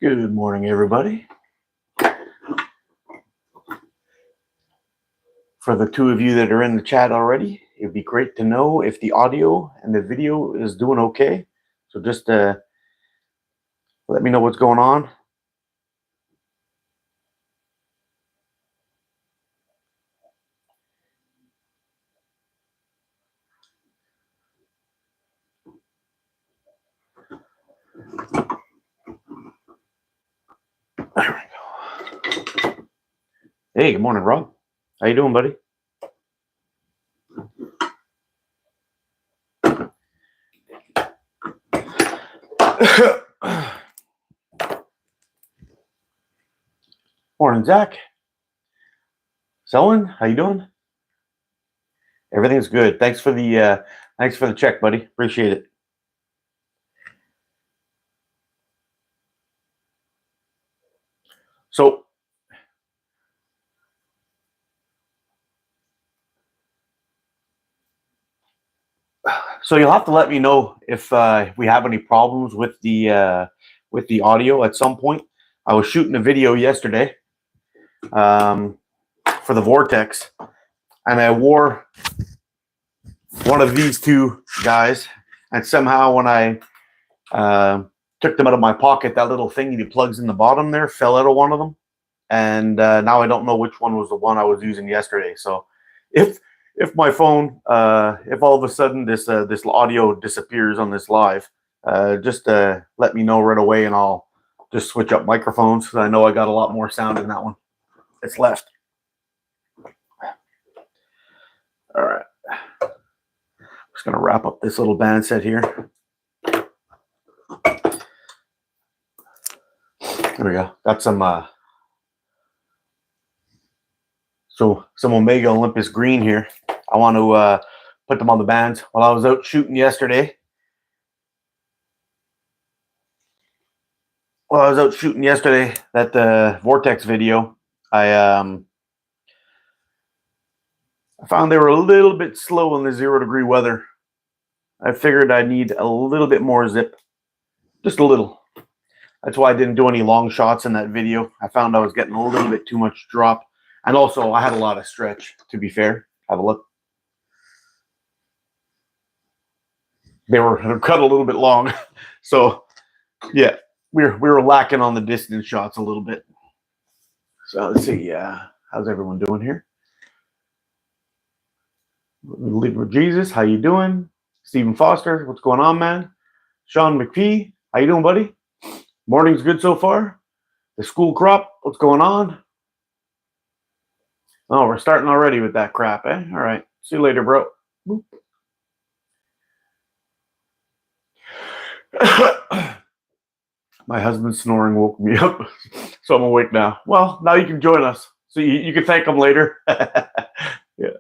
Good morning, everybody. For the two of you that are in the chat already, it'd be great to know if the audio and the video is doing okay. So just let me know what's going on. There we go. Hey, good morning, Rob. How you doing, buddy? Morning, Zach. Selwyn, how you doing? Everything's good. Thanks for the check, buddy. Appreciate it. So you'll have to let me know if we have any problems with the audio at some point. I was shooting a video yesterday for the Vortex, and I wore one of these two guys, and somehow when I took them out of my pocket, that little thing that plugs in the bottom there fell out of one of them, and now I don't know which one was the one I was using yesterday. So if my phone, if all of a sudden this audio disappears on this live, just let me know right away, and I'll just switch up microphones, because I know I got a lot more sound in that one that's left. All right. Just going to wrap up this little band set here. There we go. Got some some Omega Olympus green here. I want to put them on the bands. While I was out shooting yesterday, that Vortex video, I found they were a little bit slow in the 0-degree weather. I figured I need a little bit more zip, just a little. That's why I didn't do any long shots in that video. I found I was getting a little bit too much drop. And also, I had a lot of stretch, to be fair. Have a look. They were cut a little bit long. So, yeah, we were lacking on the distance shots a little bit. So, let's see. How's everyone doing here? Jesus, how you doing? Stephen Foster, what's going on, man? Sean McPhee, how you doing, buddy? Morning's good so far. The school crop, what's going on? Oh, we're starting already with that crap, eh? All right. See you later, bro. My husband snoring woke me up, so I'm awake now. Well, now you can join us. So you can thank him later. Yeah.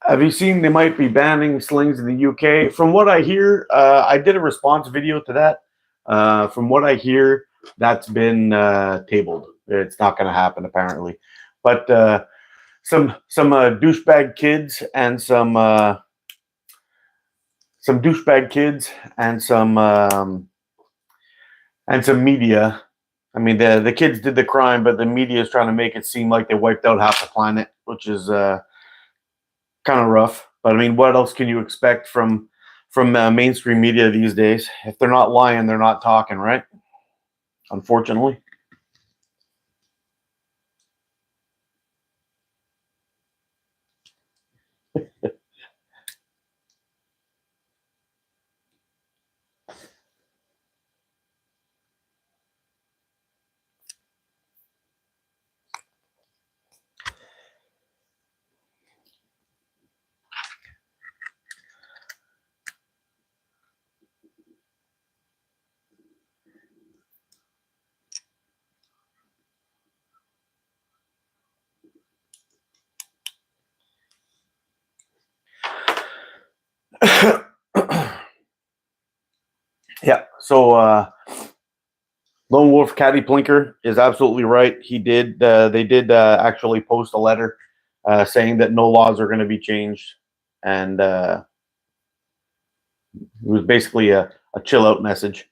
Have you seen they might be banning slings in the UK? From what I hear, I did a response video to that. From what I hear, that's been tabled. It's not going to happen, apparently. But some douchebag kids and some douchebag kids and some media. I mean, the kids did the crime, but the media is trying to make it seem like they wiped out half the planet, which is kind of rough. But I mean, what else can you expect from mainstream media these days? If they're not lying, they're not talking, right? Unfortunately. Yeah, so Lone Wolf Caddy Plinker is absolutely right. He did. They did actually post a letter saying that no laws are going to be changed, and it was basically a chill out message.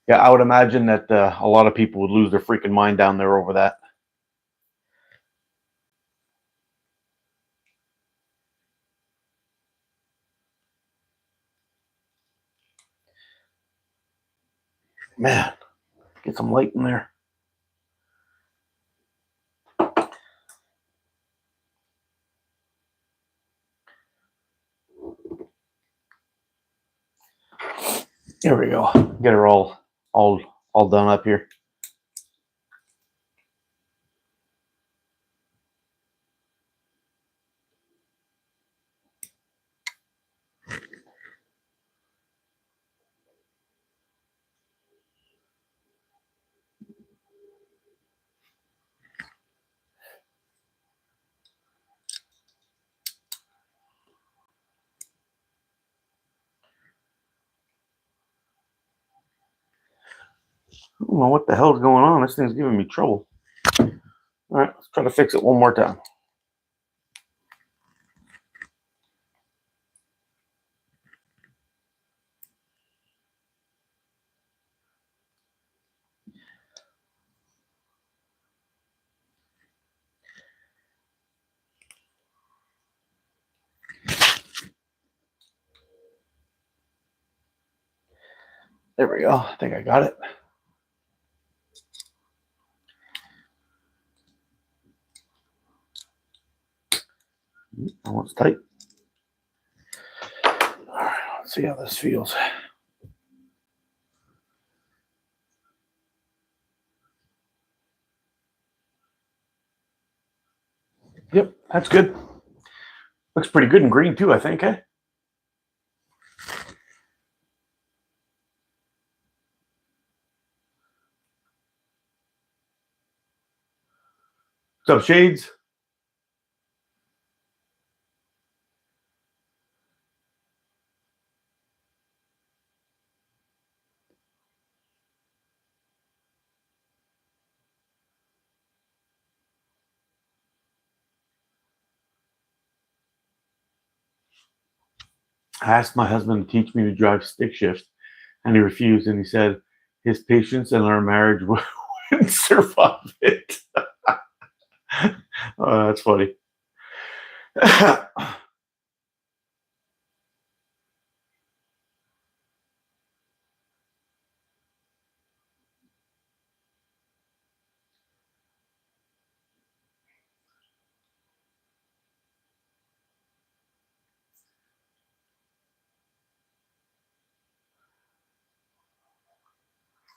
Yeah, I would imagine that a lot of people would lose their freaking mind down there over that. Man, get some light in there. Here we go. Get her all done up here. I don't know what the hell's going on. This thing's giving me trouble. All right, let's try to fix it one more time. There we go. I think I got it. That one's tight. All right, let's see how this feels. Yep, that's good. Looks pretty good in green too, I think, eh? What's up, Shades? I asked my husband to teach me to drive stick shift, and he refused, and he said his patience and our marriage wouldn't survive it. Oh, that's funny.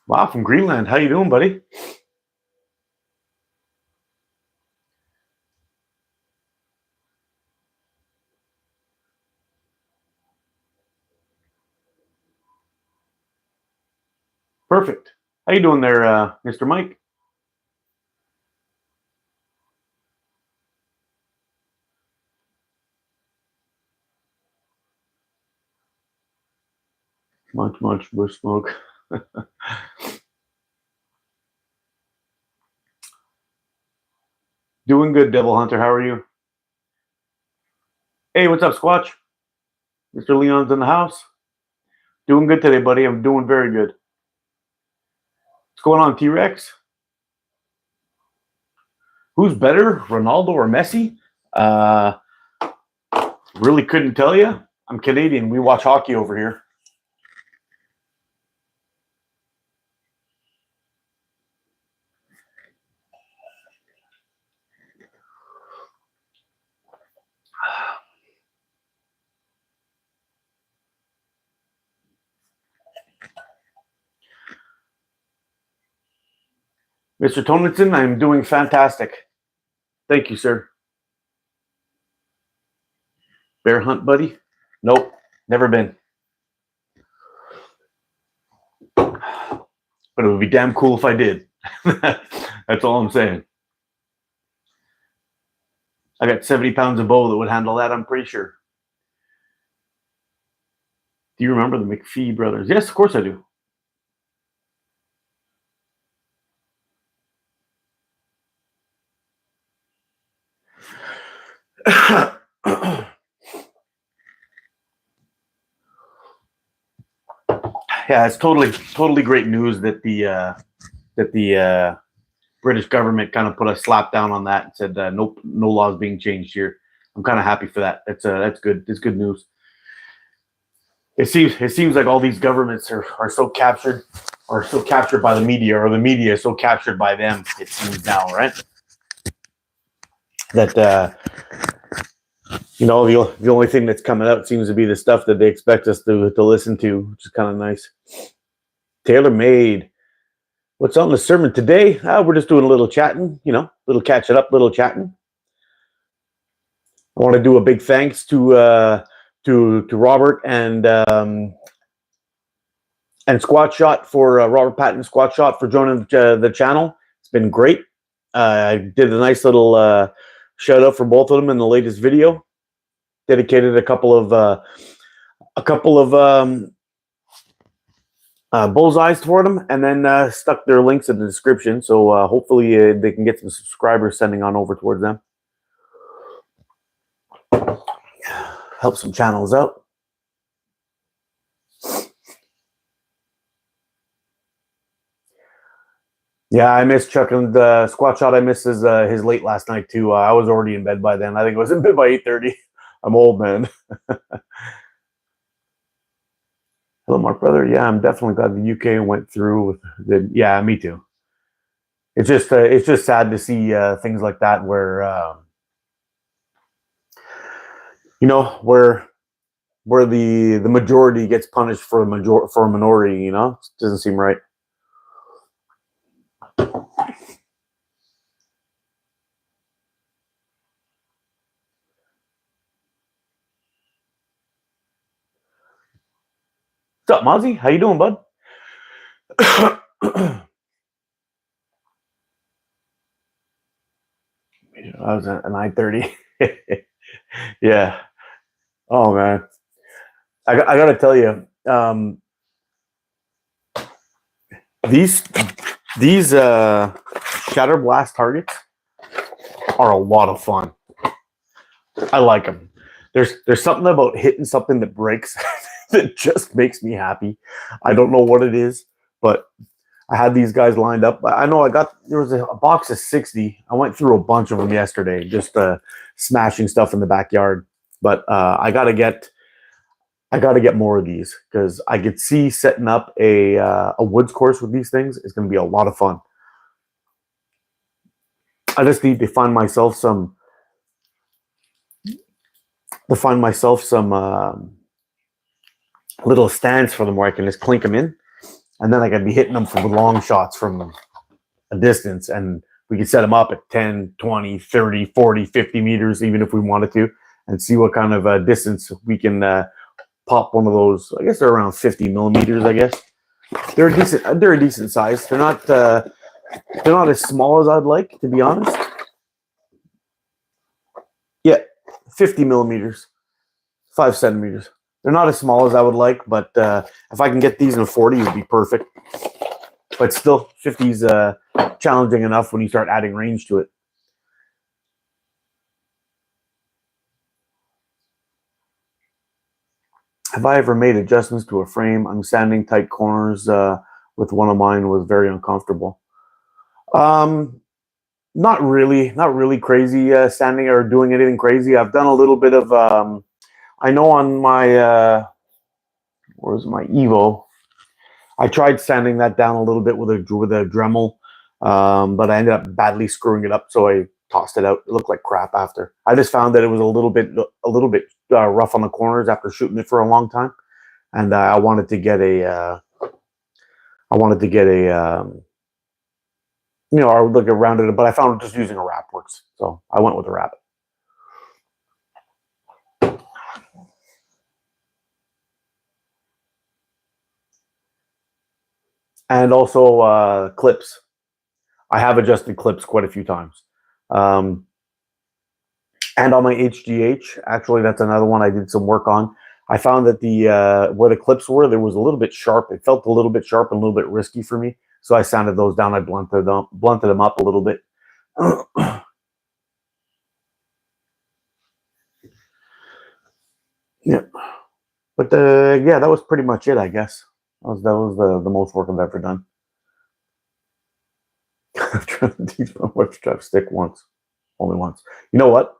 Wow, from Greenland. How you doing, buddy? Perfect. How you doing there, Mr. Mike? Much bush smoke. Doing good, Devil Hunter. How are you? Hey, what's up, Squatch? Mr. Leon's in the house. Doing good today, buddy. I'm doing very good. What's going on, T-Rex? Who's better, Ronaldo or Messi? Uh, really couldn't tell you. I'm Canadian. We watch hockey over here. Mr. Toninson, I'm doing fantastic. Thank you, sir. Bear hunt, buddy? Nope, never been. But it would be damn cool if I did. That's all I'm saying. I got 70 pounds of bow that would handle that, I'm pretty sure. Do you remember the McPhee brothers? Yes, of course I do. Yeah, it's totally great news that the British government kind of put a slap down on that and said nope, no laws being changed here. I'm kind of happy for that. That's good. It's good news. It seems like all these governments are so captured by the media, or the media is so captured by them. It seems now, right? That the only thing that's coming out seems to be the stuff that they expect us to listen to, which is kind of nice. Tailor made. What's on the sermon today? We're just doing a little chatting, little catching up, little chatting. I want to do a big thanks to Robert and Squat Shot for Robert Patton Squat Shot for joining the channel. It's been great. I did a nice little shout out for both of them in the latest video. Dedicated a couple of bullseyes for them, and then stuck their links in the description. So hopefully they can get some subscribers sending on over towards them. Help some channels out. Yeah, I missed Chuck and Squat Shot. I missed his late last night too. I was already in bed by then. I think I was in bed by 8:30. I'm old, man. Hello, Mark, brother. Yeah, I'm definitely glad the UK went through with yeah, me too. It's just sad to see things like that where where the majority gets punished for a minority. It doesn't seem right. What's up, Mozzie? How you doing, bud? I was at 9:30. Yeah. Oh man, I got to tell you, these Shatter Blast targets are a lot of fun. I like them. There's something about hitting something that breaks that just makes me happy. I don't know what it is, but I had these guys lined up. I know there was a box of 60. I went through a bunch of them yesterday, just smashing stuff in the backyard. But I gotta get more of these, because I could see setting up a woods course with these things is going to be a lot of fun. I just need to find myself some little stands for them where I can just clink them in, and then I can be hitting them for long shots from a distance, and we can set them up at 10, 20, 30, 40, 50 meters, even if we wanted to, and see what kind of distance we can pop one of those. I guess they're around 50 millimeters, I guess. They're a decent size. They're not as small as I'd like, to be honest. Yeah, 50 millimeters, 5 centimeters. They're not as small as I would like, but if I can get these in a 40, it would be perfect. But still, 50 is challenging enough when you start adding range to it. Have I ever made adjustments to a frame? I'm sanding tight corners with one of mine, was very uncomfortable. Not really crazy sanding or doing anything crazy. I've done a little bit of I know on my where's my Evo, I tried sanding that down a little bit with a Dremel, but I ended up badly screwing it up, so I tossed it out. It looked like crap after. I just found that it was a little bit rough on the corners after shooting it for a long time, and I wanted to get a I would look around it, but I found just using a wrap works, so I went with a wrap. And also clips. I have adjusted clips quite a few times. And on my HGH, actually, that's another one I did some work on. I found that the where the clips were, there was a little bit sharp. It felt a little bit sharp and a little bit risky for me. So I sanded those down. I blunted them up a little bit. Yeah. But yeah, that was pretty much it, I guess. That was the most work I've ever done. I've tried to teach my wife to drive stick once, only once. You know what?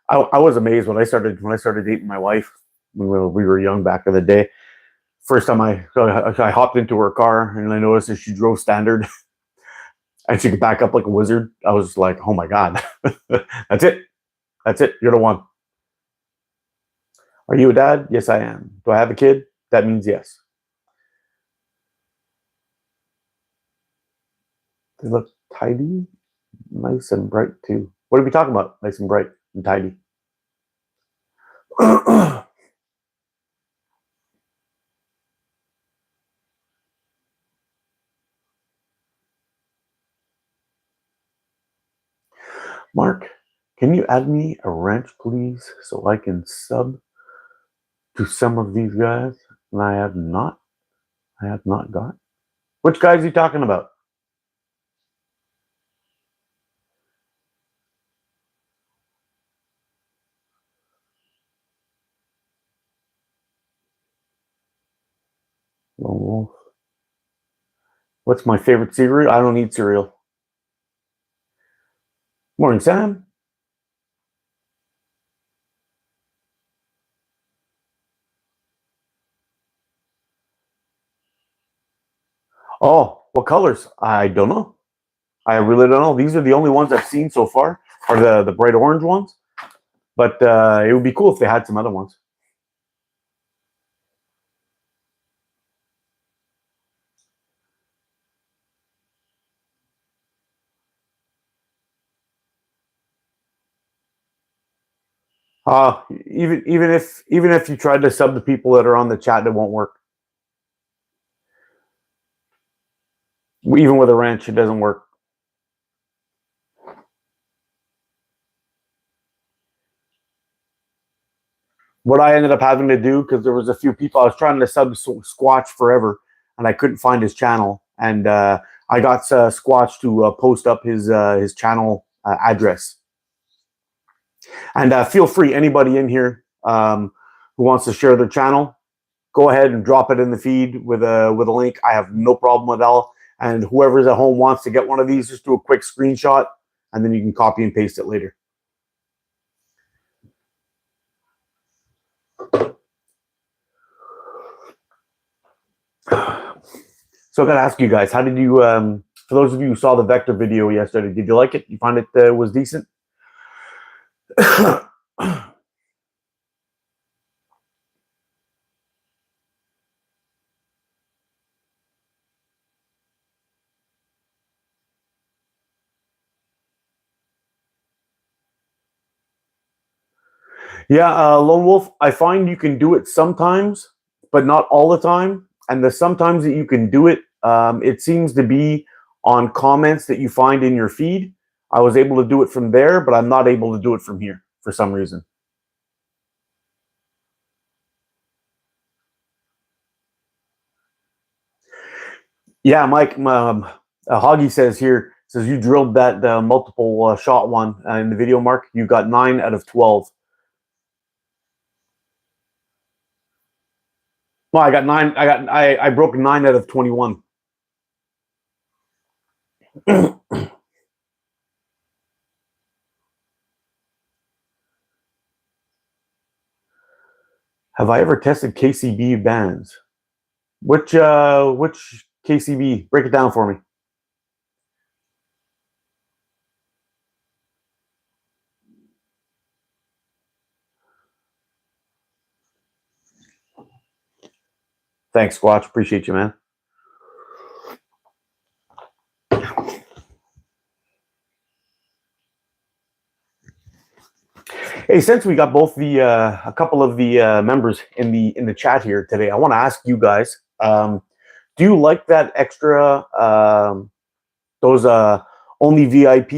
I was amazed when I started dating my wife when we were young back in the day. First time I hopped into her car and I noticed that she drove standard and she could back up like a wizard. I was like, oh my god, that's it, You're the one. Are you a dad? Yes, I am. Do I have a kid? That means yes. They look tidy, nice and bright too. What are we talking about? Nice and bright and tidy. Mark, can you add me a wrench, please, so I can sub to some of these guys? And I have not got. Which guys are you talking about? Lone Wolf. What's my favorite cereal? I don't eat cereal. Morning, Sam. Oh, what colors? I don't know. I really don't know. These are the only ones I've seen so far, are the bright orange ones. But it would be cool if they had some other ones. Even if you tried to sub the people that are on the chat, it won't work. Even with a wrench, it doesn't work. What I ended up having to do, because there was a few people, I was trying to sub Squatch forever, and I couldn't find his channel, and I got Squatch to post up his channel address. And feel free, anybody in here who wants to share their channel, go ahead and drop it in the feed with a link. I have no problem with all. And whoever's at home wants to get one of these, just do a quick screenshot, and then you can copy and paste it later. So I got to ask you guys, how did you, for those of you who saw the Vector video yesterday, did you like it? You find it was decent? Yeah, Lone Wolf, I find you can do it sometimes, but not all the time. And the sometimes that you can do it, it seems to be on comments that you find in your feed. I was able to do it from there, but I'm not able to do it from here for some reason. Yeah, Mike, Hoggy says you drilled that multiple shot one in the video, Mark. You got 9 out of 12. Well, I got 9. I broke 9 out of 21. Have I ever tested KCB bands? Which KCB? Break it down for me. Thanks, Squatch. Appreciate you, man. Hey, since we got both the a couple of the members in the chat here today, I want to ask you guys: do you like that extra those only VIP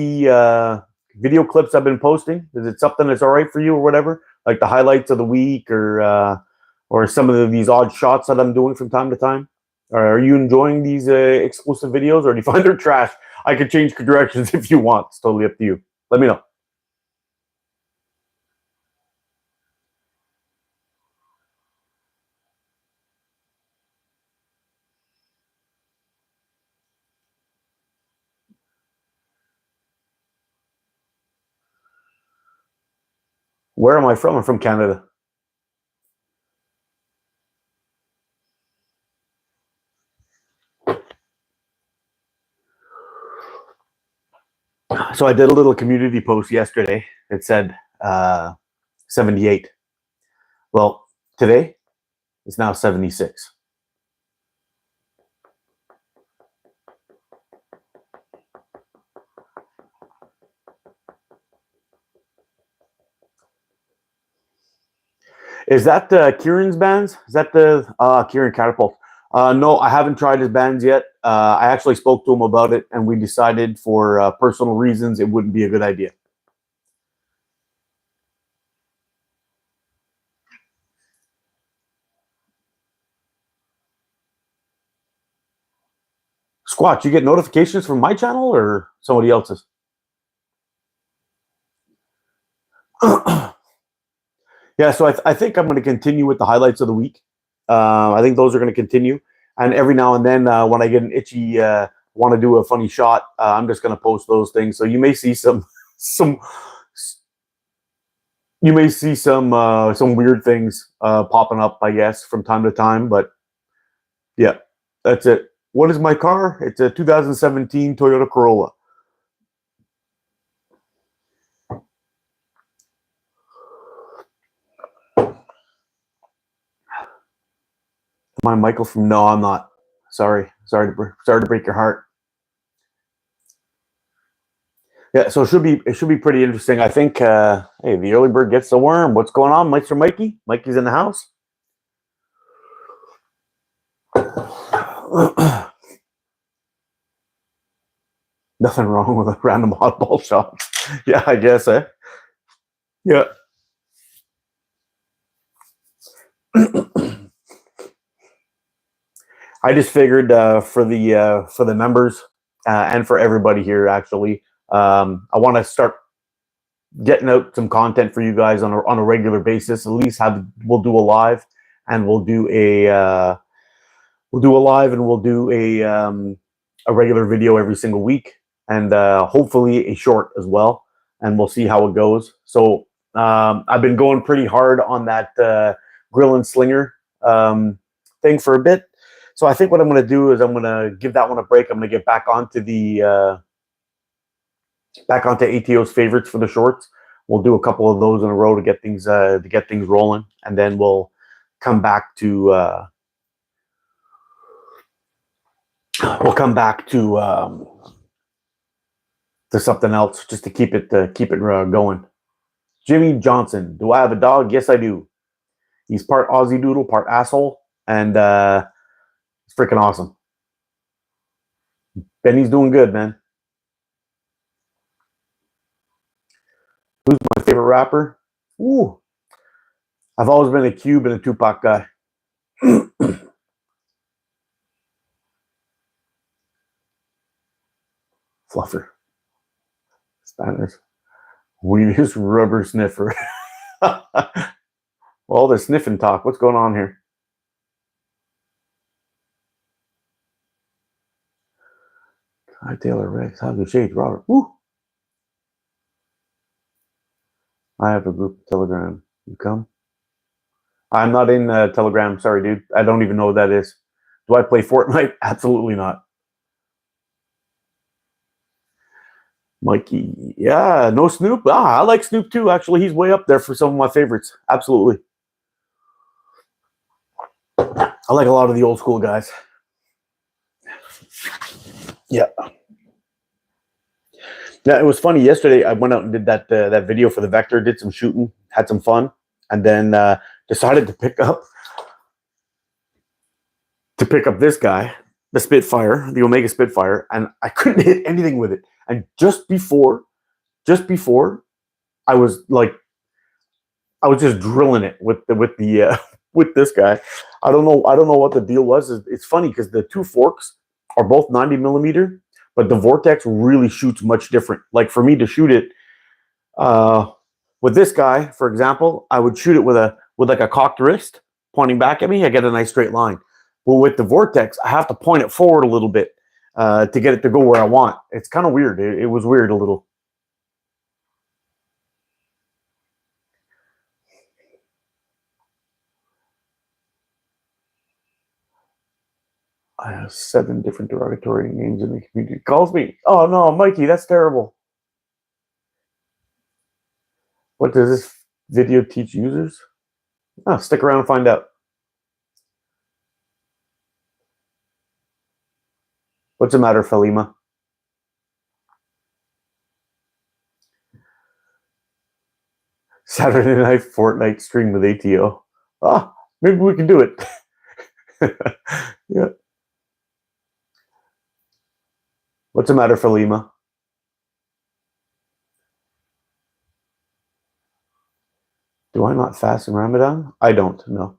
video clips I've been posting? Is it something that's all right for you or whatever? Like the highlights of the week or some of these odd shots that I'm doing from time to time? Or are you enjoying these exclusive videos, or do you find they're trash? I could change directions if you want. It's totally up to you. Let me know. Where am I from? I'm from Canada. So I did a little community post yesterday. It said 78. Well, today it's now 76. Is that Kieran's bands? Is that the Kieran Catapult? No, I haven't tried his bands yet. I actually spoke to him about it, and we decided for personal reasons it wouldn't be a good idea. Squatch, you get notifications from my channel or somebody else's? Yeah, so I think I'm going to continue with the highlights of the week. I think those are going to continue. And every now and then when I get an itchy, want to do a funny shot, I'm just going to post those things. So you may see some weird things popping up, I guess, from time to time. But yeah, that's it. What is my car? It's a 2017 Toyota Corolla. Am I Michael from? No, I'm not. Sorry to break your heart. Yeah, so it should be pretty interesting. I think. Hey, the early bird gets the worm. What's going on, Meister Mikey? Mikey's in the house. Nothing wrong with a random oddball shot. Yeah, I guess. Yeah. I just figured for the members and for everybody here, actually, I want to start getting out some content for you guys on a regular basis. At least we'll do a live, and we'll do a regular video every single week, and hopefully a short as well. And we'll see how it goes. So I've been going pretty hard on that grill and slinger thing for a bit. So I think what I'm going to do is I'm going to give that one a break. I'm going to get back onto ATO's favorites for the shorts. We'll do a couple of those in a row to get things rolling, and then we'll come back to something else just to keep it going. Jimmy Johnson, do I have a dog? Yes, I do. He's part Aussie Doodle, part asshole, and it's freaking awesome. Benny's doing good, man. Who's my favorite rapper? Ooh, I've always been a Cube and a Tupac guy. Fluffer. Spanish. Weediest rubber sniffer. Well, the sniffing talk. What's going on here? Hi, Taylor Rex. How's the shade, Robert? Woo. I have a group Telegram. You come? I'm not in Telegram. Sorry, dude. I don't even know what that is. Do I play Fortnite? Absolutely not. Mikey. Yeah, no Snoop. I like Snoop too. Actually, he's way up there for some of my favorites. Absolutely. I like a lot of the old school guys. Yeah. Yeah, it was funny. Yesterday, I went out and did that video for the Vector, did some shooting, had some fun, and then decided to pick up this guy, the Spitfire, the Omega Spitfire, and I couldn't hit anything with it. And just before, I was just drilling it with this guy. I don't know what the deal was. It's funny because the two forks are both 90 millimeter, but the Vortex really shoots much different. Like for me to shoot it with this guy, for example, I would shoot it with like a cocked wrist pointing back at me. I get a nice straight line. But with the Vortex, I have to point it forward a little bit to get it to go where I want. It's kind of weird. It was weird a little. I have 7 different derogatory names in the community. Calls me. Oh no, Mikey, that's terrible. What does this video teach users? Oh, stick around and find out. What's the matter, Falima? Saturday night Fortnite stream with ATO. Ah, maybe we can do it. Yeah. What's the matter, Falima? Do I not fast in Ramadan? I don't, no.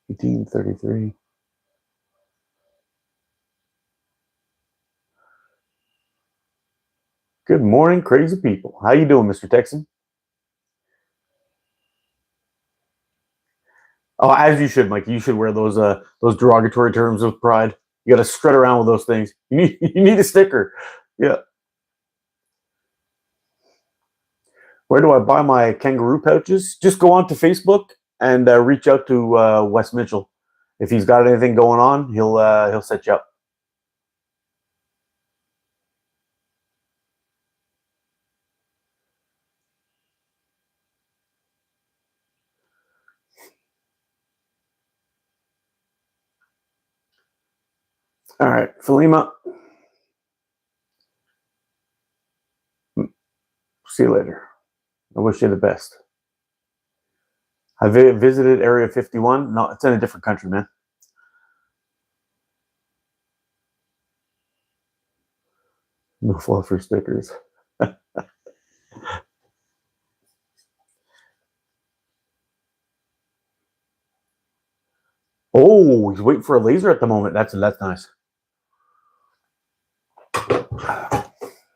1833. Good morning, crazy people. How you doing, Mr. Texan? Oh, as you should, Mike. You should wear those derogatory terms with pride. You got to strut around with those things. You need a sticker. Yeah. Where do I buy my kangaroo pouches? Just go on to Facebook and reach out to Wes Mitchell. If he's got anything going on, he'll set you up. All right, Falima. See you later. I wish you the best. I visited Area 51. No, it's in a different country, man. No fluff for stickers. Oh, he's waiting for a laser at the moment. That's nice.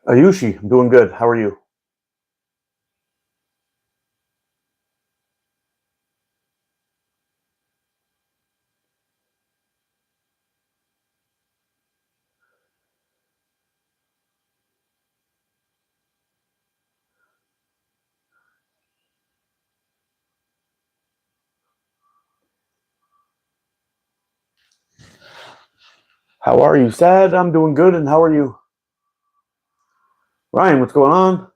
Ayushi, I'm doing good. How are you? How are you? Sad. I'm doing good. And how are you? Ryan, what's going on?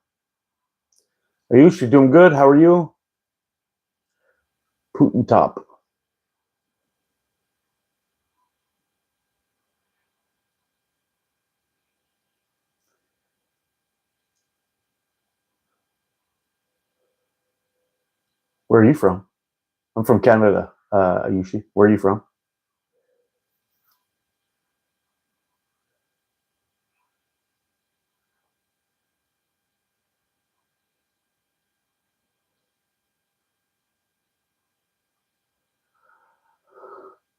Ayushi, doing good. How are you? Putin top. Where are you from? I'm from Canada, Ayushi. Where are you from?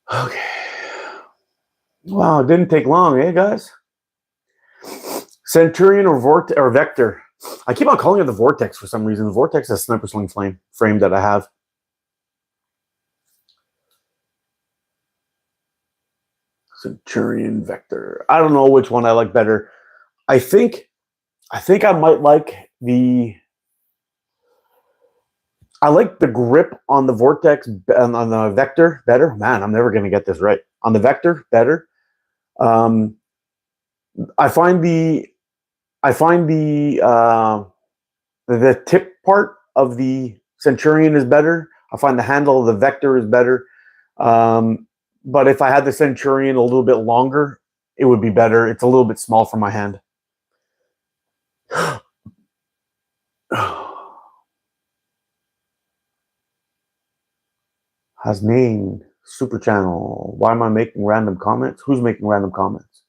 Okay. Wow, it didn't take long, eh, guys? Centurion or Vector? I keep on calling it the Vortex for some reason. The Vortex is a sniper sling frame that I have. Centurion Vector. I don't know which one I like better. I think I might like I like the grip on the Vortex on the Vector better. Man, I'm never going to get this right. On the Vector better. I find the tip part of the Centurion is better. I find the handle of the Vector is better. But if I had the Centurion a little bit longer, it would be better. It's a little bit small for my hand. Hasnain, Super Channel. Why am I making random comments? Who's making random comments?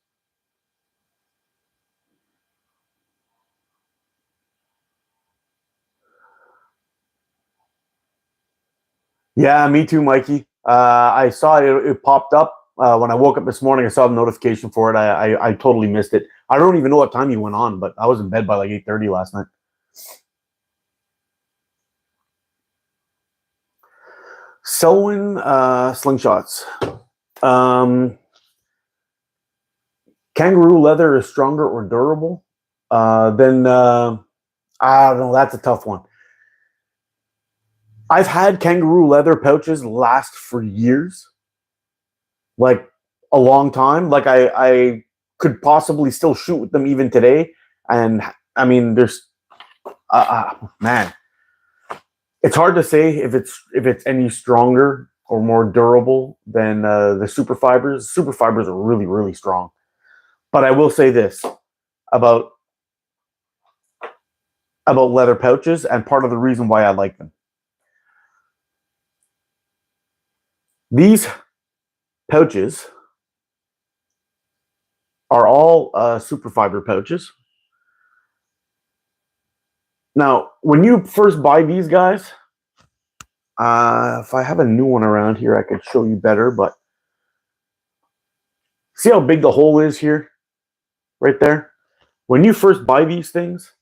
Yeah, me too, Mikey. I saw it popped up when I woke up this morning. I saw the notification for it. I totally missed it. I don't even know what time you went on, but I was in bed by like 8:30 last night. Selwyn slingshots. Kangaroo leather is stronger or durable than I don't know. That's a tough one. I've had kangaroo leather pouches last for years, like a long time. Like I could possibly still shoot with them even today. And I mean, there's man, it's hard to say if it's any stronger or more durable than the super fibers. Super fibers are really, really strong. But I will say this about leather pouches, and part of the reason why I like them. These pouches are all super fiber pouches. Now, when you first buy these guys, if I have a new one around here, I could show you better, but see how big the hole is here? Right there? When you first buy these things,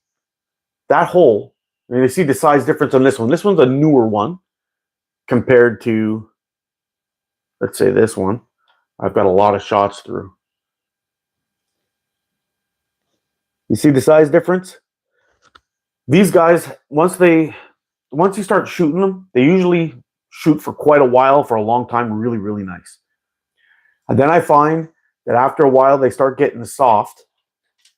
that hole, I mean, you see the size difference on this one. This one's a newer one compared to, let's say, this one. I've got a lot of shots through. You see the size difference? These guys, once you start shooting them, they usually shoot for quite a while, for a long time, really, really nice. And then I find that after a while, they start getting soft,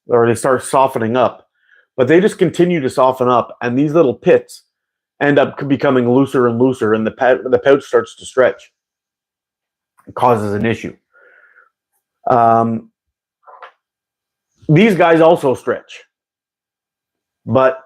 or they start softening up, but they just continue to soften up, and these little pits end up becoming looser and looser, and the pouch starts to stretch. It causes an issue. These guys also stretch, but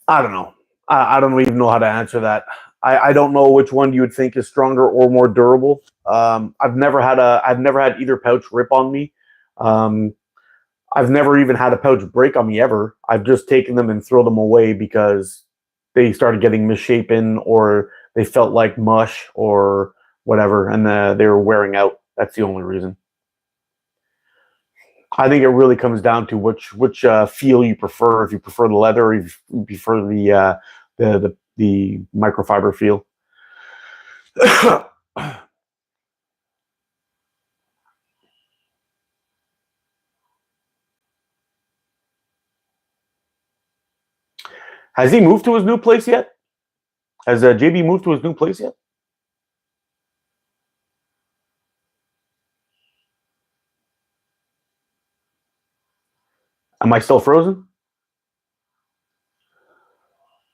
I don't know. I don't even know how to answer that. I don't know which one you would think is stronger or more durable. I've never had either pouch rip on me. I've never even had a pouch break on me ever. I've just taken them and throw them away because they started getting misshapen, or they felt like mush or whatever, and they were wearing out. That's the only reason. I think it really comes down to which feel you prefer. If you prefer the leather, or if you prefer the microfiber feel. Has he moved to his new place yet? Has JB moved to his new place yet? Am I still frozen?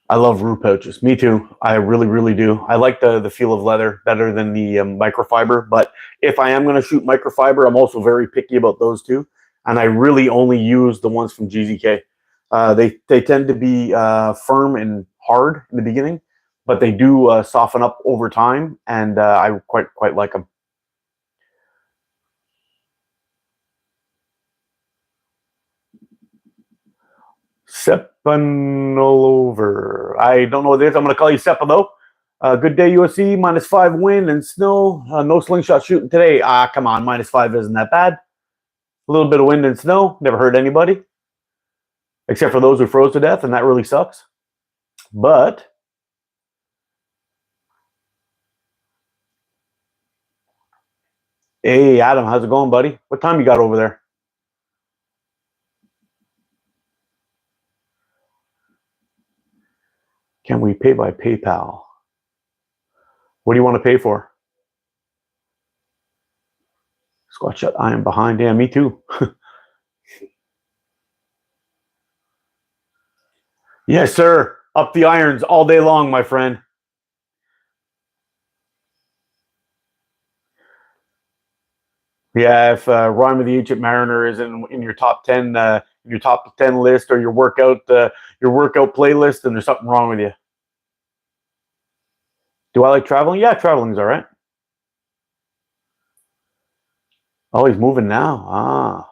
I love root pouches. Me too. I really, really do. I like the feel of leather better than the microfiber. But if I am going to shoot microfiber, I'm also very picky about those too. And I really only use the ones from GZK. They tend to be firm and hard in the beginning, but they do soften up over time, and I quite like them. Seppanolover. I don't know what it is. I'm going to call you Seppa though. Good day, USC. -5 wind and snow. No slingshot shooting today. Come on. -5 isn't that bad. A little bit of wind and snow. Never hurt anybody. Except for those who froze to death, and that really sucks. But hey, Adam, how's it going, buddy? What time you got over there? Can we pay by PayPal? What do you want to pay for? Squat shut. I am behind. Yeah, me too. Yes, sir. Up the irons all day long, my friend. Yeah, if Rhyme of the Ancient Mariner is in your top 10 list, or your workout playlist, then there's something wrong with you. Do I like traveling? Yeah, traveling's all right. Oh, he's moving now.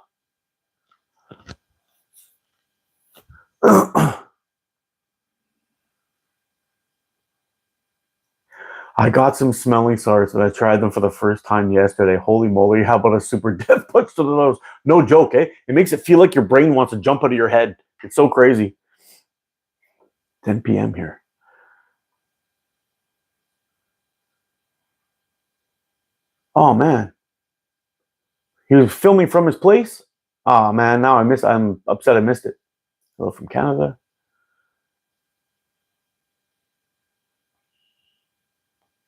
I got some smelling salts, and I tried them for the first time yesterday. Holy moly, how about a super death punch to the nose? No joke, eh? It makes it feel like your brain wants to jump out of your head. It's so crazy. 10 p.m. here. Oh, man. He was filming from his place? Oh, man, now I'm upset I missed it. Hello from Canada.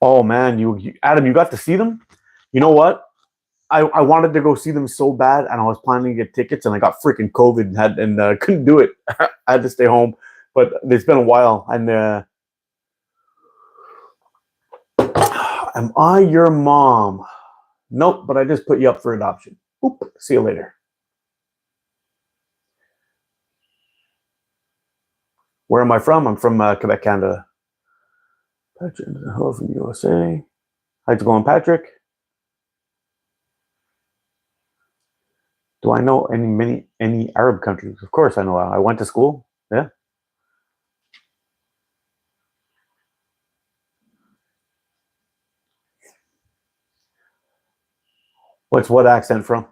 Oh man, you Adam, you got to see them? You know what? I wanted to go see them so bad, and I was planning to get tickets, and I got freaking COVID and couldn't do it. I had to stay home, but it's been a while. And am I your mom? Nope, but I just put you up for adoption. Oop, see you later. Where am I from? I'm from Quebec, Canada. Patrick, hello from USA. How's it going, Patrick? Do I know any Arab countries? Of course I know. I went to school. Yeah. What's what accent from?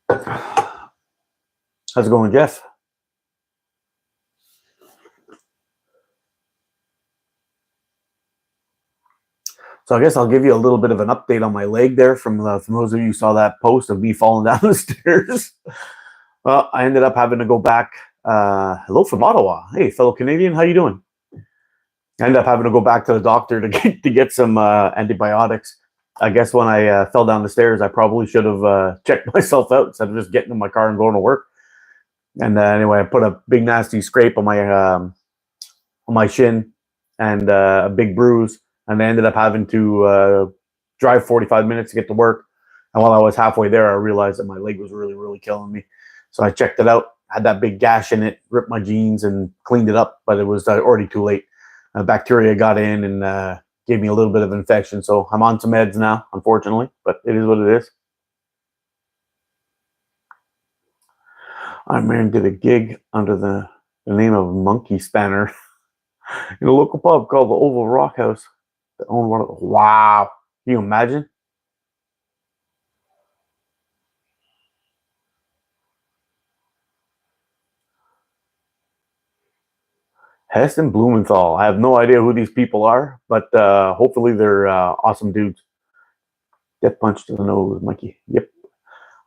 How's it going, Jeff? So I guess I'll give you a little bit of an update on my leg there from those of you who saw that post of me falling down the stairs. Well, I ended up having to go back. Hello from Ottawa. Hey, fellow Canadian, how you doing? I ended up having to go back to the doctor to get some antibiotics. I guess when I fell down the stairs, I probably should have checked myself out instead of just getting in my car and going to work. And anyway, I put a big nasty scrape on my shin and a big bruise. And I ended up having to drive 45 minutes to get to work. And while I was halfway there, I realized that my leg was really, really killing me. So I checked it out, had that big gash in it, ripped my jeans and cleaned it up, but it was already too late. Bacteria got in and gave me a little bit of infection. So I'm on some meds now, unfortunately, but it is what it is. I man did a gig under the name of Monkey Spanner in a local pub called the Oval Rock House. That owned one of the, wow. Can you imagine? Hess and Blumenthal. I have no idea who these people are, but hopefully they're awesome dudes. Death punch to the nose, Mikey. Yep.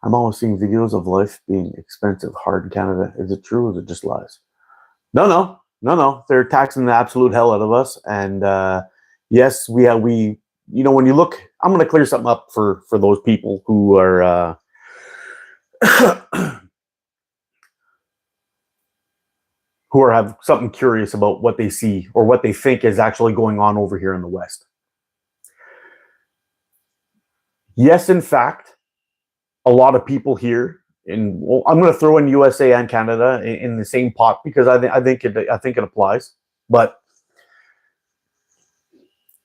I'm always seeing videos of life being expensive hard in Canada. Is it true or is it just lies? No. They're taxing the absolute hell out of us. And yes, we when you look, I'm going to clear something up for those people who are who have something curious about what they see or what they think is actually going on over here in the West. Yes, in fact, a lot of people here I'm going to throw in USA and Canada in the same pot because I think it applies. But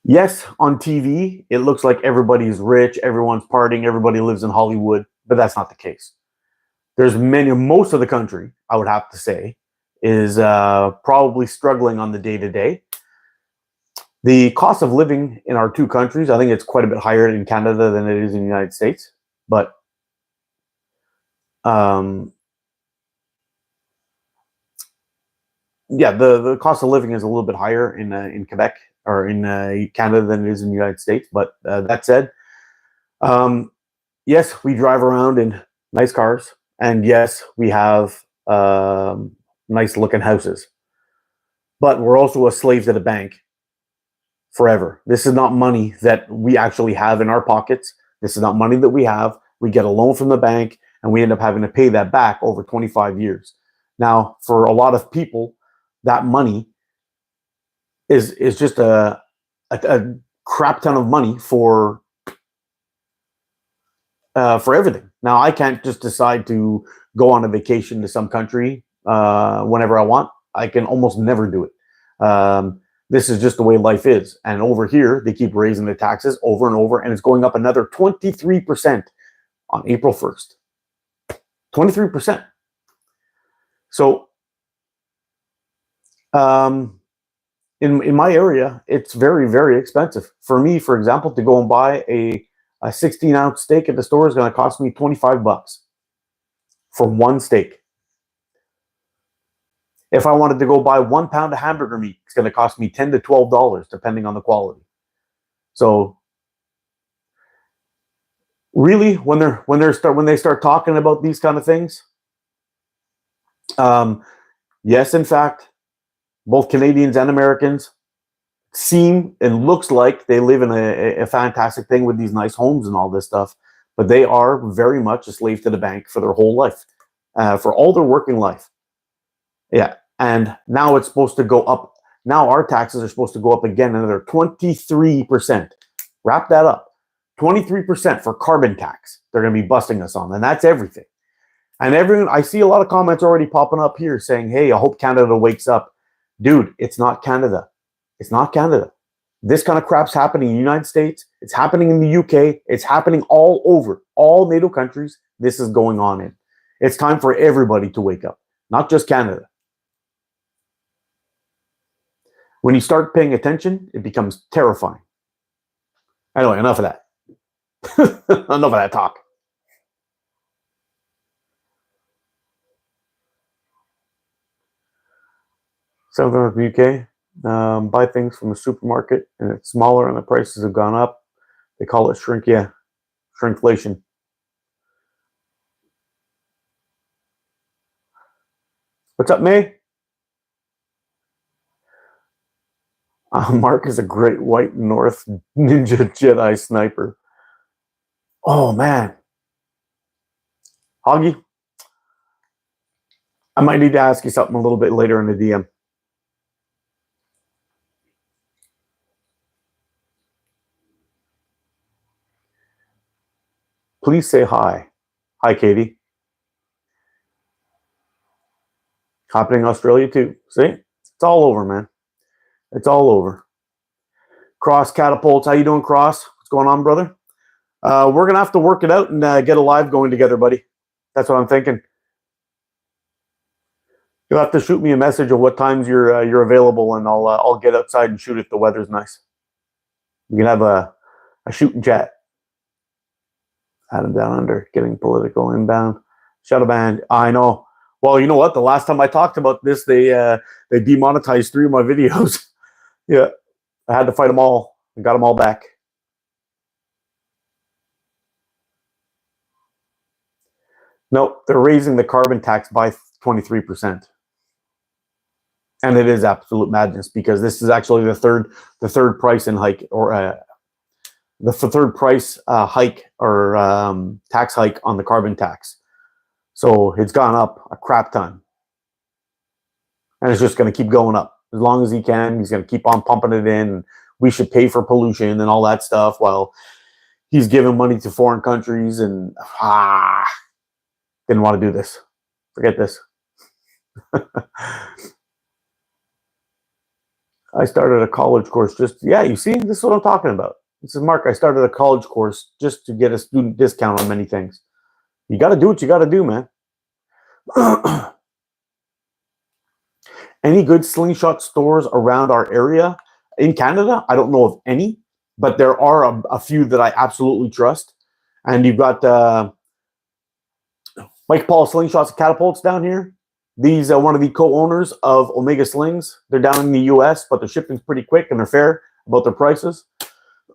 yes, on TV, it looks like everybody's rich, everyone's partying, everybody lives in Hollywood, but that's not the case. There's most of the country, I would have to say, is probably struggling on the day-to-day. The cost of living in our two countries, I think it's quite a bit higher in Canada than it is in the United States. But yeah, the cost of living is a little bit higher in Quebec or in Canada than it is in the United States. But that said, yes, we drive around in nice cars, and yes, we have nice looking houses. But we're also a slave to the bank forever. This is not money that we actually have in our pockets. This is not money that we have. We get a loan from the bank, and we end up having to pay that back over 25 years. Now, for a lot of people, that money is just a crap ton of money for everything. Now, I can't just decide to go on a vacation to some country whenever I want. I can almost never do it. This is just the way life is. And over here, they keep raising the taxes over and over, and it's going up another 23% on April 1st. 23%. So in my area, it's very, very expensive. For me, for example, to go and buy a 16-ounce steak at the store is going to cost me $25 for one steak. If I wanted to go buy 1 pound of hamburger meat, it's going to cost me $10 to $12, depending on the quality. So really, when they start talking about these kind of things, yes, in fact, both Canadians and Americans seem and looks like they live in a fantastic thing with these nice homes and all this stuff, but they are very much a slave to the bank for their whole life, for all their working life. Yeah, and now it's supposed to go up. Now our taxes are supposed to go up again another 23%. Wrap that up. 23% for carbon tax. They're going to be busting us on, and that's everything. And everyone, I see a lot of comments already popping up here saying, "Hey, I hope Canada wakes up." Dude, it's not Canada. It's not Canada. This kind of crap's happening in the United States. It's happening in the UK. It's happening all over, all NATO countries. This is going on in. It's time for everybody to wake up, not just Canada. When you start paying attention, it becomes terrifying. Anyway, enough of that. Enough of that talk. Something from the UK. Buy things from the supermarket and it's smaller and the prices have gone up. They call it shrinkflation. What's up, May? Mark is a great white North Ninja Jedi sniper. Oh, man. Hoggy, I might need to ask you something a little bit later in the DM. Please say hi. Hi, Katie. Happening in Australia too. See? It's all over, man. It's all over. Cross Catapults. How you doing, Cross? What's going on, brother? We're going to have to work it out and get a live going together, buddy. That's what I'm thinking. You'll have to shoot me a message of what times you're available, and I'll get outside and shoot if the weather's nice. We can have a shoot and chat. Adam Down Under, getting political inbound. Shadow banned. I know. Well, you know what? The last time I talked about this, they demonetized 3 of my videos. Yeah, I had to fight them all. I got them all back. No, they're raising the carbon tax by 23%. And it is absolute madness because this is actually the third price in hike, or the third price hike or tax hike on the carbon tax. So it's gone up a crap ton. And it's just going to keep going up. As long as he can, he's going to keep on pumping it in. We should pay for pollution and all that stuff while he's giving money to foreign countries. And didn't want to do this. Forget this. I started a college course you see, this is what I'm talking about. This is Mark. I started a college course just to get a student discount on many things. You got to do what you got to do, man. Any good Slingshot stores around our area in Canada? I don't know of any, but there are a few that I absolutely trust. And you've got Mike Paul Slingshots Catapults down here. These are one of the co-owners of Omega Slings. They're down in the US, but the shipping's pretty quick and they're fair about their prices.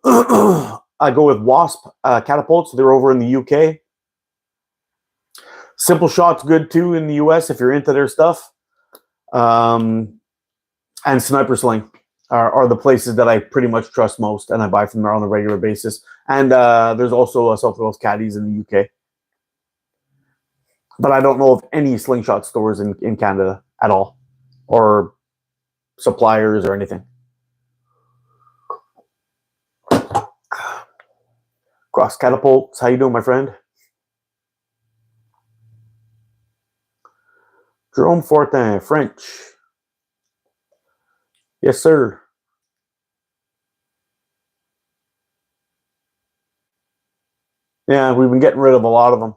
I go with Wasp Catapults. They're over in the UK. Simple Shot's good too in the US if you're into their stuff. And Sniper Sling are the places that I pretty much trust most, and I buy from there on a regular basis. And there's also South Wales Caddies in the UK. But I don't know of any Slingshot stores in Canada at all, or suppliers or anything. Cross Catapults, how you doing, my friend? Jerome Fortin, French. Yes, sir. Yeah, we've been getting rid of a lot of them.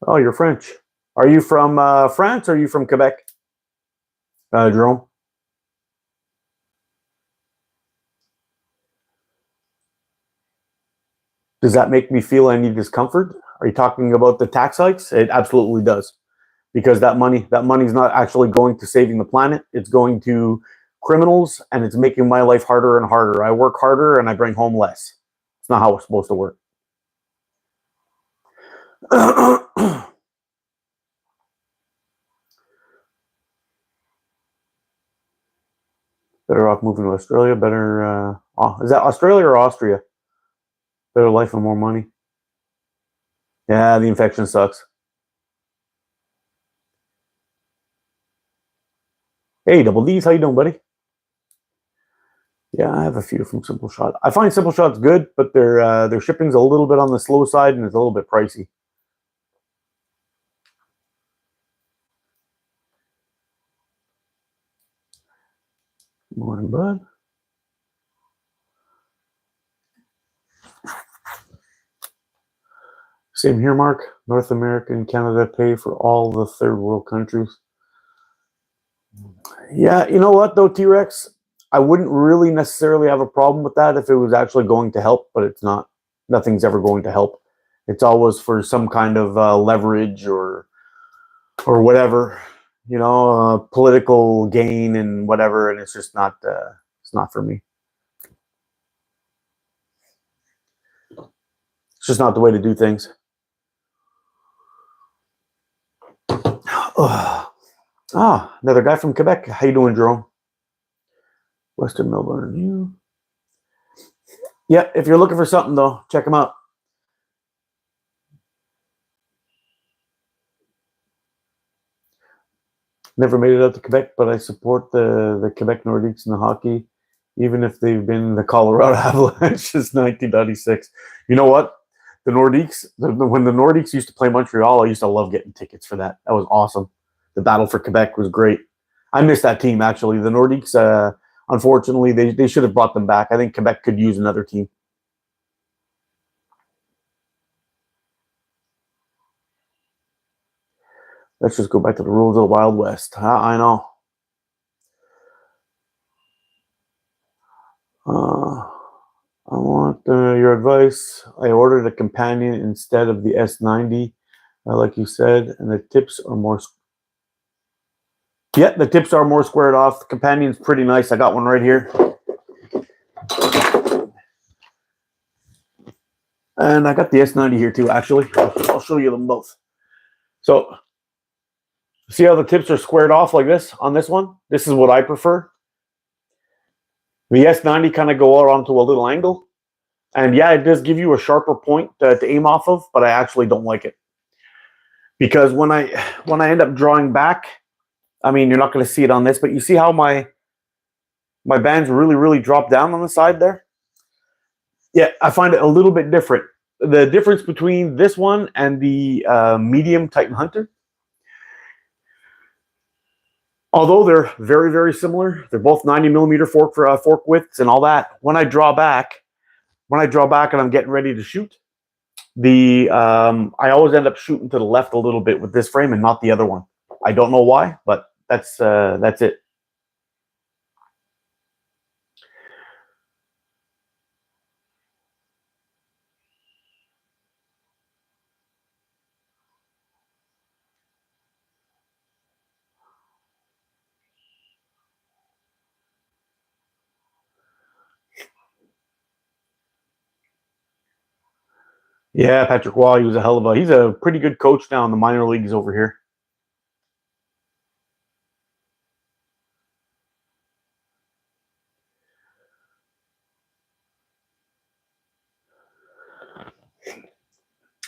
Oh, you're French. Are you from France or are you from Quebec, Jerome? Does that make me feel any discomfort? Are you talking about the tax hikes? It absolutely does, because that money's not actually going to saving the planet. It's going to criminals, and it's making my life harder and harder. I work harder and I bring home less. It's not how it's supposed to work. Better off moving to Australia. Better, is that Australia or Austria? Better life and more money. Yeah, the infection sucks. Hey, Double D's, how you doing, buddy? Yeah, I have a few from Simple Shot. I find Simple Shot's good, but their shipping's a little bit on the slow side and it's a little bit pricey. Morning, bud. Same here, Mark. North America and Canada pay for all the third world countries. Yeah, you know what though, T-Rex? I wouldn't really necessarily have a problem with that if it was actually going to help, but it's not. Nothing's ever going to help. It's always for some kind of leverage or whatever, you know, political gain and whatever, and it's just not. It's not for me. It's just not the way to do things. Another guy from Quebec. How you doing, Jerome? Western Melbourne. You. Yeah, if you're looking for something though, check them out. Never made it out to Quebec, but I support the Quebec Nordiques in the hockey, even if they've been in the Colorado Avalanche since 1996. You know what? The Nordiques, when the Nordiques used to play Montreal, I used to love getting tickets for that. That was awesome. The battle for Quebec was great. I miss that team, actually. The Nordiques, unfortunately, they should have brought them back. I think Quebec could use another team. Let's just go back to the rules of the Wild West. I know. I want your advice. I ordered a companion instead of the S90, like you said, and the tips are more. Yeah, the tips are more squared off. The companion's pretty nice. I got one right here. And I got the S90 here too, actually. I'll show you them both. So, see how the tips are squared off like this on this one? This is what I prefer. The S90 kind of go out onto a little angle. And yeah, it does give you a sharper point to aim off of, but I actually don't like it. Because when I end up drawing back, I mean, you're not going to see it on this, but you see how my bands really, really drop down on the side there? Yeah, I find it a little bit different. The difference between this one and the medium Titan Hunter, although they're very, very similar, they're both 90mm fork widths and all that. When I draw back and I'm getting ready to shoot, I always end up shooting to the left a little bit with this frame and not the other one. I don't know why, but that's it. Yeah, Patrick Waugh, he's a pretty good coach now in the minor leagues over here.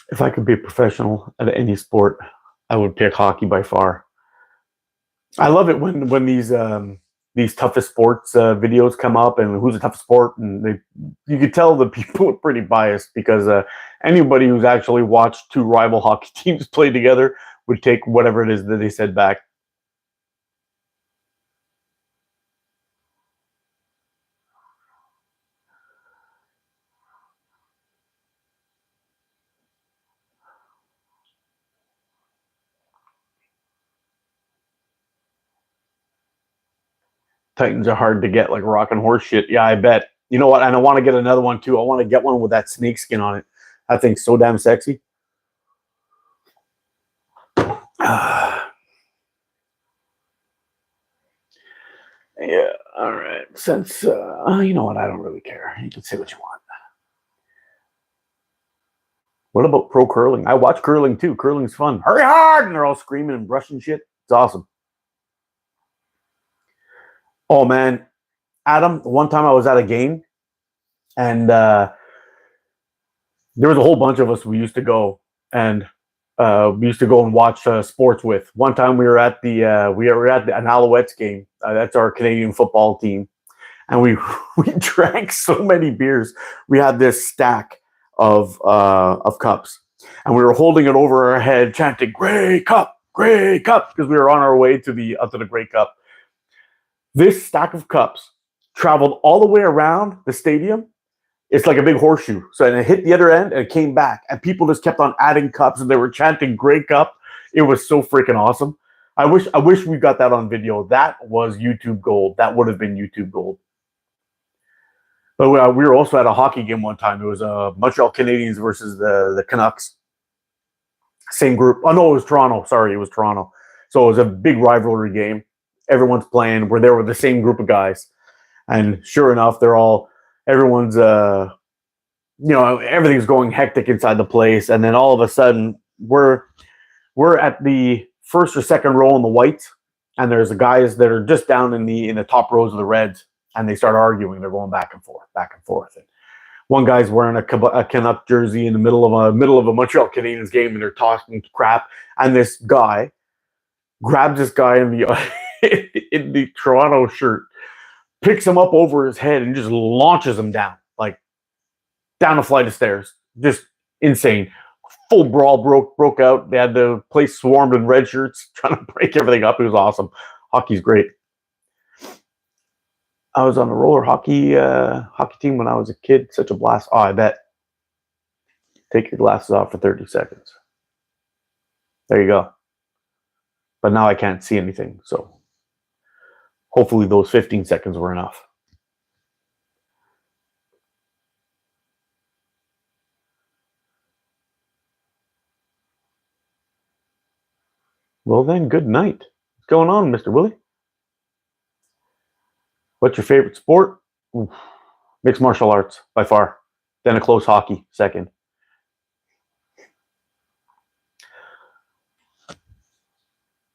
If I could be a professional at any sport, I would pick hockey by far. I love it when these toughest sports videos come up and who's the toughest sport, and you could tell the people are pretty biased because anybody who's actually watched two rival hockey teams play together would take whatever it is that they said back. Titans are hard to get, like rocking horse shit. Yeah, I bet. You know what? And I want to get another one too. I want to get one with that snake skin on it. That thing's so damn sexy. Yeah, all right. Since, you know what, I don't really care. You can say what you want. What about pro curling? I watch curling too. Curling's fun. Hurry hard! And they're all screaming and brushing shit. It's awesome. Oh, man. Adam, one time I was at a game, and there was a whole bunch of us we used to go, and we used to go and watch sports with. One time we were at an Alouettes game. That's our Canadian football team, and we we drank so many beers. We had this stack of cups, and we were holding it over our head, chanting Grey Cup," because we were on our way to the Grey Cup. This stack of cups traveled all the way around the stadium. It's like a big horseshoe. So it hit the other end and it came back. And people just kept on adding cups and they were chanting Grey Cup. It was so freaking awesome. I wish we got that on video. That was YouTube gold. That would have been YouTube gold. But we were also at a hockey game one time. It was Montreal Canadiens versus the Canucks. Same group. Oh, no, it was Toronto. Sorry, it was Toronto. So it was a big rivalry game. Everyone's playing. We're there with the same group of guys. And sure enough, everyone's everything's going hectic inside the place, and then all of a sudden we're at the first or second row in the whites, and there's the guys that are just down in the top rows of the reds, and they start arguing. They're going back and forth. And one guy's wearing a Canuck jersey in the middle of a Montreal Canadiens game, and they're talking crap. And this guy grabs this guy in the Toronto shirt, picks him up over his head, and just launches him down a flight of stairs. Just insane. Full brawl broke out. They had the place swarmed in red shirts trying to break everything up. It was awesome. Hockey's great. I was on a roller hockey team when I was a kid. Such a blast. Oh, I bet. Take your glasses off for 30 seconds. There you go. But now I can't see anything. So hopefully those 15 seconds were enough. Well then, good night. What's going on, Mr. Willie? What's your favorite sport? Oof. Mixed martial arts, by far. Then a close hockey, second.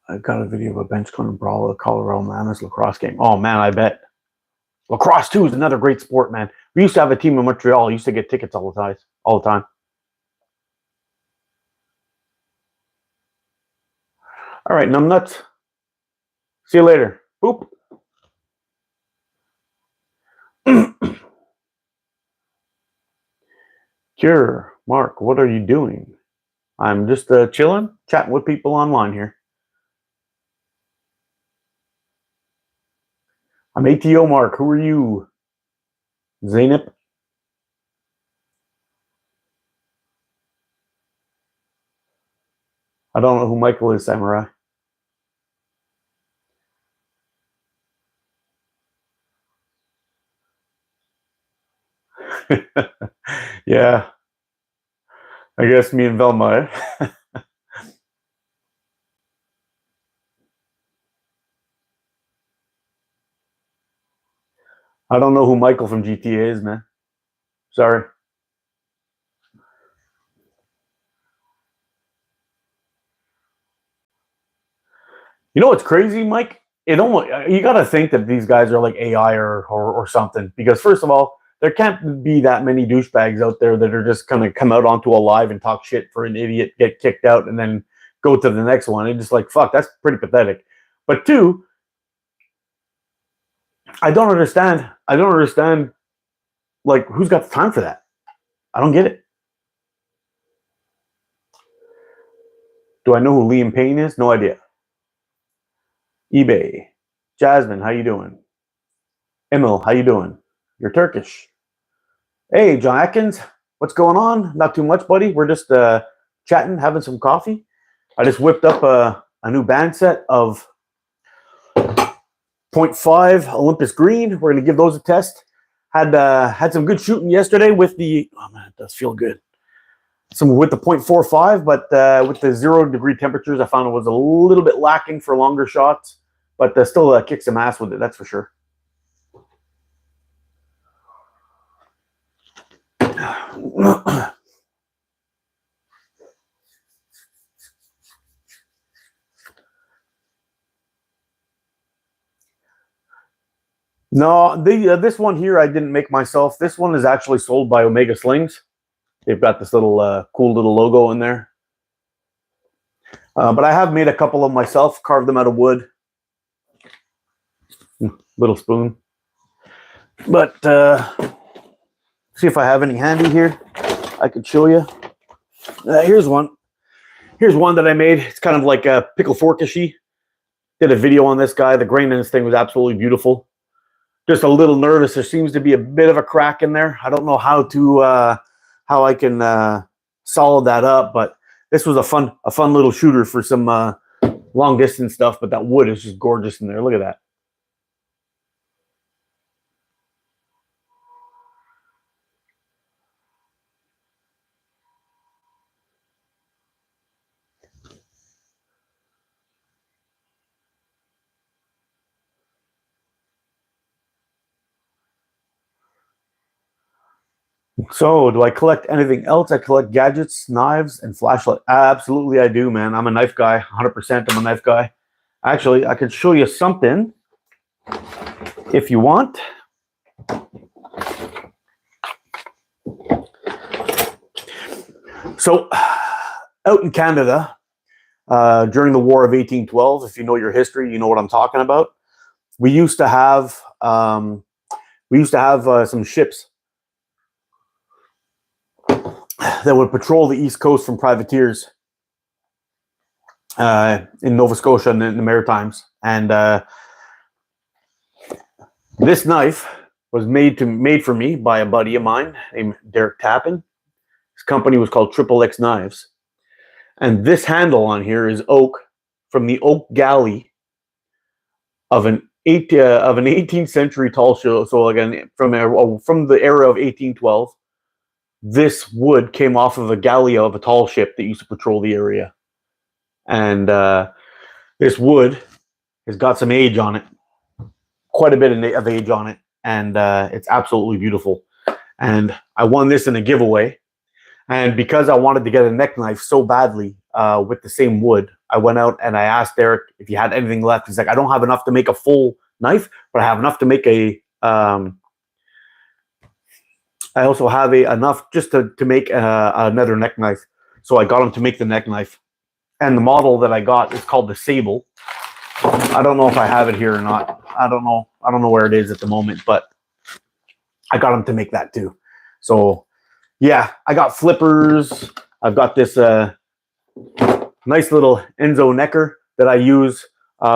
I got a video of a bench cone brawl at a Colorado Mammoths lacrosse game. Oh, man, I bet. Lacrosse, too, is another great sport, man. We used to have a team in Montreal. I used to get tickets all the time. All right, numbnuts. See you later. Boop. Cure, Mark, what are you doing? I'm just chilling, chatting with people online here. I'm ATO, Mark. Who are you? Zainab? I don't know who Michael is, Samurai. Yeah. I guess me and Velma. I don't know who Michael from GTA is, man. Sorry. You know what's crazy, Mike? You got to think that these guys are like AI or something. Because first of all, there can't be that many douchebags out there that are just going to come out onto a live and talk shit for an idiot, get kicked out, and then go to the next one. And just like, fuck, that's pretty pathetic. But two, I don't understand, like, who's got the time for that? I don't get it. Do I know who Liam Payne is? No idea. eBay. Jasmine, how you doing? Emil, how you doing? You're Turkish. Hey, John Atkins, what's going on? Not too much, buddy. We're just chatting, having some coffee. I just whipped up a new band set of 0.5 Olympus Green. We're going to give those a test. Had some good shooting yesterday with the, oh man, it does feel good. Some with the 0.45, but with the 0 degree temperatures, I found it was a little bit lacking for longer shots. but still kick some ass with it, that's for sure. No, this one here I didn't make myself. This one is actually sold by Omega Slings. They've got this little cool little logo in there. But I have made a couple of myself, carved them out of wood. Little spoon. But see if I have any handy here. I could show you. Here's one. Here's one that I made. It's kind of like a pickle forkishy. Did a video on this guy. The grain in this thing was absolutely beautiful. Just a little nervous. There seems to be a bit of a crack in there. I don't know how I can solid that up, but this was a fun little shooter for some long distance stuff. But that wood is just gorgeous in there. Look at that. So, do I collect anything else? I collect gadgets, knives, and flashlight. Absolutely, I do, man. I'm a knife guy. 100%. I'm a knife guy. Actually, I could show you something if you want. So, out in Canada, during the War of 1812, if you know your history, you know what I'm talking about. We used to have some ships that would patrol the East Coast from privateers in Nova Scotia and in the Maritimes. And this knife was made for me by a buddy of mine named Derek Tappan. His company was called Triple X Knives. And this handle on here is oak from the oak galley of an 18th century tall ship. So again, from the era of 1812. This wood came off of a galley of a tall ship that used to patrol the area. And this wood has got some age on it, quite a bit of age on it. And it's absolutely beautiful. And I won this in a giveaway. And because I wanted to get a neck knife so badly with the same wood, I went out and I asked Derek if he had anything left. He's like, I don't have enough to make a full knife, but I have enough to make I also have enough just to make another neck knife. So I got him to make the neck knife. And the model that I got is called the Sable. I don't know if I have it here or not. I don't know where it is at the moment, but I got him to make that too. So yeah, I got flippers. I've got this nice little Enzo necker that I use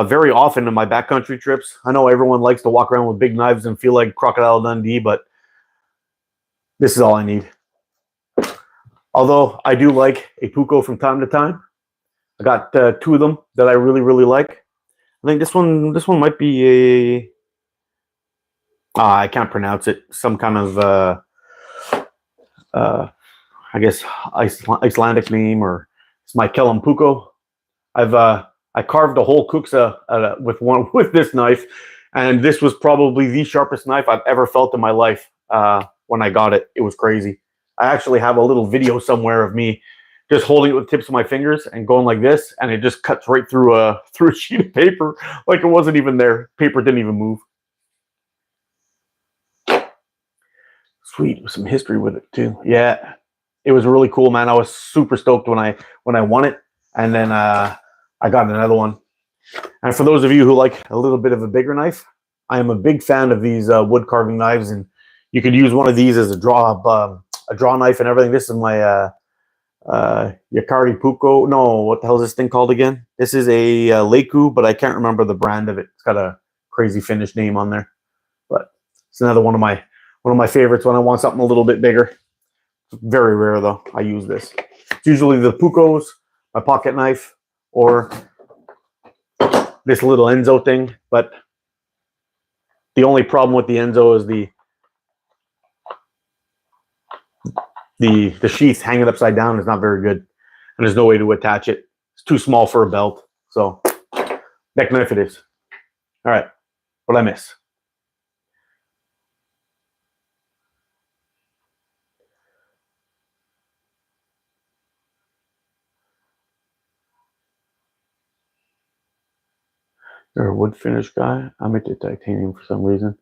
very often in my backcountry trips. I know everyone likes to walk around with big knives and feel like Crocodile Dundee, but this is all I need. Although I do like a Puko from time to time. I got two of them that I really, really like. I think this one might be a... I can't pronounce it. Some kind of, I guess, Icelandic name, or it's my Kellum Puko. I carved a whole kuksa with this knife, and this was probably the sharpest knife I've ever felt in my life. When I got it, it was crazy. I actually have a little video somewhere of me just holding it with the tips of my fingers and going like this, and it just cuts right through a sheet of paper like it wasn't even there. Paper didn't even move. Sweet, with some history with it too. Yeah, it was really cool, man. I was super stoked when I won it, and then I got another one. And for those of you who like a little bit of a bigger knife, I am a big fan of these wood carving knives, and you could use one of these as a draw knife and everything. This is my Yakardi Puko. No, what the hell is this thing called again? This is a Leiku, but I can't remember the brand of it. It's got a crazy Finnish name on there. But it's another one of my favorites when I want something a little bit bigger. It's very rare though. I use this. It's usually the Pukos, my pocket knife, or this little Enzo thing. But the only problem with the Enzo is the sheath hanging upside down is not very good, and there's no way to attach it. It's too small for a belt. So neck knife it is. All right. What'd I miss? You're a wood finish guy. I'm into titanium for some reason.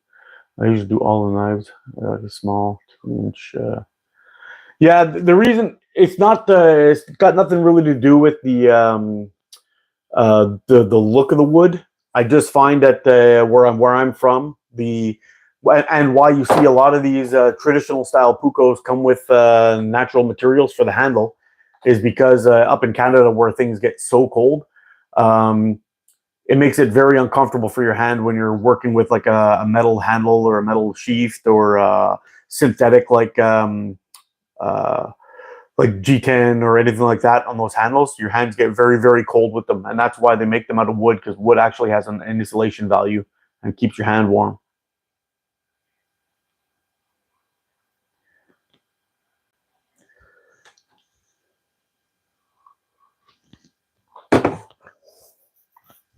I usually do all the knives, the small 2-inch. Yeah, the reason it's not it's got nothing really to do with the look of the wood. I just find that where I'm from, and why you see a lot of these traditional style puukos come with natural materials for the handle is because up in Canada where things get so cold, it makes it very uncomfortable for your hand when you're working with like a metal handle or a metal sheath or synthetic like G10 or anything like that on those handles. Your hands get very, very cold with them. And that's why they make them out of wood, because wood actually has an insulation value and keeps your hand warm.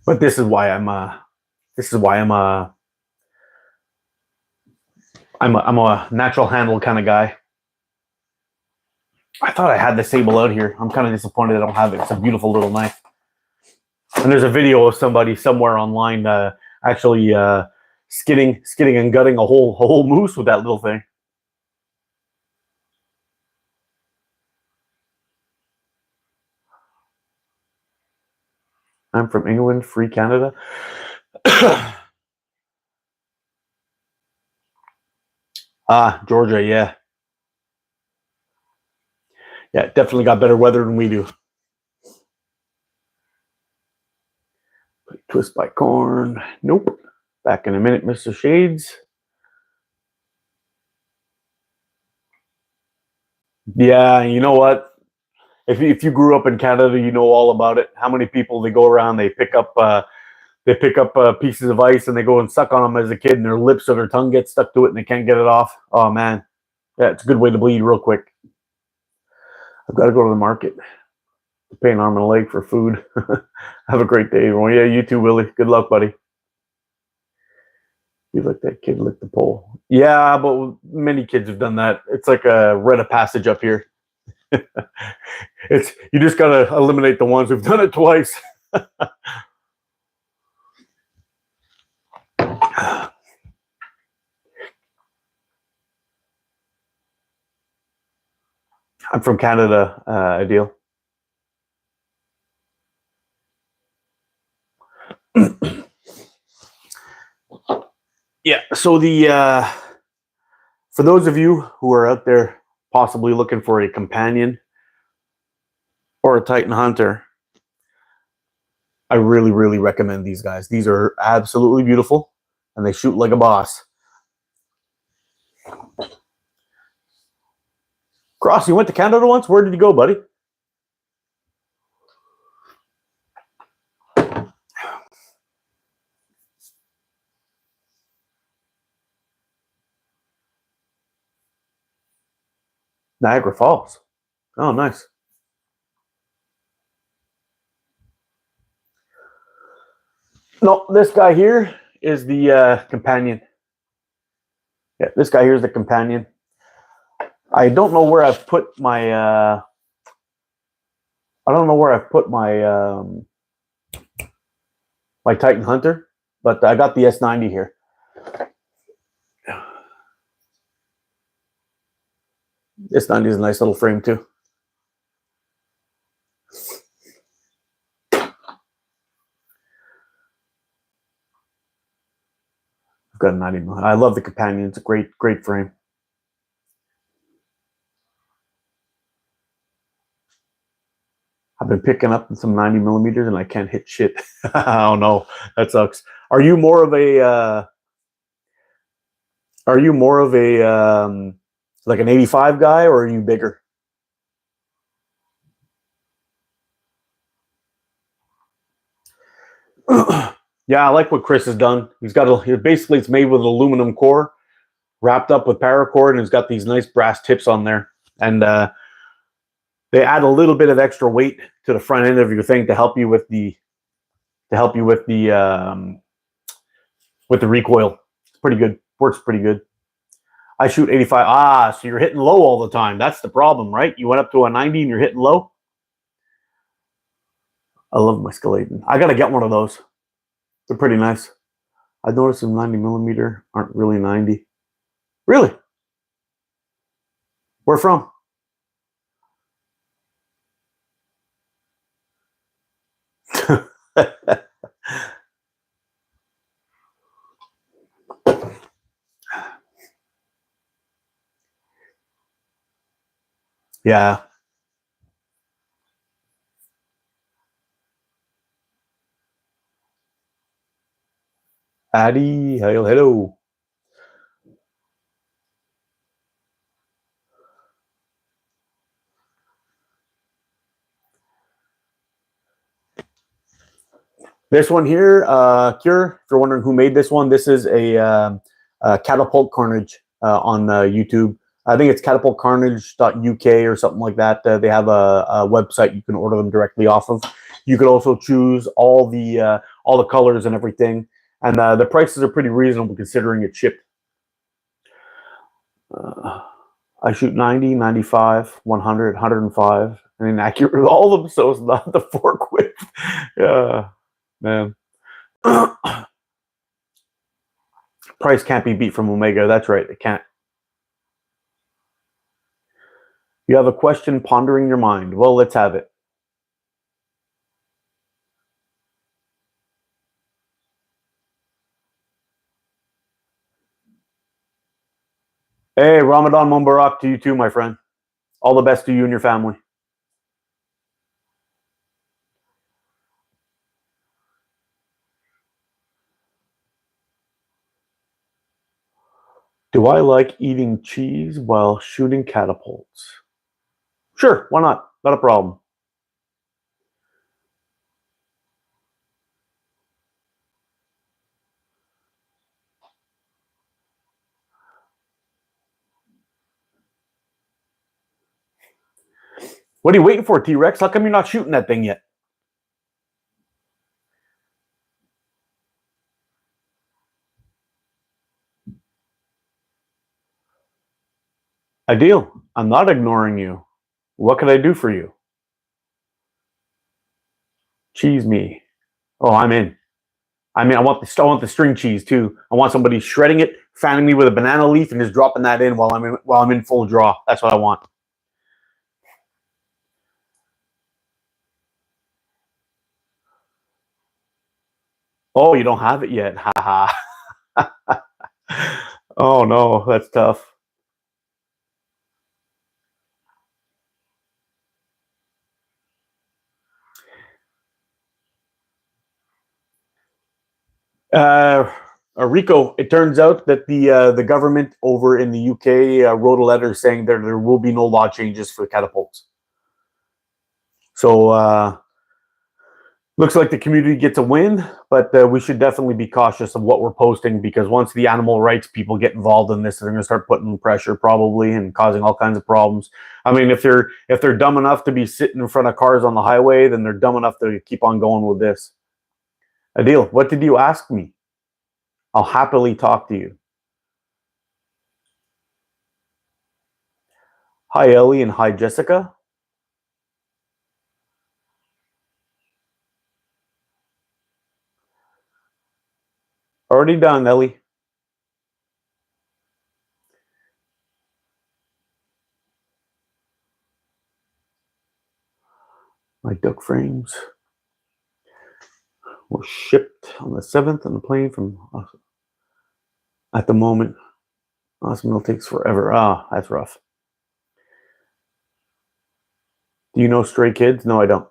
But this is why I'm a natural handle kind of guy. I thought I had the sable out here. I'm kind of disappointed I don't have it. It's a beautiful little knife. And there's a video of somebody somewhere online actually skidding and gutting a whole moose with that little thing. I'm from England, free Canada. Georgia, yeah. Yeah, definitely got better weather than we do. Twist by corn. Nope. Back in a minute, Mr. Shades. Yeah, you know what? If you grew up in Canada, you know all about it. How many people they go around, they pick up pieces of ice and they go and suck on them as a kid, and their lips or their tongue gets stuck to it and they can't get it off. Oh man, yeah, it's a good way to bleed real quick. I've got to go to the market. Pay an arm and a leg for food. Have a great day, everyone. Yeah, you too, Willie. Good luck, buddy. You let that kid lick the pole. Yeah, but many kids have done that. It's like a rite of passage up here. You just gotta eliminate the ones who've done it twice. I'm from Canada, Adil. Yeah, so for those of you who are out there possibly looking for a companion or a Titan Hunter, I really, really recommend these guys. These are absolutely beautiful, and they shoot like a boss. Cross, you went to Canada once? Where did you go, buddy? Niagara Falls. Oh, nice. No, this guy here is the companion. Yeah, this guy here is the companion. I don't know where I've put my. I don't know where I've put my my Titan Hunter, but I got the S90 here. S90 is a nice little frame too. I've got a 90 mm. I love the companion. It's a great frame. I've been picking up some 90 millimeters and I can't hit shit. Oh no, that sucks. Are you more of a like an 85 guy, or are you bigger? Yeah, I like what Chris has done. He's got basically it's made with an aluminum core, wrapped up with paracord, and it's got these nice brass tips on there. And they add a little bit of extra weight to the front end of your thing to help you with the with the recoil. It's pretty good. Works pretty good. I shoot 85. So you're hitting low all the time. That's the problem, right? You went up to a 90 and you're hitting low. I love my Skeleton. I got to get one of those. They're pretty nice. I noticed some 90 millimeter aren't really 90. Really? Where from? Yeah. Addy, hello. This one here, Cure, if you're wondering who made this one, this is a Catapult Carnage on YouTube. I think it's catapultcarnage.uk or something like that. They have a website you can order them directly off of. You could also choose all the colors and everything. And the prices are pretty reasonable considering it's shipped. I shoot 90, 95, 100, 105, and inaccurate with all of them, so it's not the fork width. Yeah, man. Price can't be beat from Omega. That's right, it can't. You have a question pondering your mind. Well, let's have it. Hey, Ramadan Mubarak to you too, my friend. All the best to you and your family. Do I like eating cheese while shooting catapults? Sure, why not? Not a problem. What are you waiting for, T-Rex? How come you're not shooting that thing yet? Ideal. I'm not ignoring you. What can I do for you? Cheese me. Oh, I'm in. I want the string cheese too. I want somebody shredding it, fanning me with a banana leaf, and just dropping that in while I'm in full draw. That's what I want. Oh, you don't have it yet. Haha. Oh no, that's tough. Rico, it turns out that the government over in the UK wrote a letter saying that there will be no law changes for catapults. So looks like the community gets a win, but we should definitely be cautious of what we're posting, because once the animal rights people get involved in this, they're going to start putting pressure probably and causing all kinds of problems. I mean, if they're dumb enough to be sitting in front of cars on the highway, then they're dumb enough to keep on going with this. Adil, what did you ask me? I'll happily talk to you. Hi, Ellie, and hi, Jessica. Already done, Ellie. My duck frames were shipped on the 7th on the plane from at the moment. Hospital takes forever. Ah, that's rough. Do you know Stray Kids? No, I don't.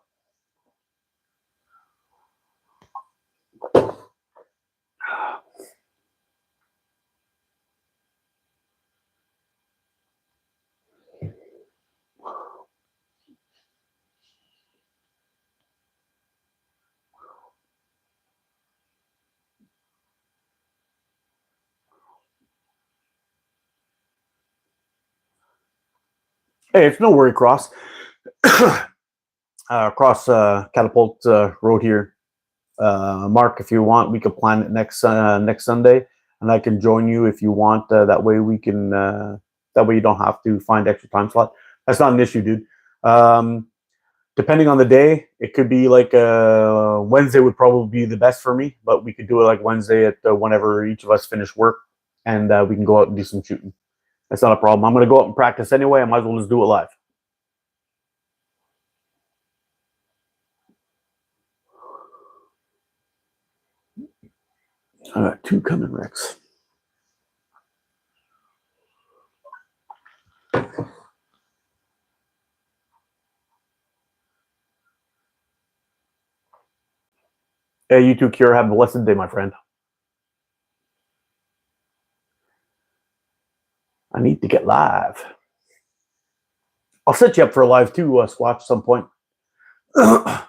Hey, it's no worry, Cross. Cross Catapult Road here. Mark, if you want, we could plan it next Sunday, and I can join you if you want. That way we can. That way you don't have to find extra time slot. That's not an issue, dude. Depending on the day, it could be like Wednesday would probably be the best for me, but we could do it like Wednesday at whenever each of us finish work, and we can go out and do some shooting. That's not a problem. I'm going to go out and practice anyway. I might as well just do it live. I got 2 coming, Rex. Hey, you too, Kira. Have a blessed day, my friend. I need to get live. I'll set you up for a live too, Squatch, at some point. All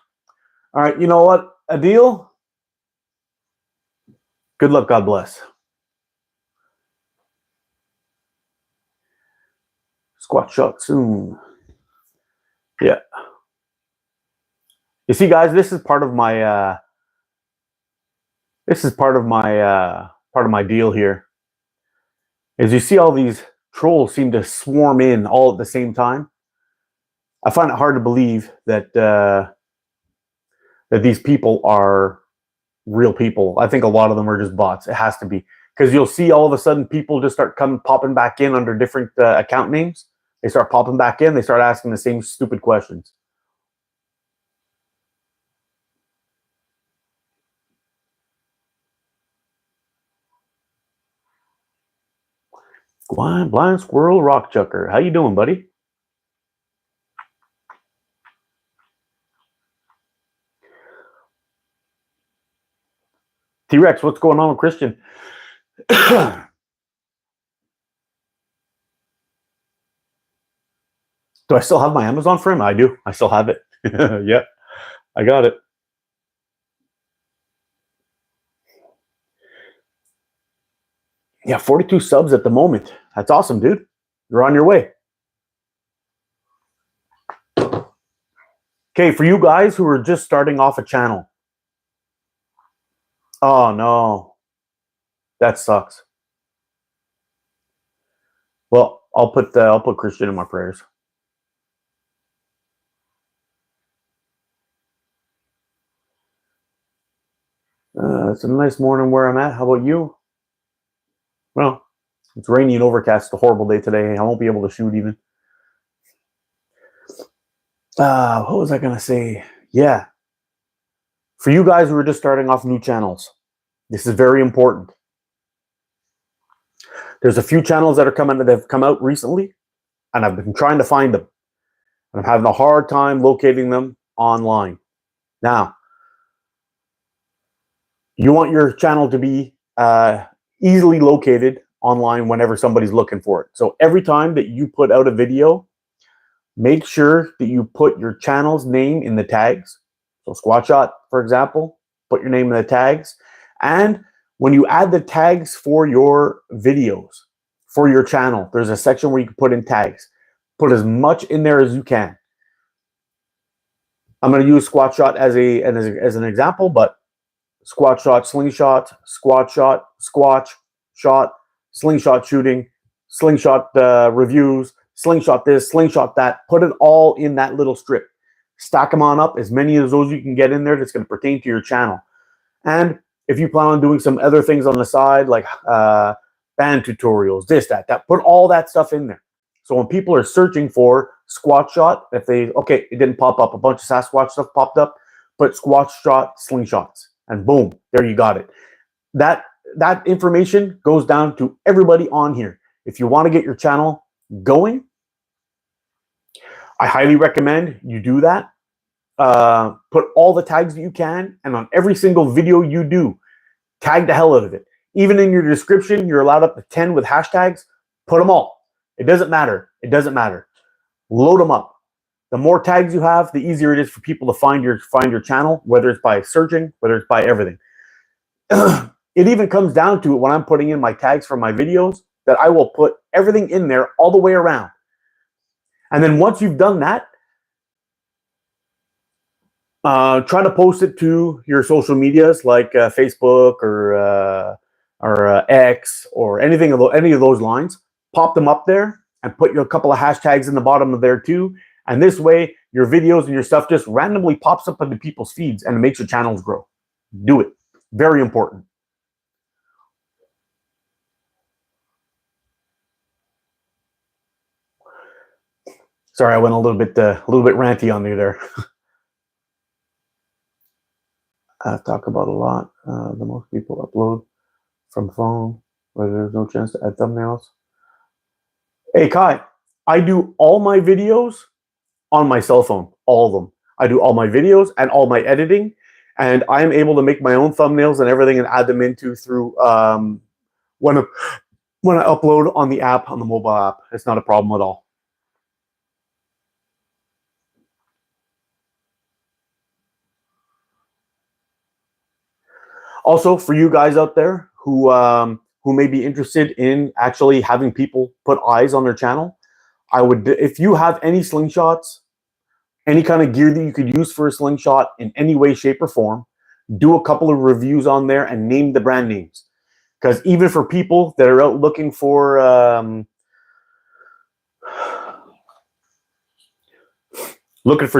right, you know what? A deal? Good luck, God bless. Squat shot soon. Yeah. You see, guys, this is part of my part of my deal here. As you see, all these trolls seem to swarm in all at the same time. I find it hard to believe that that these people are real people. I think a lot of them are just bots. It has to be, because you'll see all of a sudden people just start popping back in under different account names. They start popping back in. They start asking the same stupid questions. Blind Squirrel Rock Chucker. How you doing, buddy? T-Rex, what's going on with Christian? Do I still have my Amazon for him? I do. I still have it. Yeah, I got it. Yeah, 42 subs at the moment. That's awesome, dude. You're on your way. Okay, for you guys who are just starting off a channel. Oh, no. That sucks. Well, I'll put Christian in my prayers. It's a nice morning where I'm at. How about you? Well, it's rainy and overcast. It's a horrible day today. I won't be able to shoot even. What was I going to say? Yeah. For you guys who are just starting off new channels, this is very important. There's a few channels that have come out recently, and I've been trying to find them. And I'm having a hard time locating them online. Now, you want your channel to be easily located online whenever somebody's looking for it. So every time that you put out a video, make sure that you put your channel's name in the tags. So Squatshot, for example, put your name in the tags. And when you add the tags for your videos, for your channel, there's a section where you can put in tags. Put as much in there as you can. I'm going to use Squatshot as an example, but Squatshot, Slingshot, Squatshot, Squatch, Shot, Slingshot shooting, Slingshot reviews, Slingshot this, Slingshot that. Put it all in that little strip. Stack them on up, as many of those you can get in there that's going to pertain to your channel. And if you plan on doing some other things on the side, like band tutorials, this, that, put all that stuff in there. So when people are searching for Squatshot, it didn't pop up. A bunch of Sasquatch stuff popped up, put Squatshot Slingshots, and boom, there you got it. That information goes down to everybody on here. If you want to get your channel going, I highly recommend you do that. Put all the tags that you can, and on every single video you do, tag the hell out of it. Even in your description, you're allowed up to 10 with hashtags. Put them all. It doesn't matter. It doesn't matter. Load them up. The more tags you have, the easier it is for people to find your channel, whether it's by searching, whether it's by everything. It even comes down to it when I'm putting in my tags for my videos, that I will put everything in there all the way around. And then once you've done that, Try to post it to your social medias like Facebook or X or anything of any of those lines. Pop them up there and put a couple of hashtags in the bottom of there too. And this way, your videos and your stuff just randomly pops up into people's feeds and it makes your channels grow. Do it. Very important. Sorry, I went a little bit ranty on you there. I talk about a lot. The most people upload from phone, where there's no chance to add thumbnails. Hey Kai, I do all my videos on my cell phone, all of them. I do all my videos and all my editing, and I am able to make my own thumbnails and everything and add them into through when I upload on the app, on the mobile app. It's not a problem at all. Also, for you guys out there who may be interested in actually having people put eyes on their channel, I would, if you have any slingshots, any kind of gear that you could use for a slingshot in any way, shape, or form, do a couple of reviews on there and name the brand names. Because even for people that are out looking for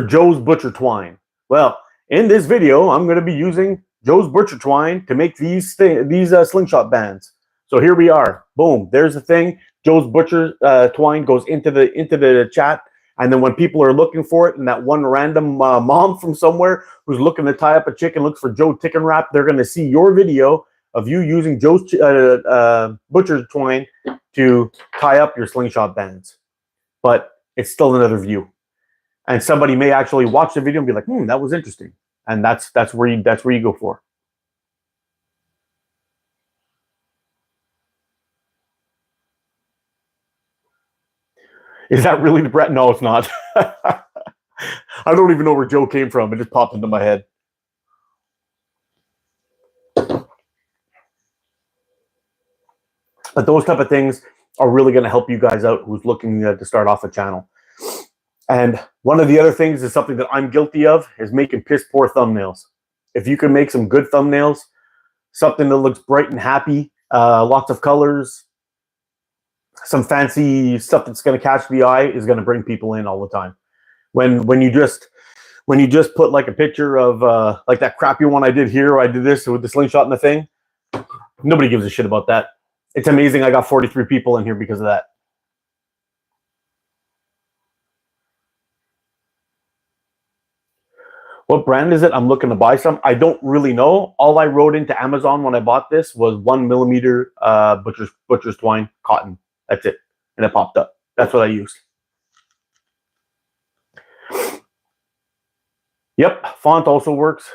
Joe's Butcher Twine, well, in this video, I'm going to be using Joe's Butcher Twine to make these slingshot bands. So here we are. Boom. There's the thing. Joe's Butcher Twine goes into the chat. And then when people are looking for it, and that one random mom from somewhere who's looking to tie up a chicken looks for Joe Chicken Wrap, they're going to see your video of you using Joe's Butcher Twine to tie up your slingshot bands. But it's still another view. And somebody may actually watch the video and be like, that was interesting. And that's where you go for. Is that really the Brett? No, it's not. I don't even know where Joe came from. It just popped into my head. But those type of things are really going to help you guys out who's looking to start off a channel. And one of the other things is something that I'm guilty of is making piss poor thumbnails. If you can make some good thumbnails, something that looks bright and happy, lots of colors, some fancy stuff that's going to catch the eye is going to bring people in all the time. When you just put like a picture of like that crappy one I did here, or I did this with the slingshot and the thing, nobody gives a shit about that. It's amazing I got 43 people in here because of that. What brand is it? I'm looking to buy some. I don't really know. All I wrote into Amazon when I bought this was 1mm butcher's twine cotton. That's it. And it popped up. That's what I used. Yep, font also works.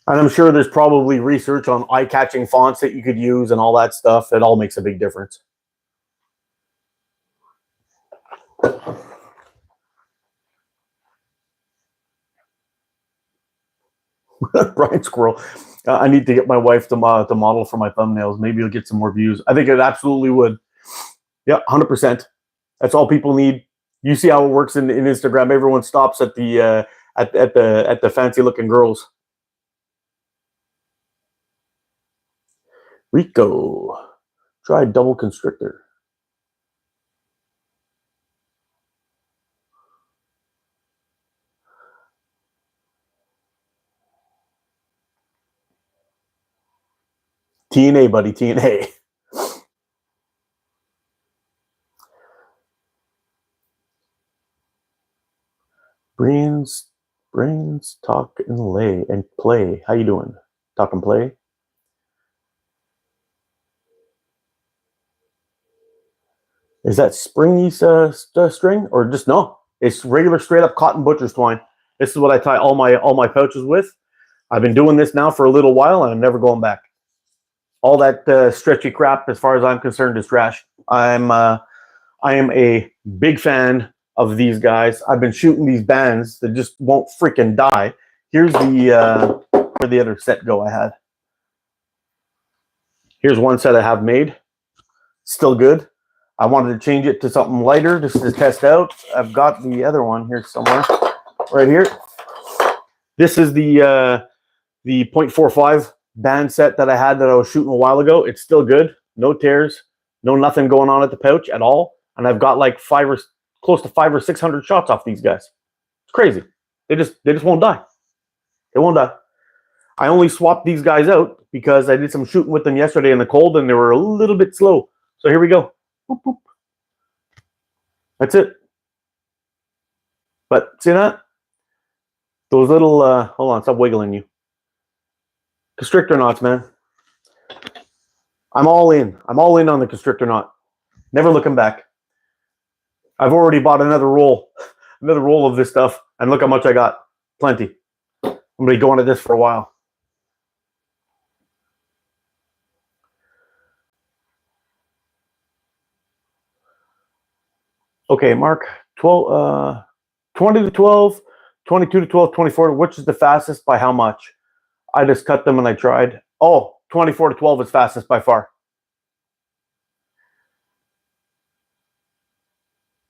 And I'm sure there's probably research on eye-catching fonts that you could use and all that stuff. It all makes a big difference. Brian Squirrel. I need to get my wife to model for my thumbnails. Maybe you'll get some more views. I think it absolutely would. Yeah, 100%. That's all people need. You see how it works in Instagram. Everyone stops at the fancy looking girls. Rico, try double constrictor. TNA, buddy, TNA. Brains, talk and play. How you doing? Talk and play. Is that springy string or just no? It's regular straight up cotton butcher's twine. This is what I tie all my pouches with. I've been doing this now for a little while and I'm never going back. All that stretchy crap, as far as I'm concerned, is trash. I am a big fan of these guys. I've been shooting these bands that just won't freaking die. Here's the where the other set go I had. Here's one set I have made. Still good. I wanted to change it to something lighter just to test out. I've got the other one here somewhere, right here. This is the 0.45 band set that I had that I was shooting a while ago. It's still good. No tears, no nothing going on at the pouch at all. And I've got like close to 500 or 600 shots off these guys. It's crazy. They just won't die. They won't die. I only swapped these guys out because I did some shooting with them yesterday in the cold and they were a little bit slow. So here we go. Boop, boop. That's it. But see that? Those little, hold on, stop wiggling you. Constrictor knots, man. I'm all in. I'm all in on the constrictor knot. Never looking back. I've already bought another roll of this stuff, and look how much I got. Plenty. I'm going to be going at this for a while. Okay, Mark, 20 to 12, 22 to 12, 24. Which is the fastest by how much? I just cut them and I tried. Oh, 24 to 12 is fastest by far.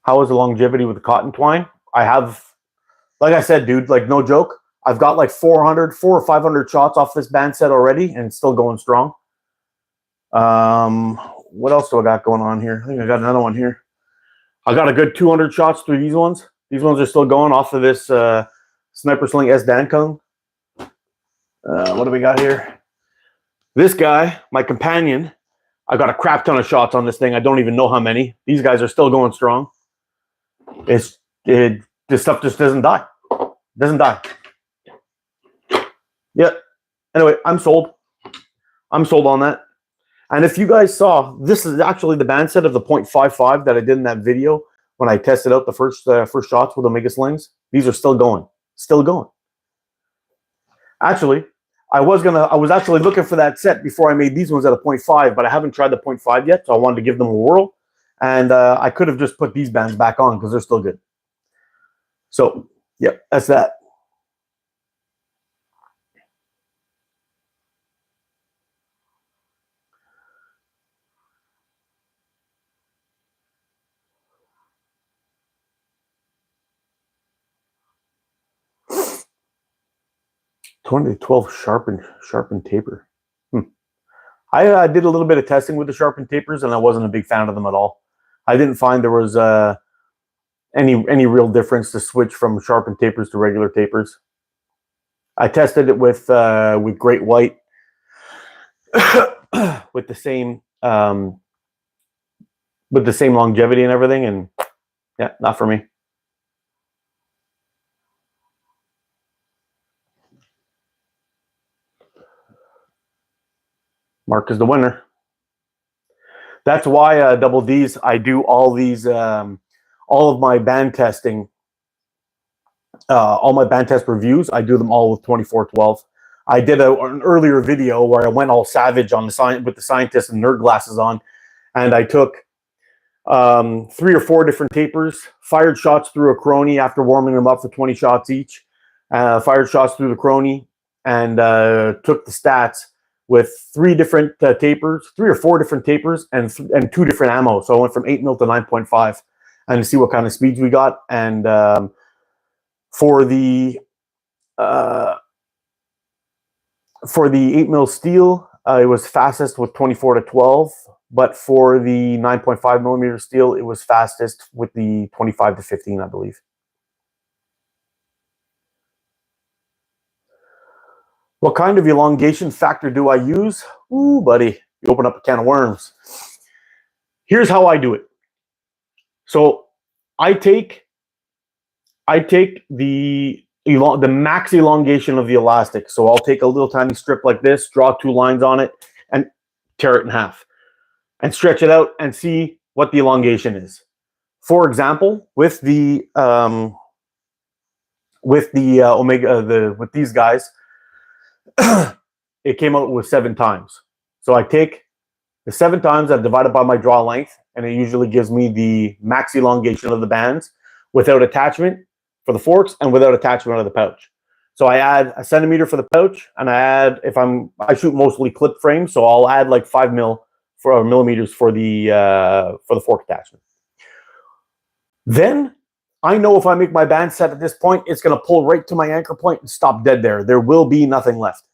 How is the longevity with the cotton twine? I have, like I said, dude, like no joke. I've got like 400 or 500 shots off this band set already and it's still going strong. What else do I got going on here? I think I got another one here. I got a good 200 shots through these ones. These ones are still going off of this Sniper Sling S Dankung. What do we got here? This guy, my companion, I got a crap ton of shots on this thing. I don't even know how many. These guys are still going strong. This stuff just doesn't die. Doesn't die. Yeah. Anyway, I'm sold. I'm sold on that. And if you guys saw, this is actually the band set of the 0.55 that I did in that video when I tested out the first shots with Omega Slings. These are still going. Still going. Actually, I was actually looking for that set before I made these ones at a 0.5, but I haven't tried the 0.5 yet, so I wanted to give them a whirl. And I could have just put these bands back on because they're still good. So, yeah, that's that. $20 to $12 sharpened taper. I did a little bit of testing with the sharpened tapers, and I wasn't a big fan of them at all. I didn't find there was any real difference to switch from sharpened tapers to regular tapers. I tested it with Great White, with the same longevity and everything, and yeah, not for me. Mark is the winner. That's why Double D's, I do all these, all of my band testing, all my band test reviews, I do them all with 2412. I did an earlier video where I went all savage on with the scientist and nerd glasses on, and I took 3 or 4 different tapers, fired shots through a crony after warming them up for 20 shots each, fired shots through the crony, and took the stats with 3 different tapers, 3 or 4 different tapers, and 2 different ammo. So I went from 8 mil to 9.5, and to see what kind of speeds we got. And for the 8 mil steel, it was fastest with 24 to 12. But for the 9.5 millimeter steel, it was fastest with the 25 to 15, I believe. What kind of elongation factor do I use? Ooh, buddy, you open up a can of worms. Here's how I do it. So I take the max elongation of the elastic. So I'll take a little tiny strip like this, draw 2 lines on it, and tear it in half, and stretch it out and see what the elongation is. For example, with the Omega, with these guys, it came out with 7 times. So I take the 7 times, I've divided by my draw length, and it usually gives me the max elongation of the bands without attachment for the forks and without attachment of the pouch. So I add a centimeter for the pouch, and I add, I shoot mostly clip frames, so I'll add like 5 millimeters for the fork attachment. Then I know if I make my band set at this point, it's going to pull right to my anchor point and stop dead there. There will be nothing left.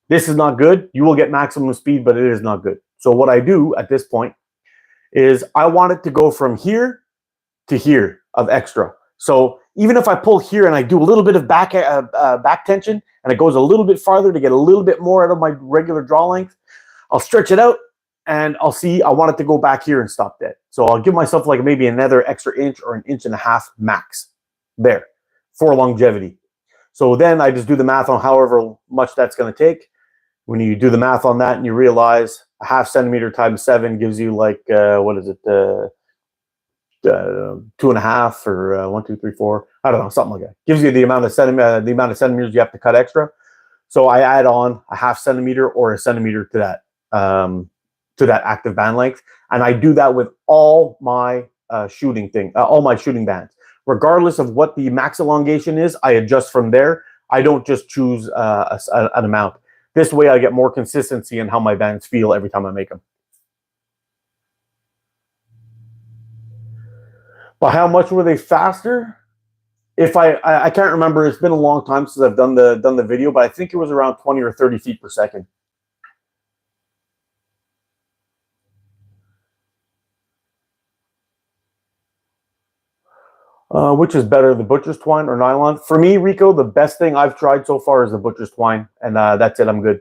This is not good. You will get maximum speed, but it is not good. So what I do at this point is I want it to go from here to here of extra. So even if I pull here and I do a little bit of back tension and it goes a little bit farther to get a little bit more out of my regular draw length, I'll stretch it out and I'll see I want it to go back here and stop dead. So I'll give myself like maybe another extra inch or 1.5 inches max there for longevity. So then I just do the math on however much that's going to take. When you do the math on that and you realize a 0.5 centimeter times 7 gives you like, what is it? 2.5 or 1, 2, 3, 4. I don't know, something like that. Gives you the amount of centimeters you have to cut extra. So I add on a 0.5 centimeter or 1 centimeter to that active band length, and I do that with all my shooting bands, regardless of what the max elongation is. I adjust from there. I don't just choose an amount. This way, I get more consistency in how my bands feel every time I make them. But how much were they faster? If I can't remember. It's been a long time since I've done the video, but I think it was around 20 or 30 feet per second. Which is better, the butcher's twine or nylon? For me, Rico, the best thing I've tried so far is the butcher's twine, and that's it. I'm good.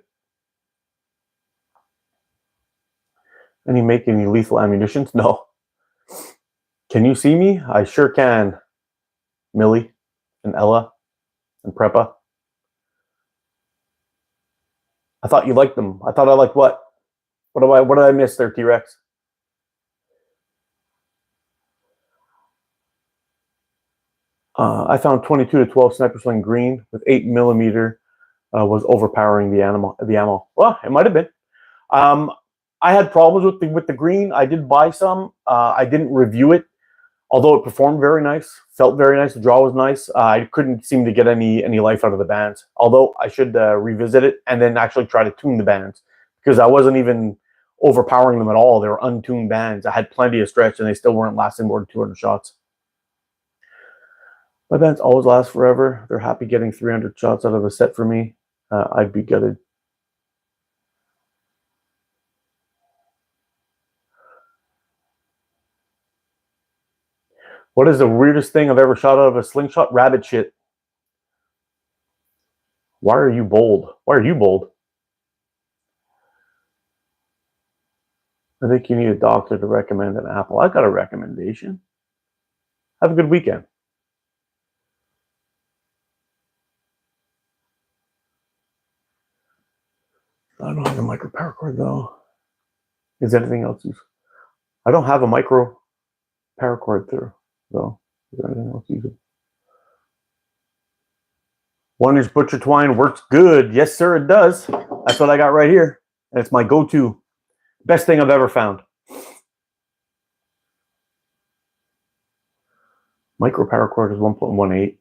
Make any lethal ammunitions? No. Can you see me? I sure can. Millie and Ella and Preppa. I thought you liked them. I thought I liked what? What did I miss there, T-Rex? I found 22 to 12 sniper sling green with 8mm was overpowering the ammo. Well, it might have been. I had problems with the green. I did buy some. I didn't review it, although it performed very nice, felt very nice. The draw was nice. I couldn't seem to get any life out of the bands. Although I should revisit it and then actually try to tune the bands, because I wasn't even overpowering them at all. They were untuned bands. I had plenty of stretch and they still weren't lasting more than 200 shots. My bands always last forever. They're happy getting 300 shots out of a set for me. I'd be gutted. What is the weirdest thing I've ever shot out of a slingshot? Rabbit shit. Why are you bold? Why are you bold? I think you need a doctor to recommend an apple. I got a recommendation. Have a good weekend. I don't have a micro paracord though. Is anything else useful? I don't have a micro paracord through though. Is there anything else useful? 1-inch butcher twine works good. Yes, sir, it does. That's what I got right here. And it's my go-to. Best thing I've ever found. Micro paracord is 1.18.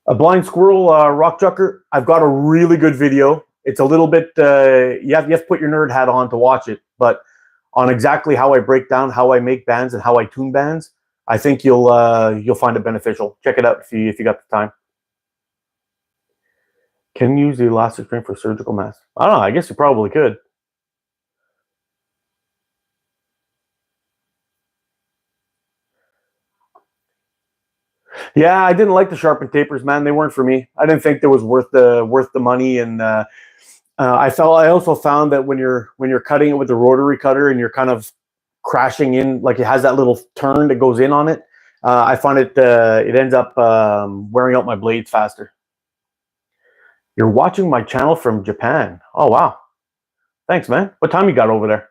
A blind squirrel rock chucker. I've got a really good video. It's a little bit, you have to put your nerd hat on to watch it, but on exactly how I break down, how I make bands and how I tune bands, I think you'll find it beneficial. Check it out if you got the time. Can you use the elastic string for surgical masks? I don't know. I guess you probably could. Yeah, I didn't like the sharpened tapers, man. They weren't for me. I didn't think they was worth the money, and I also found that when you're cutting it with the rotary cutter and you're kind of crashing in, like it has that little turn that goes in on it, I find it ends up wearing out my blades faster. You're watching my channel from Japan. Oh wow, thanks, man. What time you got over there?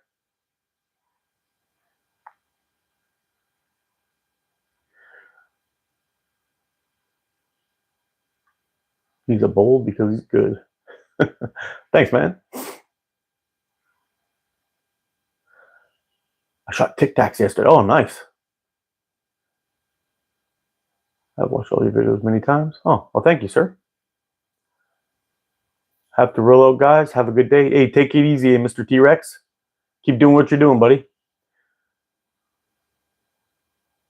He's a bold because he's good. Thanks, man. I shot Tic Tacs yesterday. Oh, nice. I've watched all your videos many times. Oh, well, thank you, sir. Have to roll out, guys. Have a good day. Hey, take it easy, Mr. T-Rex. Keep doing what you're doing, buddy.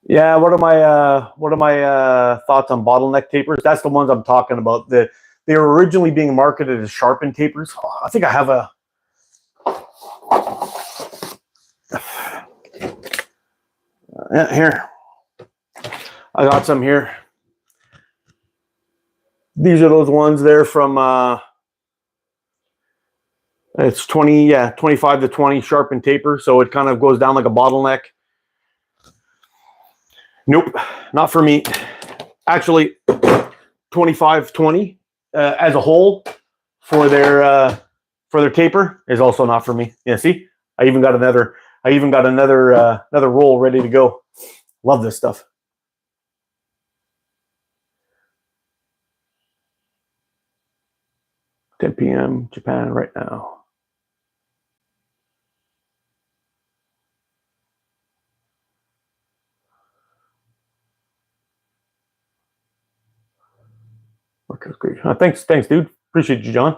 Yeah, what are my thoughts on bottleneck tapers? That's the ones I'm talking about. They were originally being marketed as sharpened tapers. Oh, I think I have a here. I got some here. These are those ones there from it's 20, yeah, 25 to 20 sharpened taper, so it kind of goes down like a bottleneck. Nope, not for me. Actually, 25-20 as a whole for their taper is also not for me. Yeah, see, I even got another another roll ready to go. Love this stuff. $10 p.m. Japan right now. Okay, great. Thanks, dude. Appreciate you, John.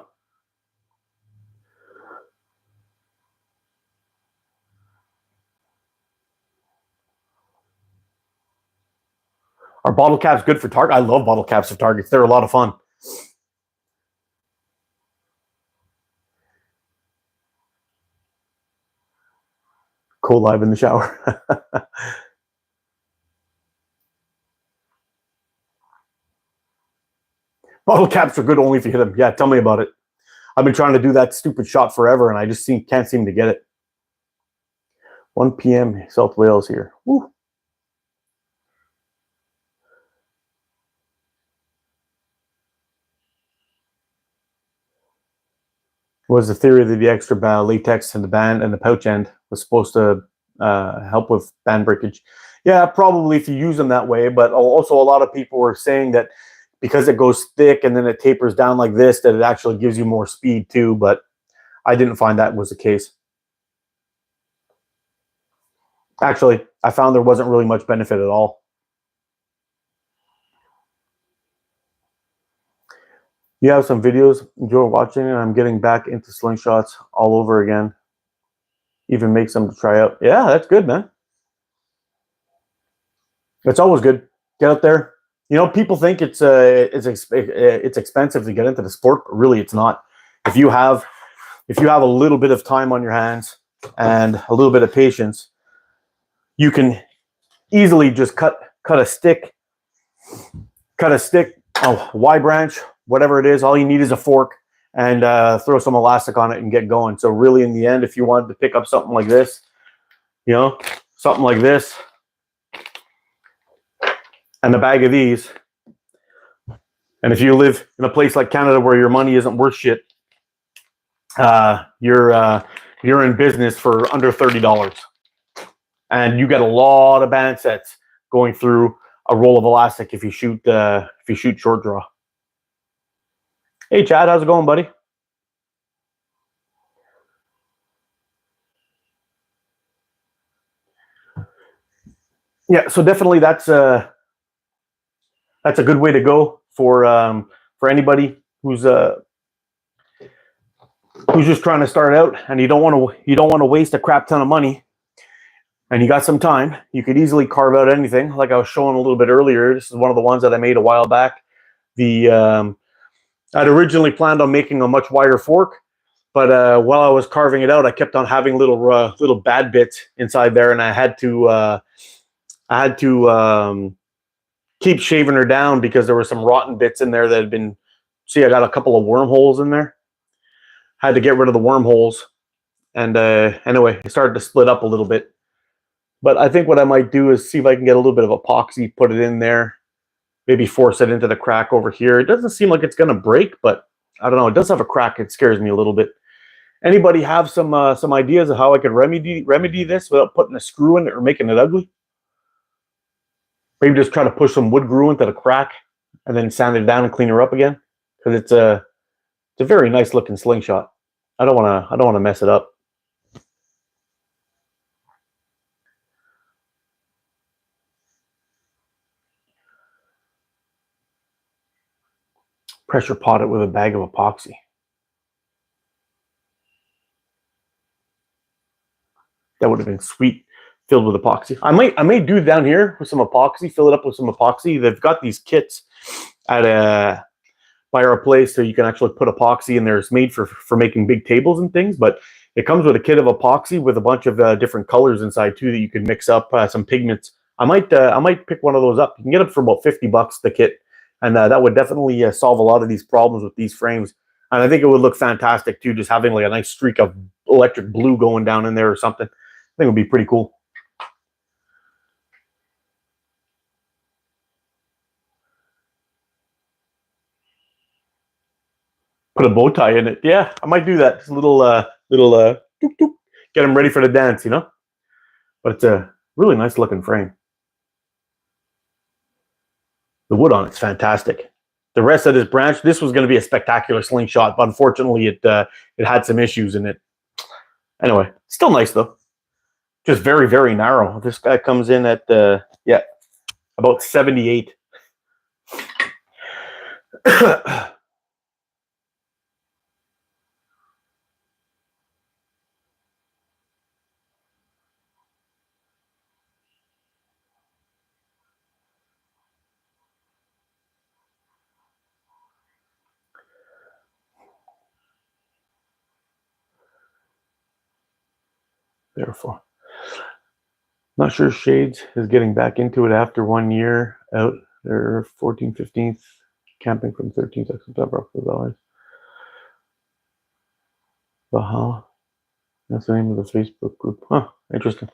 Are bottle caps good for Target? I love bottle caps of Targets. They're a lot of fun. Cool live in the shower. Bottle caps are good only if you hit them. Yeah, tell me about it. I've been trying to do that stupid shot forever, and I just can't seem to get it. 1 p.m. South Wales here. Woo. Was the theory that the extra latex in the band and the pouch end was supposed to help with band breakage? Yeah, probably if you use them that way. But also, a lot of people were saying that because it goes thick and then it tapers down like this, that it actually gives you more speed too. But I didn't find that was the case. Actually, I found there wasn't really much benefit at all. You have some videos enjoy watching, and I'm getting back into slingshots all over again. Even make some to try out. Yeah, that's good, man. It's always good. Get out there. You know, people think it's expensive to get into the sport, but really it's not. If you have a little bit of time on your hands and a little bit of patience, you can easily just cut a stick, a Y branch, whatever it is. All you need is a fork and throw some elastic on it and get going. So really, in the end, if you wanted to pick up something like this, you know, something like this, and a bag of these, and if you live in a place like Canada where your money isn't worth shit, you're in business for under $30, and you get a lot of band sets going through a roll of elastic if you shoot short draw. Hey Chad, how's it going, buddy? Yeah, so definitely that's a good way to go for anybody who's just trying to start out and you don't want to waste a crap ton of money and you got some time. You could easily carve out anything. Like I was showing a little bit earlier, this is one of the ones that I made a while back. I'd originally planned on making a much wider fork, but while I was carving it out, I kept on having little bad bits inside there, and I had to keep shaving her down because there were some rotten bits in there that had been. See, I got a couple of wormholes in there. Had to get rid of the wormholes, and anyway, it started to split up a little bit. But I think what I might do is see if I can get a little bit of epoxy, put it in there, maybe force it into the crack over here. It doesn't seem like it's going to break, but I don't know. It does have a crack. It scares me a little bit. Anybody have some ideas of how I could remedy this without putting a screw in it or making it ugly? Maybe just try to push some wood glue into the crack and then sand it down and clean her up again, because it's a very nice looking slingshot. I don't want to mess it up. Pressure pot it with a bag of epoxy. That would have been sweet. filled with epoxy. I may do down here with some epoxy, fill it up with some epoxy. They've got these kits at by our place, so you can actually put epoxy in there. It's made for making big tables and things, but it comes with a kit of epoxy with a bunch of different colors inside too that you can mix up, some pigments. I might pick one of those up. You can get them for about $50 the kit, and that would definitely solve a lot of these problems with these frames. And I think it would look fantastic too, just having like a nice streak of electric blue going down in there or something. I think it would be pretty cool. Put a bow tie in it. Yeah, I might do that. Just a little doop, doop. Get them ready for the dance, you know? But it's a really nice looking frame. The wood on it's fantastic. The rest of this branch, this was going to be a spectacular slingshot, but unfortunately it had some issues in it. Anyway, still nice though. Just very, very narrow. This guy comes in at about 78. Therefore, not sure Shades is getting back into it after 1 year out. They're 14th, 15th, camping from 13th to September for dollars. Valhalla. That's the name of the Facebook group. Huh, interesting.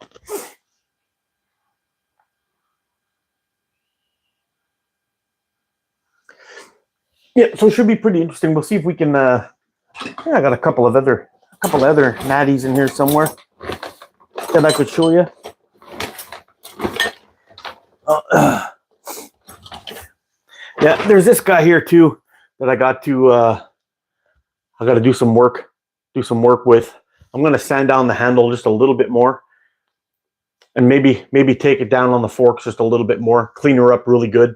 Yeah, so it should be pretty interesting. We'll see if we can I got a couple other natties in here somewhere that I could show you. Yeah, there's this guy here too that I got to do some work with. I'm gonna sand down the handle just a little bit more, and maybe take it down on the forks just a little bit more, clean her up really good.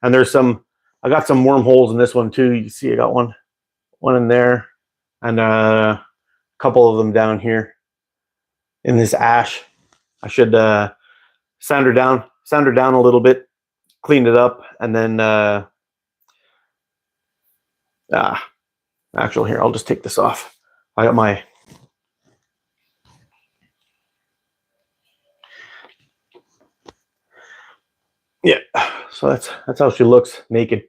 And I got some wormholes in this one too. You see, I got one in there, and a couple of them down here in this ash. I should sand her down a little bit, clean it up, and then actually here, I'll just take this off. I got my so that's how she looks naked.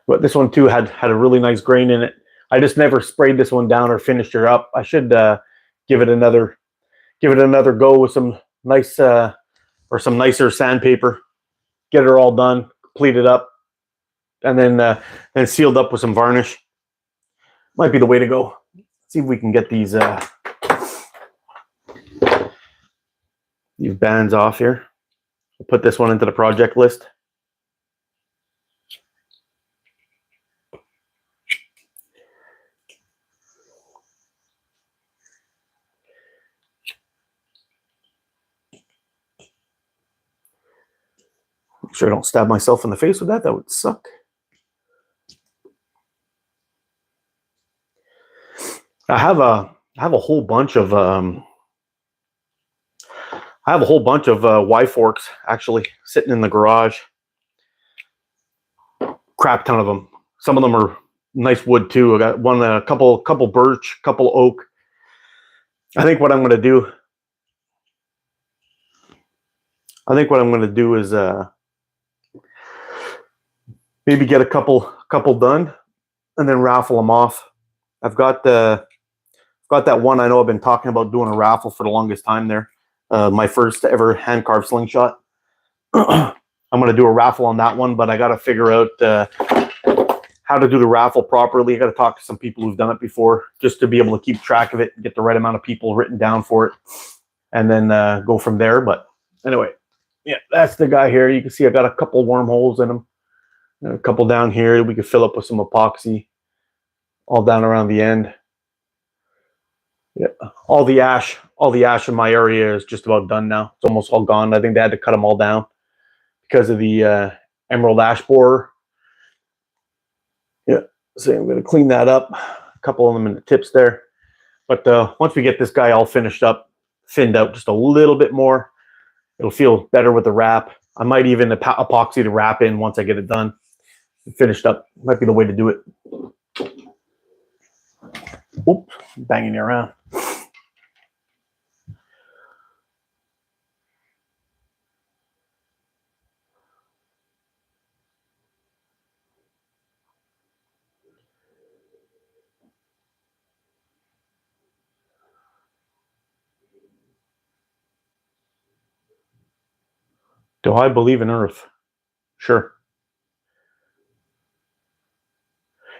But this one too had a really nice grain in it. I just never sprayed this one down or finished her up. I should give it another go with some nice or some nicer sandpaper. Get her all done, complete it up, and then sealed up with some varnish. Might be the way to go. See if we can get these bands off here. I'll put this one into the project list. Make sure I don't stab myself in the face with that. That would suck. I have a whole bunch of Y-forks actually sitting in the garage. Crap ton of them. Some of them are nice wood too. I got one, a couple birch, couple oak. I think what I'm going to do is maybe get a couple done and then raffle them off. I've got that one I know I've been talking about doing a raffle for the longest time there. My first ever hand carved slingshot. I'm going to do a raffle on that one, but I got to figure out how to do the raffle properly. I got to talk to some people who've done it before just to be able to keep track of it and get the right amount of people written down for it, and then go from there. But anyway, yeah, that's the guy here. You can see I got a couple wormholes in him. A couple down here we could fill up with some epoxy, all down around the end. Yeah, all the ash in my area is just about done now. It's almost all gone. I think they had to cut them all down because of the emerald ash borer. Yeah, So I'm going to clean that up. A couple of them in the tips there. But once we get this guy all finished up, thinned out just a little bit more, it'll feel better with the wrap. I might even epoxy the wrap in once I get it done. Finished up. Might be the way to do it. Oops, banging you around. Do I believe in Earth? Sure.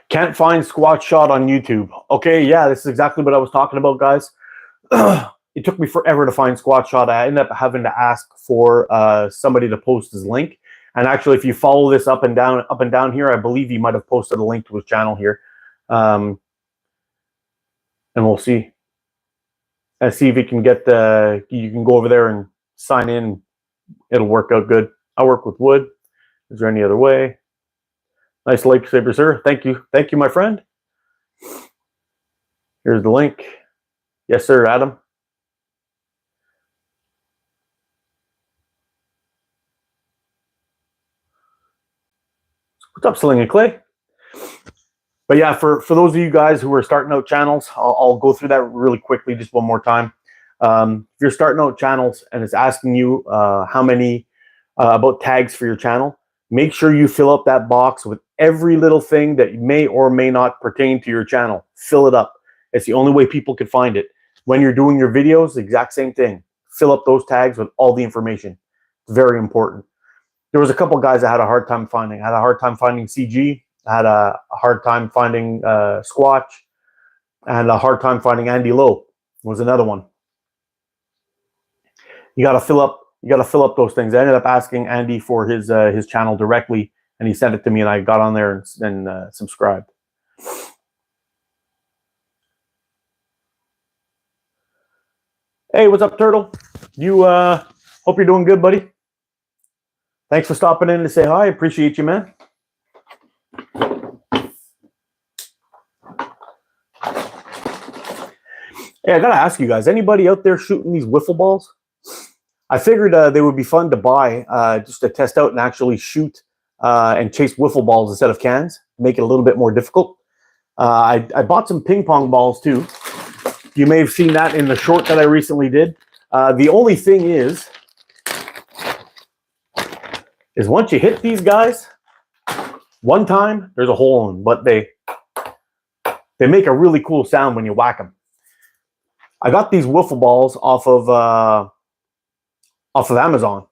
Can't find Squat Shot on YouTube. Okay, yeah, this is exactly what I was talking about, guys. It took me forever to find Squat Shot. I ended up having to ask for somebody to post his link. And actually, if you follow this up and down here, I believe he might have posted a link to his channel here. And we'll see. And see if you can get the. You can go over there and sign in. It'll work out good. I work with wood. Is there any other way? Nice lightsaber, sir. Thank you. Thank you, my friend. Here's the link. Yes, sir, Adam. What's up, Sling and Clay? But yeah, for those of you guys who are starting out channels, I'll go through that really quickly just one more time. If you're starting out channels and it's asking you how many about tags for your channel, make sure you fill up that box with every little thing that may or may not pertain to your channel. Fill it up. It's the only way people can find it. When you're doing your videos, the exact same thing. Fill up those tags with all the information. It's very important. There was a couple guys I had a hard time finding. I had a hard time finding CG. I had a hard time finding Squatch. And a hard time finding Andy Lowe was another one. You got to fill up. You got to fill up those things. I ended up asking Andy for his channel directly, and he sent it to me, and I got on there and subscribed. Hey, what's up, Turtle? You hope you're doing good, buddy. Thanks for stopping in to say hi. Appreciate you, man. Hey, I gotta ask you guys: anybody out there shooting these wiffle balls? I figured they would be fun to buy just to test out and actually shoot and chase wiffle balls instead of cans, make it a little bit more difficult. I bought some ping pong balls too. You may have seen that in the short that I recently did. The only thing is once you hit these guys, one time, there's a hole in them, but they make a really cool sound when you whack them. I got these wiffle balls off of Amazon,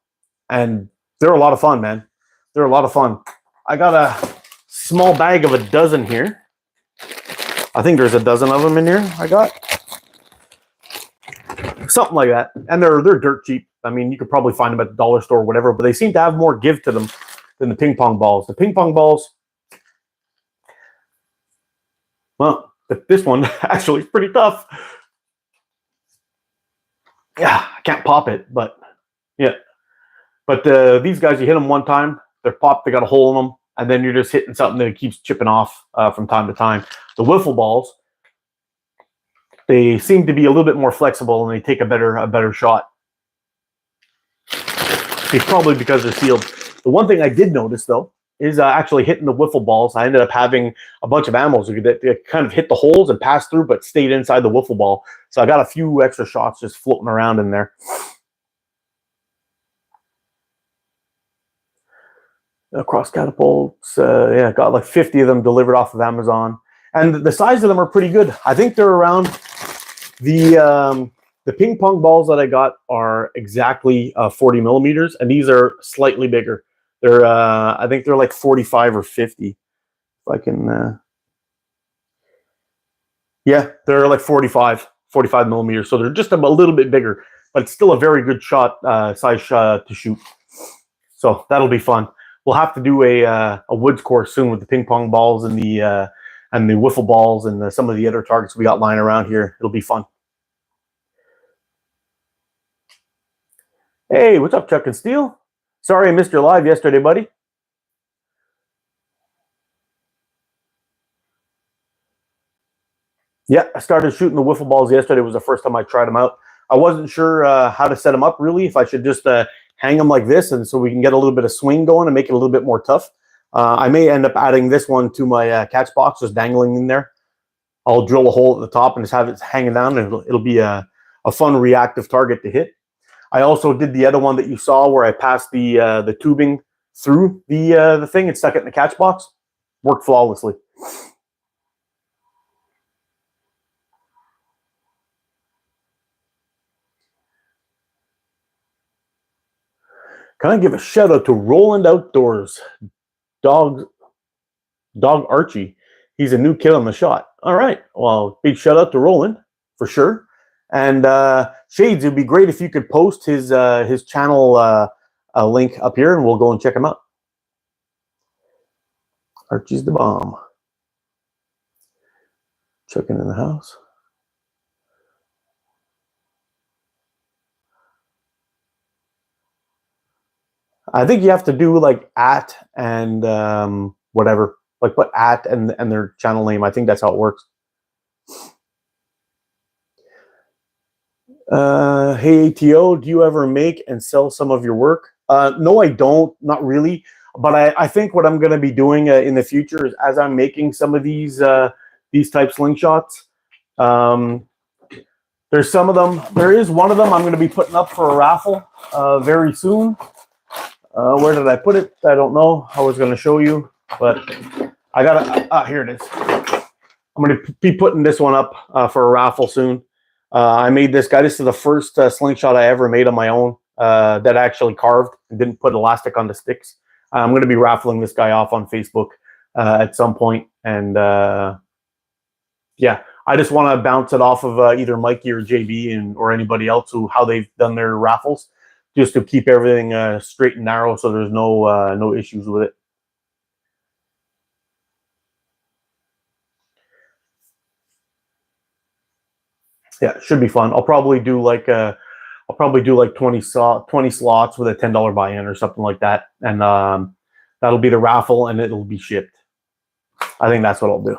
and they're a lot of fun, man. They're a lot of fun. I got a small bag of a dozen here. I think there's a dozen of them in here. I got something like that, and they're dirt cheap. I mean, you could probably find them at the dollar store or whatever, but they seem to have more give to them than the ping pong balls. The ping pong balls, well, this one actually is pretty tough. Yeah, I can't pop it, but yeah. But these guys, you hit them one time, they're popped, they got a hole in them, and then you're just hitting something that keeps chipping off from time to time. The wiffle balls, they seem to be a little bit more flexible and they take a better shot. It's probably because they're sealed. The one thing I did notice though is actually hitting the wiffle balls. I ended up having a bunch of ammos that kind of hit the holes and passed through, but stayed inside the wiffle ball. So I got a few extra shots just floating around in there. Cross catapults, yeah, got like 50 of them delivered off of Amazon, and the size of them are pretty good. I think they're around the ping pong balls that I got are exactly 40 millimeters, and these are slightly bigger. They're I think they're like 45 or 50. If I can, yeah, they're like 45 millimeters, so they're just a little bit bigger, but it's still a very good shot size to shoot. So that'll be fun. We'll have to do a woods course soon with the ping pong balls and the wiffle balls and some of the other targets we got lying around here. It'll be fun. Hey, what's up, Chuck and Steel? Sorry I missed your live yesterday, buddy. Yeah, I started shooting the wiffle balls yesterday. It was the first time I tried them out. I wasn't sure how to set them up, really, if I should just hang them like this, and so we can get a little bit of swing going and make it a little bit more tough. I may end up adding this one to my catch box, just dangling in there. I'll drill a hole at the top and just have it hanging down, and it'll be a fun reactive target to hit. I also did the other one that you saw where I passed the tubing through the thing and stuck it in the catch box. Worked flawlessly. Can I give a shout out to Roland Outdoors, dog Archie? He's a new kid on the shot. All right, well, big shout out to Roland for sure. And Shades, it'd be great if you could post his channel link up here, and we'll go and check him out. Archie's the bomb. Checking in the house. I think you have to do like at and whatever, like put at and their channel name. I think that's how it works. Hey ATO, do you ever make and sell some of your work? No, I don't, not really. But I think what I'm going to be doing in the future is, as I'm making some of these type slingshots, there's some of them. There is one of them I'm going to be putting up for a raffle very soon. Where did I put it? I don't know. I was going to show you, but I got here it is. I'm going to be putting this one up for a raffle soon. I made this guy. This is the first slingshot I ever made on my own that I actually carved and didn't put elastic on the sticks. I'm going to be raffling this guy off on Facebook at some point. And yeah, I just want to bounce it off of either Mikey or JB or anybody else how they've done their raffles, just to keep everything straight and narrow so there's no issues with it. Yeah, it should be fun. I'll probably do like 20 slots with a $10 buy-in or something like that, and that'll be the raffle, and it'll be shipped. I think that's what I'll do.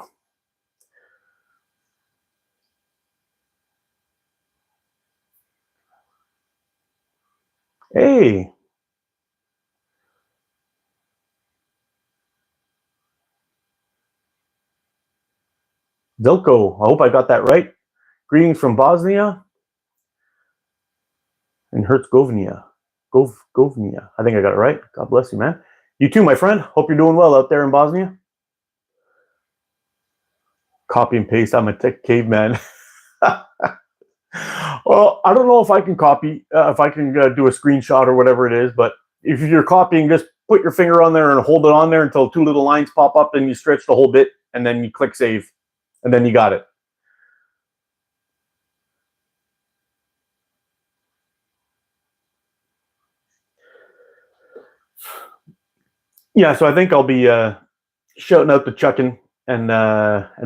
Hey, Vilko, I hope I got that right. Greetings from Bosnia and Herzegovina. Govnia. I think I got it right. God bless you, man. You too, my friend. Hope you're doing well out there in Bosnia. Copy and paste. I'm a tech caveman. Well, I don't know if I can copy, if I can do a screenshot or whatever it is, but if you're copying, just put your finger on there and hold it on there until two little lines pop up, and you stretch the whole bit, and then you click save, and then you got it. Yeah, so I think I'll be shouting out to Chuckin and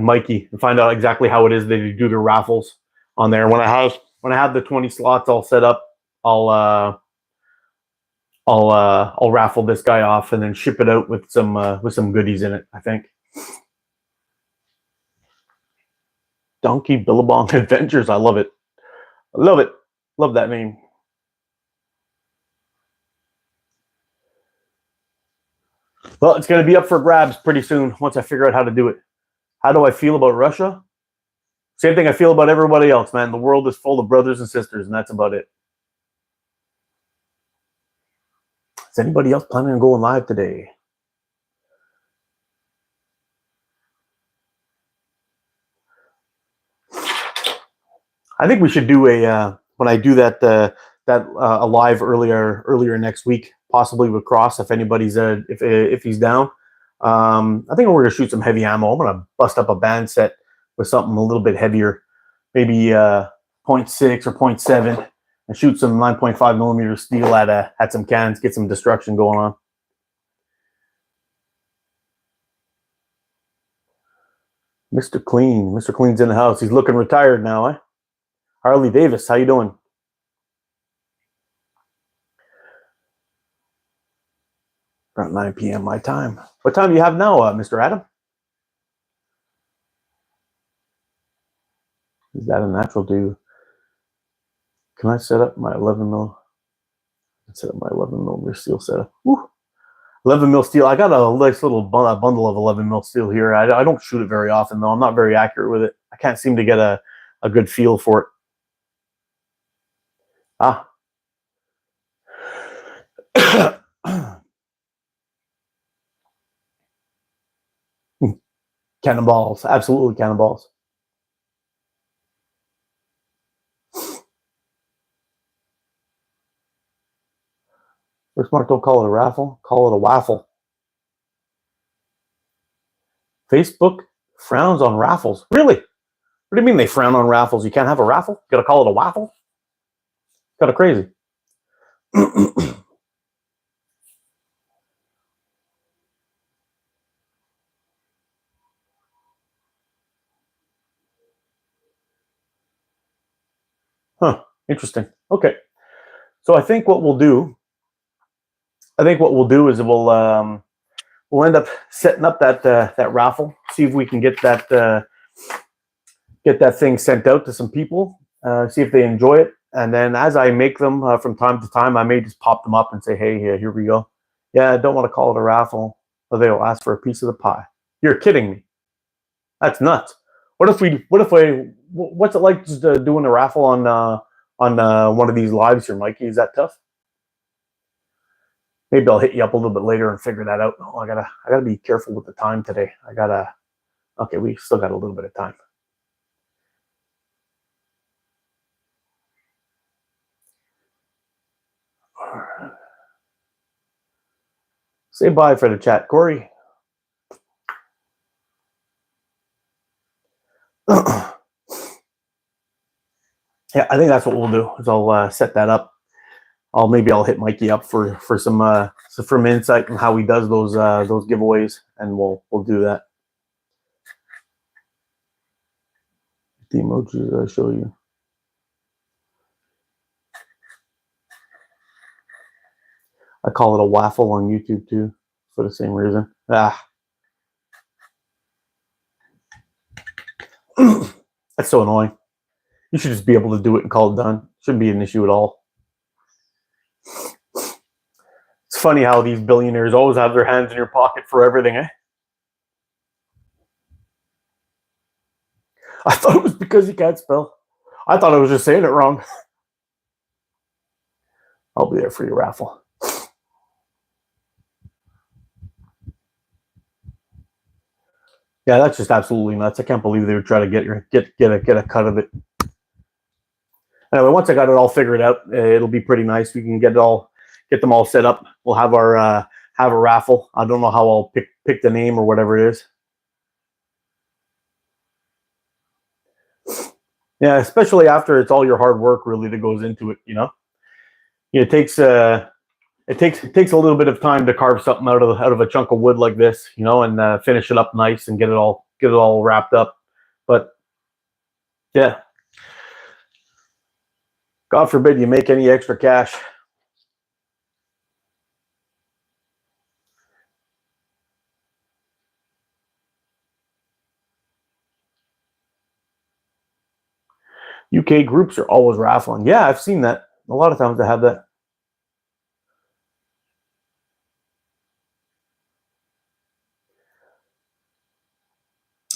Mikey and find out exactly how it is they do their raffles on there. When I have the 20 slots all set up, I'll raffle this guy off and then ship it out with some goodies in it, I think. Donkey Billabong Adventures. I love it. I love it. Love that name. Well, it's going to be up for grabs pretty soon once I figure out how to do it. How do I feel about Russia? Same thing I feel about everybody else, man. The world is full of brothers and sisters, and that's about it. Is anybody else planning on going live today? I think we should do when I do that a live earlier next week, possibly with Cross if anybody's if he's down. I think we're gonna shoot some heavy ammo. I'm gonna bust up a band set with something a little bit heavier, maybe 0.6 or 0.7, and shoot some 9.5 millimeter steel at some cannons, get some destruction going on. Mr. Clean's in the house. He's looking retired now, eh? Harley Davis, how you doing? Around 9 p.m. my time. What time do you have now, Mr. Adam? Is that a natural do? Can I set up my 11 mil? Set up my 11 millimeter steel setup. Woo. 11 mil steel. I got a nice little bundle of 11 mil steel here. I don't shoot it very often though. I'm not very accurate with it. I can't seem to get a good feel for it. Ah. Cannonballs. Absolutely cannonballs. First Mark, don't call it a raffle. Call it a waffle. Facebook frowns on raffles. Really? What do you mean they frown on raffles? You can't have a raffle? You gotta call it a waffle? Kind of crazy. Huh. Interesting. Okay. So I think what we'll do is we'll end up setting up that raffle. See if we can get that thing sent out to some people. See if they enjoy it. And then as I make them from time to time, I may just pop them up and say, hey, here we go. Yeah, I don't want to call it a raffle, but they'll ask for a piece of the pie. You're kidding me. That's nuts. What's it like just doing a raffle on one of these lives here, Mikey? Is that tough? Maybe I'll hit you up a little bit later and figure that out. Oh, I gotta be careful with the time today. Okay, we still got a little bit of time. Say bye for the chat, Corey. Yeah, I think that's what we'll do. Is I'll set that up. Maybe I'll hit Mikey up for some insight on how he does those giveaways, and we'll do that. The emojis I show you. I call it a waffle on YouTube too, for the same reason. That's so annoying. You should just be able to do it and call it done. Shouldn't be an issue at all. It's funny how these billionaires always have their hands in your pocket for everything, eh? I thought it was because you can't spell. I thought I was just saying it wrong. I'll be there for your raffle. Yeah, that's just absolutely nuts. I can't believe they would try to get a cut of it. Anyway, once I got it all figured out, it'll be pretty nice. We can get them all set up. We'll have a raffle. I don't know how I'll pick the name or whatever it is. Yeah, especially after it's all your hard work really that goes into it. You know, it takes a little bit of time to carve something out of a chunk of wood like this, you know, and finish it up nice and get it all wrapped up. But yeah, God forbid you make any extra cash. UK groups are always raffling. Yeah, I've seen that. A lot of times they have that.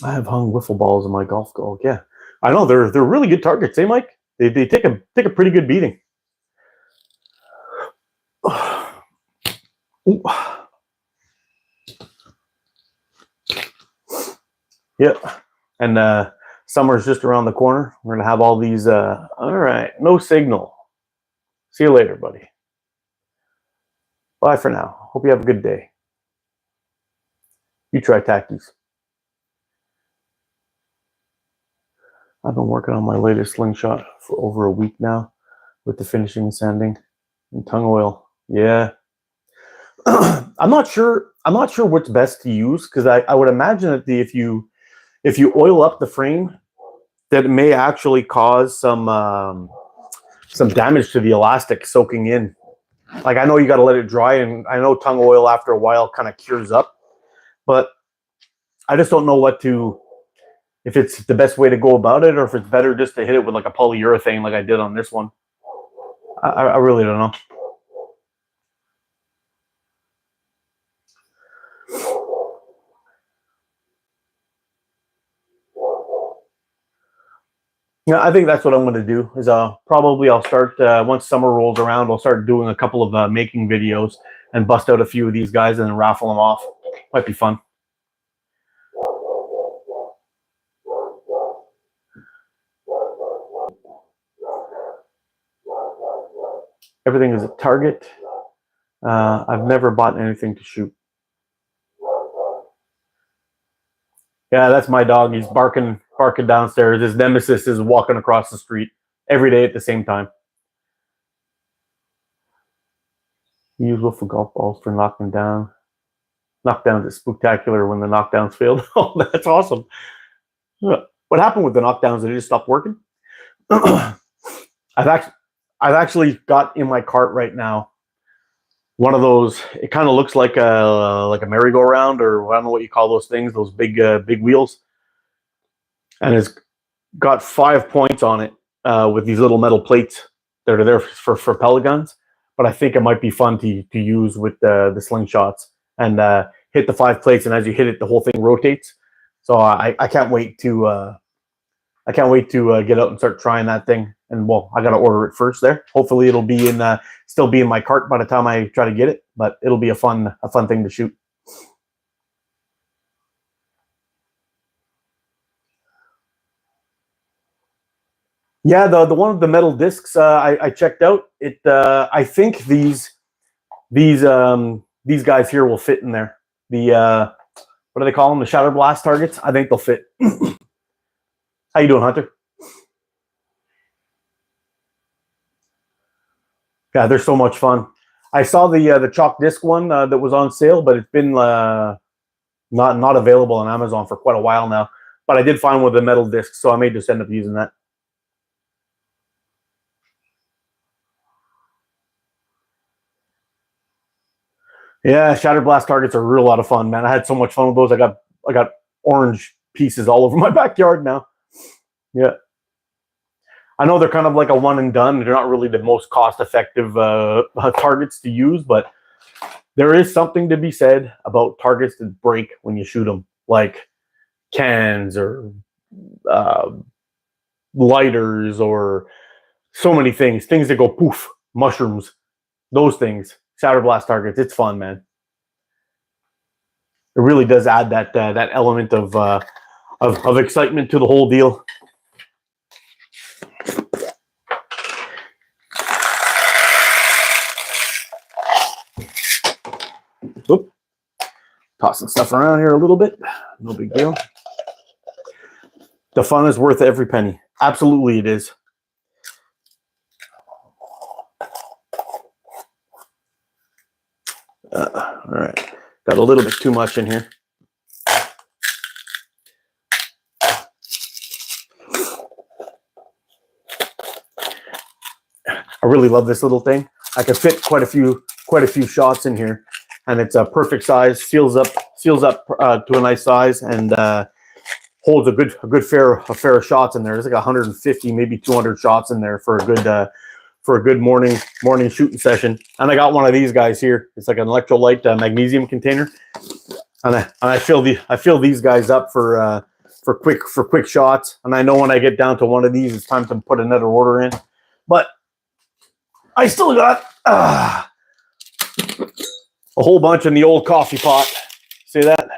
I have hung wiffle balls in my golf ball. Yeah, I know they're really good targets, eh, Mike? They take a pretty good beating. Yep, and summer's just around the corner. We're gonna have all these. All right, no signal. See you later, buddy. Bye for now. Hope you have a good day. You try tackies. I've been working on my latest slingshot for over a week now with the finishing and sanding and tongue oil. Yeah. I'm not sure what's best to use, because I would imagine that if you oil up the frame, that it may actually cause some damage to the elastic soaking in. Like, I know you got to let it dry, and I know tongue oil after a while kind of cures up, but I just don't know what to, if it's the best way to go about it, or if it's better just to hit it with like a polyurethane like I did on this one. I really don't know. Yeah, I think that's what I'm going to do. Is probably I'll start once summer rolls around. I'll start doing a couple of making videos and bust out a few of these guys and then raffle them off. Might be fun. Everything is a target. I've never bought anything to shoot. Yeah, that's my dog. He's barking downstairs. His nemesis is walking across the street every day at the same time. You use wiffle golf balls for knocking down. Knockdowns is spectacular when the knockdowns failed. Oh, that's awesome. What happened with the knockdowns? Did it just stop working? I've actually got in my cart right now one of those. It kind of looks like a merry-go-round, or I don't know what you call those things. Those big wheels, and it's got 5 points on it with these little metal plates that are there for pellet guns. But I think it might be fun to use with the slingshots and hit the 5 plates, and as you hit it, the whole thing rotates. So I can't wait to get out and start trying that thing. And well, I got to order it first there. Hopefully it'll be still be in my cart by the time I try to get it, but it'll be a fun thing to shoot. Yeah, the one with the metal discs I checked out. It I think these guys here will fit in there. The what do they call them? The shatter blast targets. I think they'll fit. How you doing, Hunter? Yeah, they're so much fun. I saw the chalk disc one that was on sale, but it's been not available on Amazon for quite a while now. But I did find one with the metal discs, so I may just end up using that. Yeah, shatter blast targets are a real lot of fun, man. I had so much fun with those. I got orange pieces all over my backyard now. Yeah. I know they're kind of like a one and done. They're not really the most cost-effective targets to use, but there is something to be said about targets that break when you shoot them, like cans or lighters or so many things that go poof, mushrooms, those things. Shatter blast targets, it's fun, man. It really does add that element of excitement to the whole deal. Oop. Tossing stuff around here a little bit. No big deal. The fun is worth every penny. Absolutely it is. All right. Got a little bit too much in here. I really love this little thing. I could fit quite a few shots in here, and it's a perfect size. Seals up to a nice size, and holds a good fair of shots in there. There's like 150, maybe 200 shots in there for a good morning shooting session. And I got one of these guys here. It's like an electrolyte magnesium container, and I fill these guys up for quick shots. And I know when I get down to one of these, it's time to put another order in, but I still got a whole bunch in the old coffee pot. See that?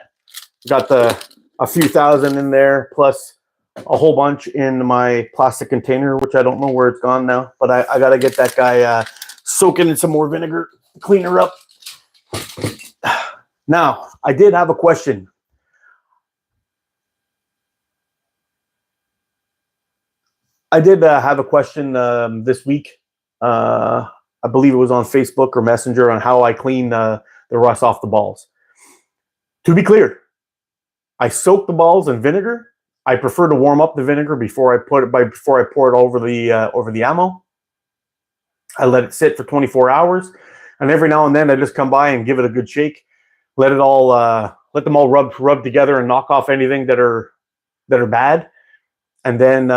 Got a few thousand in there, plus a whole bunch in my plastic container, which I don't know where it's gone now. But I got to get that guy soaking in some more vinegar, clean her up. Now, I did have a question. I did have a question this week. I believe it was on Facebook or Messenger on how I clean the rust off the balls. To be clear, I soak the balls in vinegar. I prefer to warm up the vinegar before I pour it over the ammo. I let it sit for 24 hours, and every now and then I just come by and give it a good shake. Let them all rub together and knock off anything that are that are bad. And then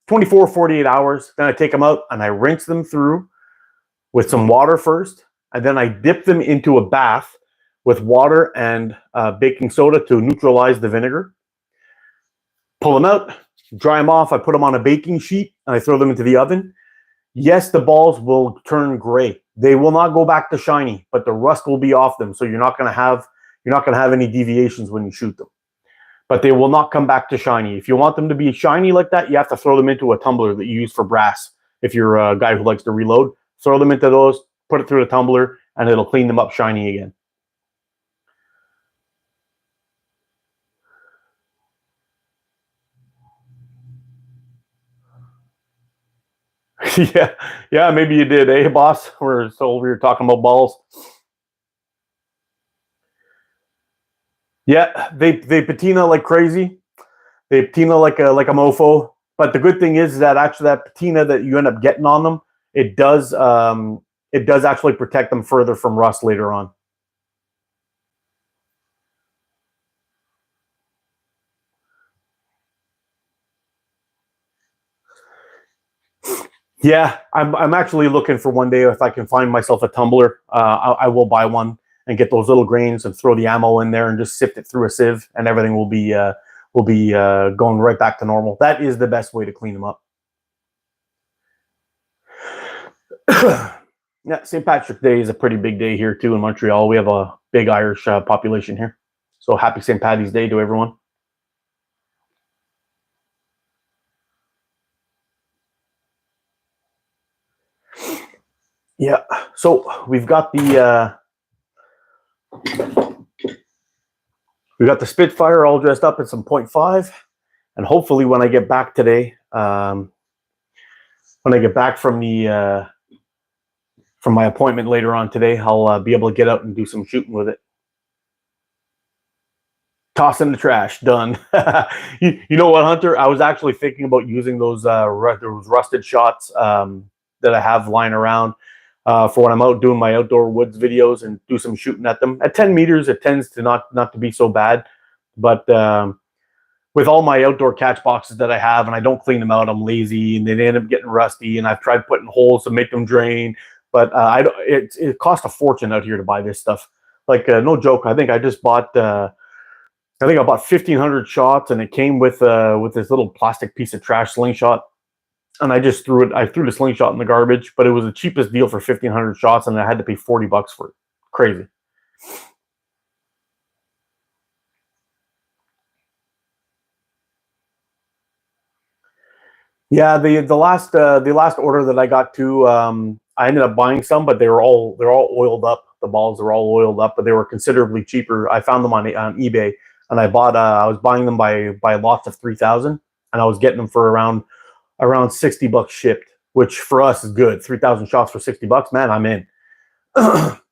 24, 48 hours, then I take them out and I rinse them through with some water first. And then I dip them into a bath with water and baking soda to neutralize the vinegar. Pull them out, dry them off. I put them on a baking sheet and I throw them into the oven. Yes, the balls will turn gray. They will not go back to shiny, but the rust will be off them. So you're not going to have any deviations when you shoot them. But they will not come back to shiny. If you want them to be shiny like that, you have to throw them into a tumbler that you use for brass. If you're a guy who likes to reload, throw them into those, put it through the tumbler, and it'll clean them up shiny again. yeah, maybe you did, eh, boss? We're talking about balls. Yeah, they patina like crazy. They patina like a mofo. But the good thing is that actually that patina that you end up getting on them, it does actually protect them further from rust later on. Yeah, I'm actually looking for one day if I can find myself a tumbler. I will buy one and get those little grains and throw the ammo in there and just sift it through a sieve, and everything will be going right back to normal. That is the best way to clean them up. Yeah, St. Patrick's Day is a pretty big day here too in Montreal. We have a big Irish population here, so happy St. Paddy's Day to everyone. Yeah, so we've got the Spitfire all dressed up in some .5, and hopefully when I get back today, when I get back from the from my appointment later on today, I'll be able to get out and do some shooting with it. Toss in the trash. Done. you know what, Hunter? I was actually thinking about using those rusted shots that I have lying around for when I'm out doing my outdoor woods videos and do some shooting at them. At 10 meters, it tends to not to be so bad. But with all my outdoor catch boxes that I have, and I don't clean them out, I'm lazy, and they end up getting rusty. And I've tried putting holes to make them drain, but it costs a fortune out here to buy this stuff. Like no joke, I think I just bought. I think I bought 1,500 shots, and it came with this little plastic piece of trash slingshot. And I just threw it. I threw the slingshot in the garbage, but it was the cheapest deal for 1,500 shots, and I had to pay $40 for it. Crazy. Yeah, the last order that I got to, I ended up buying some, but they're all oiled up. The balls are all oiled up, but they were considerably cheaper. I found them on eBay, and I was buying them by lots of 3,000, and I was getting them for around $60 shipped, which for us is good. 3,000 shots for $60, man, I'm in.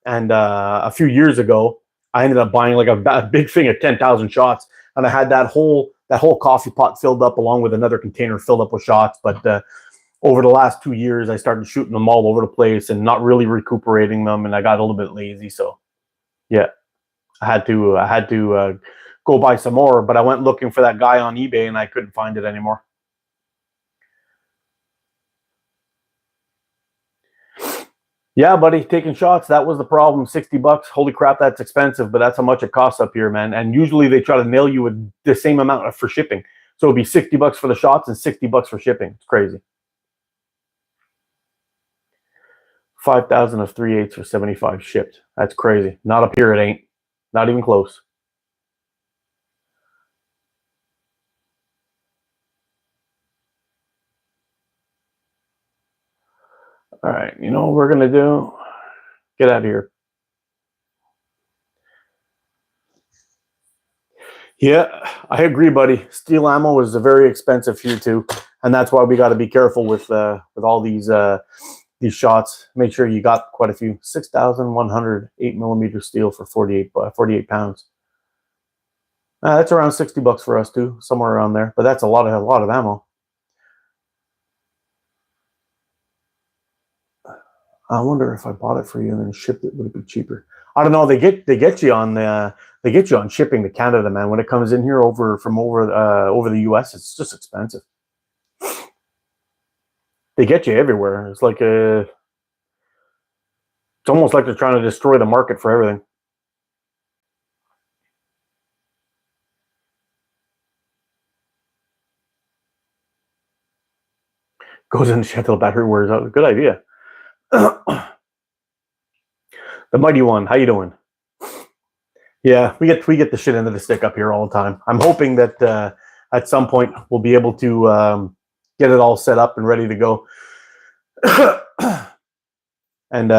And a few years ago, I ended up buying like a big thing of 10,000 shots, and I had that whole coffee pot filled up along with another container filled up with shots. But over the last 2 years, I started shooting them all over the place and not really recuperating them, and I got a little bit lazy. So, yeah, I had to go buy some more. But I went looking for that guy on eBay, and I couldn't find it anymore. Yeah, buddy, taking shots, that was the problem. $60. Holy crap, that's expensive, but that's how much it costs up here, man. And usually they try to nail you with the same amount for shipping. So it'd be $60 for the shots and $60 for shipping. It's crazy. 5,000 of 3/8 for 75 shipped. That's crazy. Not up here, it ain't. Not even close. All right, you know what we're gonna do? Get out of here. Yeah, I agree, buddy. Steel ammo is very expensive here too, and that's why we got to be careful with all these shots. Make sure you got quite a few. 6,100 8mm steel for 48 pounds. That's around $60 for us too, somewhere around there. But that's a lot of ammo. I wonder if I bought it for you and then shipped it, would it be cheaper? I don't know. They get you on the They get you on shipping to Canada, man. When it comes in here over the US, it's just expensive. They get you everywhere. It's like it's almost like they're trying to destroy the market for everything. Goes in until battery wears out. Good idea. The Mighty One, how you doing? Yeah, we get the shit into the stick up here all the time. I'm hoping that at some point we'll be able to get it all set up and ready to go, and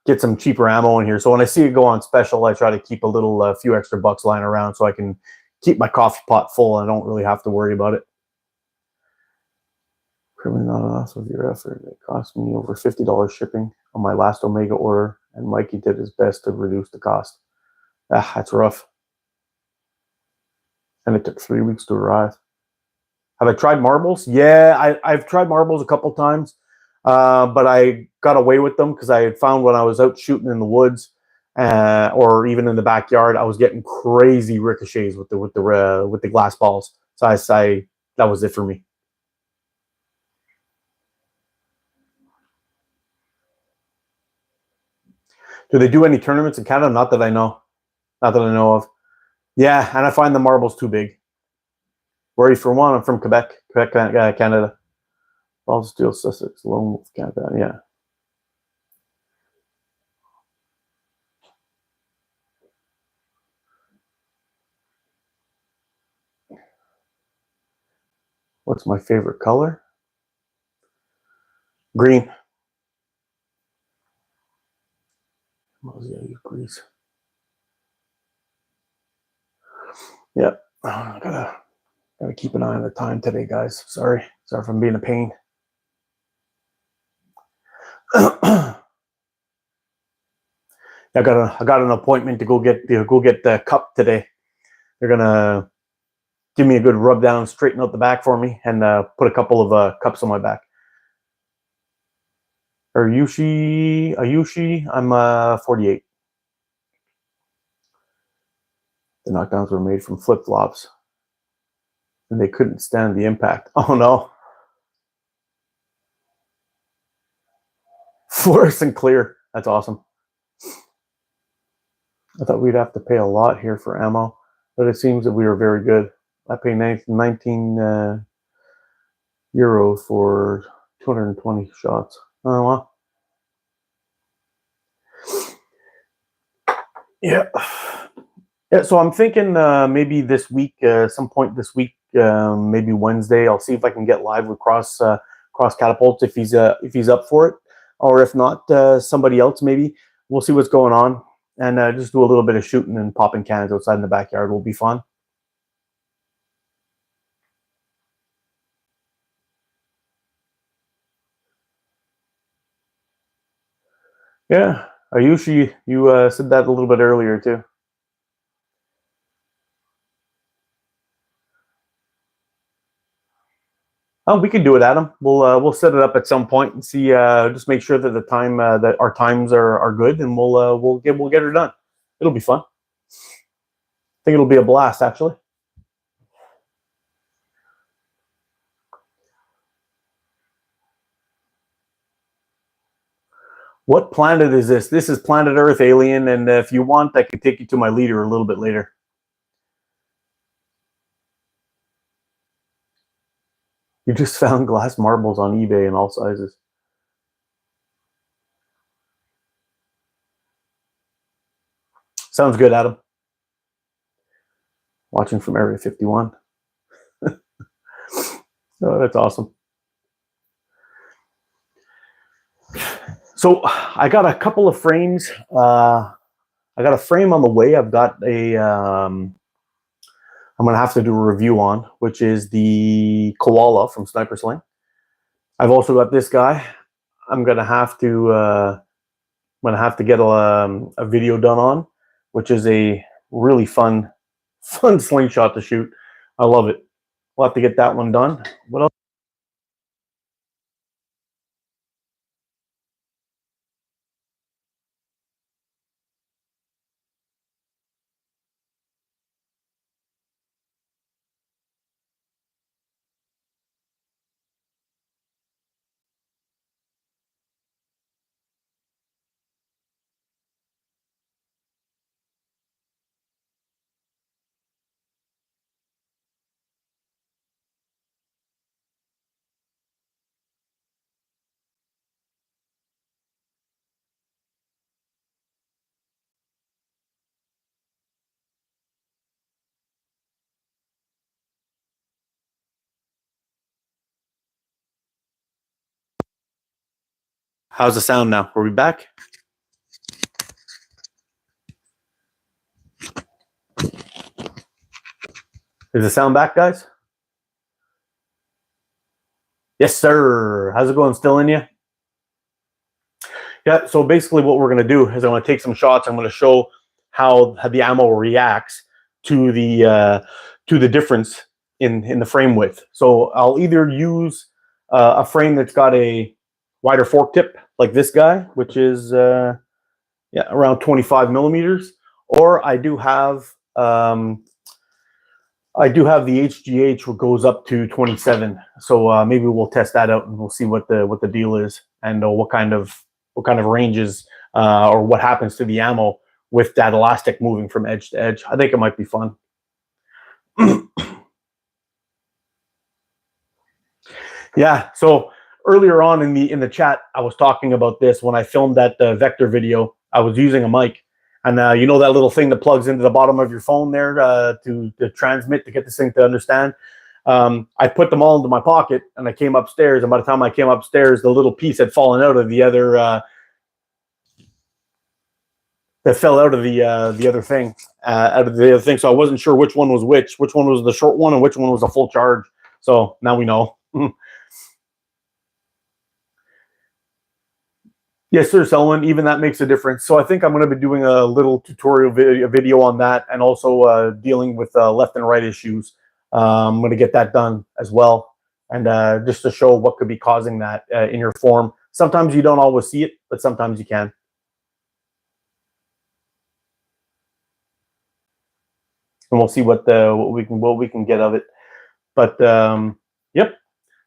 get some cheaper ammo in here. So when I see it go on special, I try to keep a few extra bucks lying around so I can keep my coffee pot full and I don't really have to worry about it. Probably not enough of your effort. It cost me over $50 shipping on my last Omega order, and Mikey did his best to reduce the cost. That's rough. And it took 3 weeks to arrive. Have I tried marbles? Yeah, I've tried marbles a couple times, but I got away with them because I had found when I was out shooting in the woods or even in the backyard, I was getting crazy ricochets with the glass balls. So that was it for me. Do they do any tournaments in Canada? Not that I know. Not that I know of. Yeah, and I find the marbles too big. Where are you from? One, I'm from Quebec, Canada. All Steel, Sussex, Lone Wolf, Canada. Yeah. What's my favorite color? Green. Yeah, use grease. Yep. I gotta keep an eye on the time today, guys. Sorry if I'm being a pain. I got an appointment to go get the cup today. They're gonna give me a good rub down, straighten out the back for me, and put a couple of cups on my back. Ayushi, I'm 48. The knockdowns were made from flip flops, and they couldn't stand the impact. Oh no! Fluorescent clear. That's awesome. I thought we'd have to pay a lot here for ammo, but it seems that we were very good. I paid 19 euro for 220 shots. Oh well. Yeah. Yeah, so I'm thinking maybe this week, some point this week, maybe Wednesday, I'll see if I can get live with Cross Catapult if he's up for it, or if not, somebody else maybe. We'll see what's going on, and just do a little bit of shooting and popping cans outside in the backyard will be fun. Yeah, Ayushi, you said that a little bit earlier too. Oh, we can do it, Adam. We'll set it up at some point and see. Just make sure that the time that our times are good, and we'll get her done. It'll be fun. I think it'll be a blast, actually. What planet is this? This is planet Earth, alien. And if you want, I can take you to my leader a little bit later. You just found glass marbles on eBay in all sizes. Sounds good, Adam. Watching from Area 51. Oh, that's awesome. So I got a couple of frames. I got a frame on the way. I've got a I'm going to have to do a review on, which is the Koala from Sniper Sling. I've also got this guy. I'm going to have to get a video done on, which is a really fun slingshot to shoot. I love it. We'll have to get that one done. What else? How's the sound now? Are we back? Is the sound back, guys? Yes, sir. How's it going? Still in you? Yeah, so basically what we're going to do is I'm going to take some shots. I'm going to show how the ammo reacts to the difference in the frame width. So I'll either use a frame that's got a wider fork tip like this guy, which is around 25 millimeters, or I do have the HGH, which goes up to 27. So maybe we'll test that out and we'll see what the deal is and what kind of ranges or what happens to the ammo with that elastic moving from edge to edge. I think it might be fun. Yeah. So earlier on in the chat, I was talking about this when I filmed that vector video. I was using a mic. And you know that little thing that plugs into the bottom of your phone there to transmit, to get this thing to understand? I put them all into my pocket, and I came upstairs. And by the time I came upstairs, the little piece had fallen out of the other that fell out of the other thing, So I wasn't sure which one was which one was the short one, and which one was a full charge. So now we know. Yes, sir, Selwyn. Even that makes a difference. So I think I'm going to be doing a little tutorial video on that, and also dealing with left and right issues. I'm going to get that done as well, and just to show what could be causing that in your form. Sometimes you don't always see it, but sometimes you can. And we'll see what we can get of it. But yep.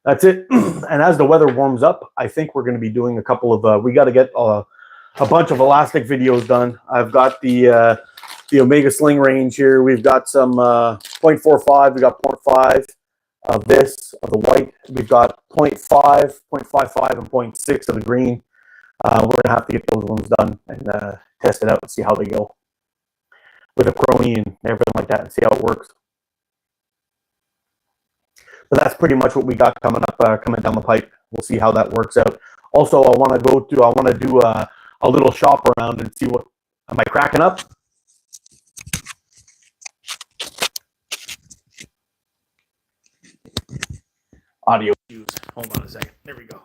That's it. And as the weather warms up, I think we're going to be doing a couple of, we got to get a bunch of elastic videos done. I've got the Omega Sling range here. We've got some 0.45. We got 0.5 of this, of the white. We've got 0.5, 0.55, and 0.6 of the green. We're going to have to get those ones done and test it out and see how they go with a crony and everything like that, and see how it works. But that's pretty much what we got coming down the pipe. We'll see how that works out. Also, I want to do a little shop around and see what, am I cracking up? Audio cues. Hold on a second. There we go.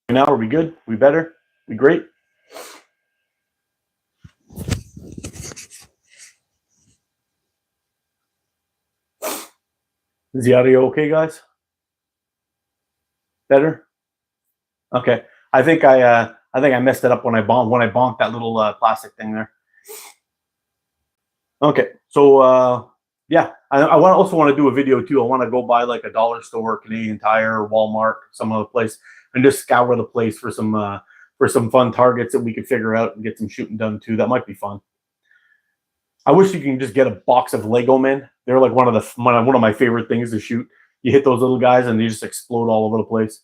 Now, are we good? We better? We great? Is the audio okay, guys? Better? Okay. I think I messed it up when I bonked that little plastic thing there. Okay. So yeah, I also want to do a video too. I want to go by like a dollar store, Canadian Tire, Walmart, some other place, and just scour the place for some fun targets that we could figure out and get some shooting done too. That might be fun. I wish you can just get a box of Lego men. They're like one of my favorite things to shoot. You hit those little guys and they just explode all over the place.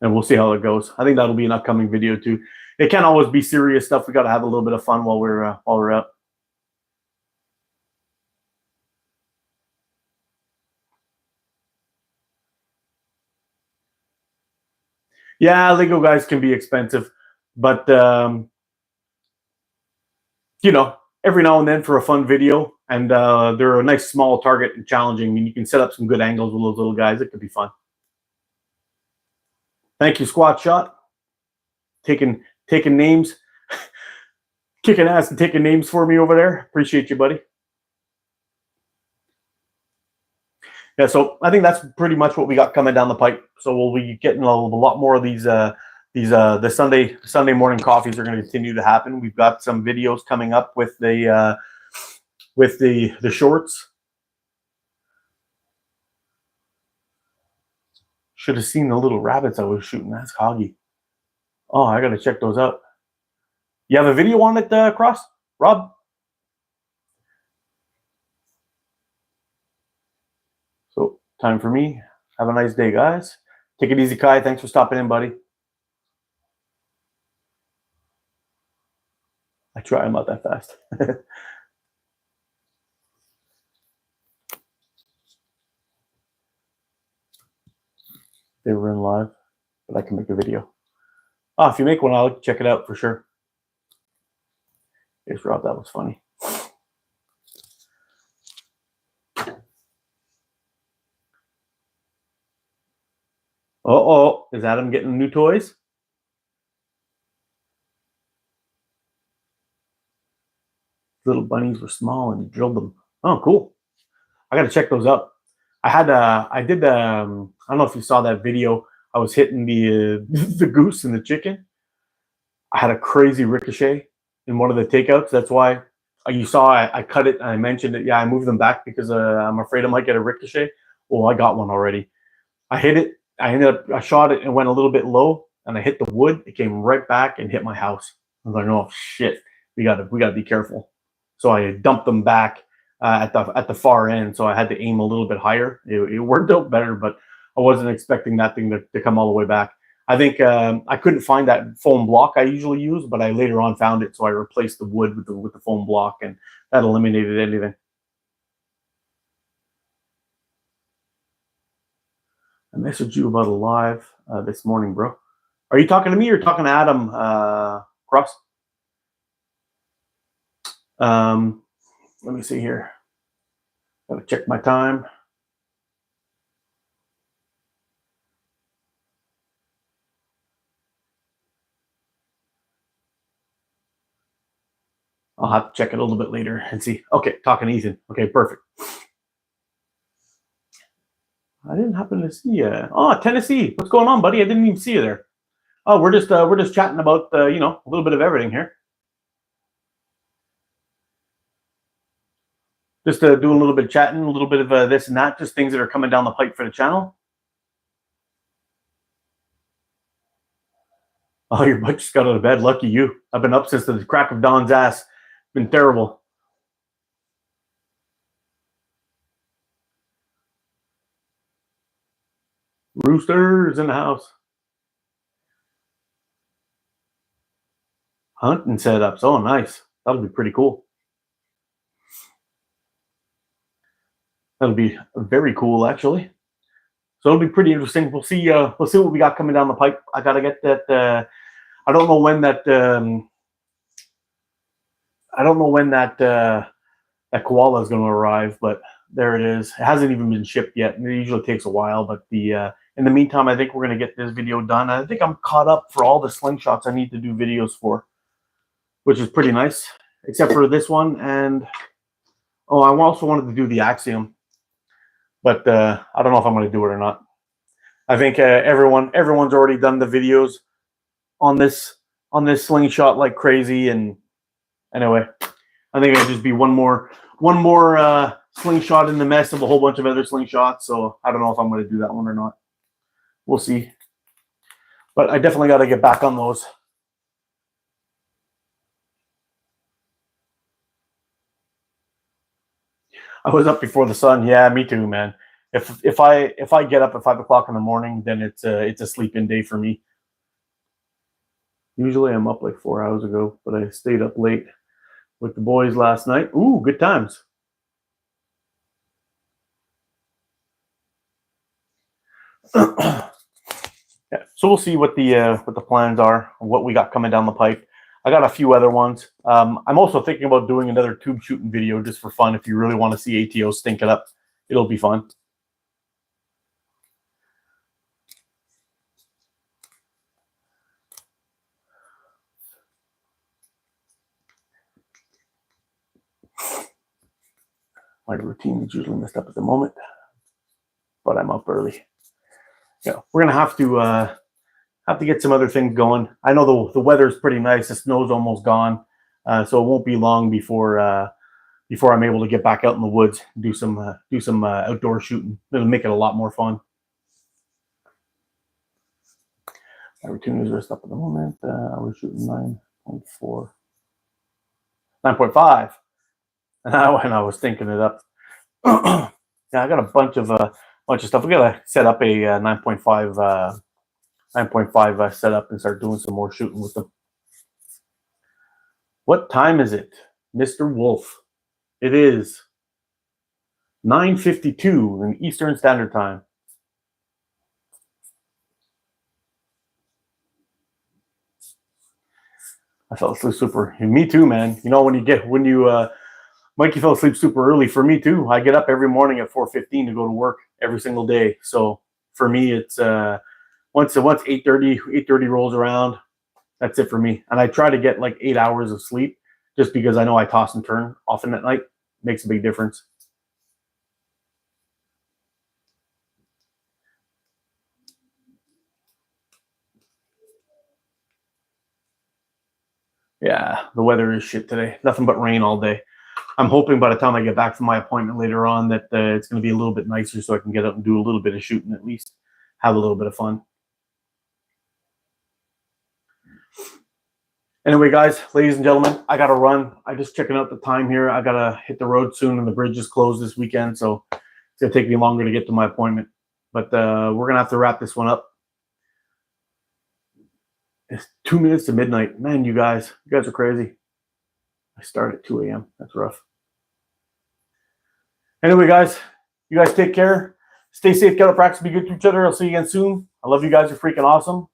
And we'll see how it goes. I think that'll be an upcoming video too. It can't always be serious stuff. We got to have a little bit of fun while we're out. Yeah, Lego guys can be expensive, but you know, every now and then for a fun video, and they're a nice small target and challenging. I mean, you can set up some good angles with those little guys. It could be fun. Thank you, Squat Shot. Taking names, kicking ass and taking names for me over there. Appreciate you, buddy. Yeah, so I think that's pretty much what we got coming down the pipe. So we'll be getting a lot more of these the Sunday morning coffees are going to continue to happen. We've got some videos coming up with the shorts. Should have seen the little rabbits I was shooting. That's Hoggy. Oh, I got to check those out. You have a video on it, Cross? Rob? So, time for me. Have a nice day, guys. Take it easy, Kai. Thanks for stopping in, buddy. I try. I'm not that fast. They were in live, but I can make a video. Oh, if you make one, I'll check it out for sure. Yes, Rob, that was funny. Uh-oh, is Adam getting new toys? Little bunnies were small and he drilled them. Oh, cool. I got to check those out. I did I don't know if you saw that video. I was hitting the the goose and the chicken. I had a crazy ricochet in one of the takeouts. That's why you saw I cut it and I mentioned it. Yeah, I moved them back because I'm afraid I might get a ricochet. Well, I got one already. I hit it. I shot it and went a little bit low, and I hit the wood. It came right back and hit my house. I was like, oh shit, we gotta be careful. So I dumped them back at the far end. So I had to aim a little bit higher. It worked out better, but I wasn't expecting that thing to come all the way back. I think I couldn't find that foam block I usually use, but I later on found it. So I replaced the wood with the foam block, and that eliminated anything. I messaged you about a live this morning, bro. Are you talking to me or talking to Adam Cross? Let me see here. Gotta check my time. I'll have to check it a little bit later and see. Okay, talking to Ethan. Okay, perfect. I didn't happen to see you. Oh, Tennessee. What's going on, buddy? I didn't even see you there. Oh, we're just chatting about a little bit of everything here. Just doing a little bit of chatting, a little bit of this and that, just things that are coming down the pipe for the channel. Oh, your butt just got out of bed. Lucky you. I've been up since the crack of dawn's ass. Been terrible. Roosters in the house. Hunting setups. Oh, nice. That'll be pretty cool. That'll be very cool, actually. So it'll be pretty interesting. We'll see what we got coming down the pipe. I gotta get that. I don't know when that. I don't know when that koala is going to arrive, but there it is. It hasn't even been shipped yet. It usually takes a while, but in the meantime, I think we're going to get this video done. I think I'm caught up for all the slingshots I need to do videos for, which is pretty nice, except for this one. And oh, I also wanted to do the Axiom, but I don't know if I'm going to do it or not. I think everyone's already done the videos on this slingshot like crazy, and anyway, I think it'll just be one more slingshot in the mess of a whole bunch of other slingshots. So I don't know if I'm going to do that one or not. We'll see. But I definitely got to get back on those. I was up before the sun. Yeah, me too, man. If I get up at 5 o'clock in the morning, then it's a sleep-in day for me. Usually I'm up like 4 hours ago, but I stayed up late with the boys last night. Ooh, good times. Yeah, so we'll see what the plans are, what we got coming down the pipe. I got a few other ones. I'm also thinking about doing another tube shooting video just for fun. If you really want to see ATO stink it up, it'll be fun. My routine is usually messed up at the moment, but I'm up early. Yeah, we're gonna have to get some other things going. I know the weather's pretty nice. The snow's almost gone, so it won't be long before I'm able to get back out in the woods and do some outdoor shooting. It'll make it a lot more fun. My routine is rest up at the moment. We're shooting 9.4, 9.5. And I was thinking it up. Yeah, I got a bunch of stuff. We gotta set up a 9.5 setup and start doing some more shooting with them. What time is it, Mr. Wolf? It is 9:52 in Eastern Standard Time. I fell asleep super. Me too, man. You know, Mikey fell asleep super early. For me too. I get up every morning at 4:15 to go to work every single day. So for me, it's once 8:30 rolls around, that's it for me. And I try to get like 8 hours of sleep just because I know I toss and turn often at night. Makes a big difference. Yeah, the weather is shit today. Nothing but rain all day. I'm hoping by the time I get back from my appointment later on that it's going to be a little bit nicer so I can get out and do a little bit of shooting at least. Have a little bit of fun. Anyway, guys, ladies and gentlemen, I got to run. I'm just checking out the time here. I got to hit the road soon and the bridge is closed this weekend. So it's going to take me longer to get to my appointment. But we're going to have to wrap this one up. It's 2 minutes to midnight. Man, you guys are crazy. I start at 2 a.m. That's rough. Anyway, guys, you guys take care. Stay safe, get up, practice, be good to each other. I'll see you again soon. I love you guys. You're freaking awesome.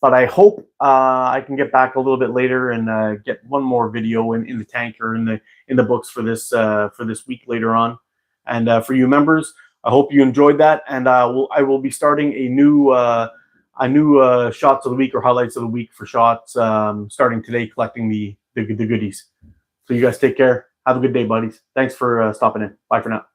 But I hope I can get back a little bit later and get one more video in the tank or in the books for this week later on. And for you members, I hope you enjoyed that. And I will be starting a new shots of the week or highlights of the week for shots starting today, collecting the goodies. So you guys take care. Have a good day, buddies. Thanks for stopping in. Bye for now.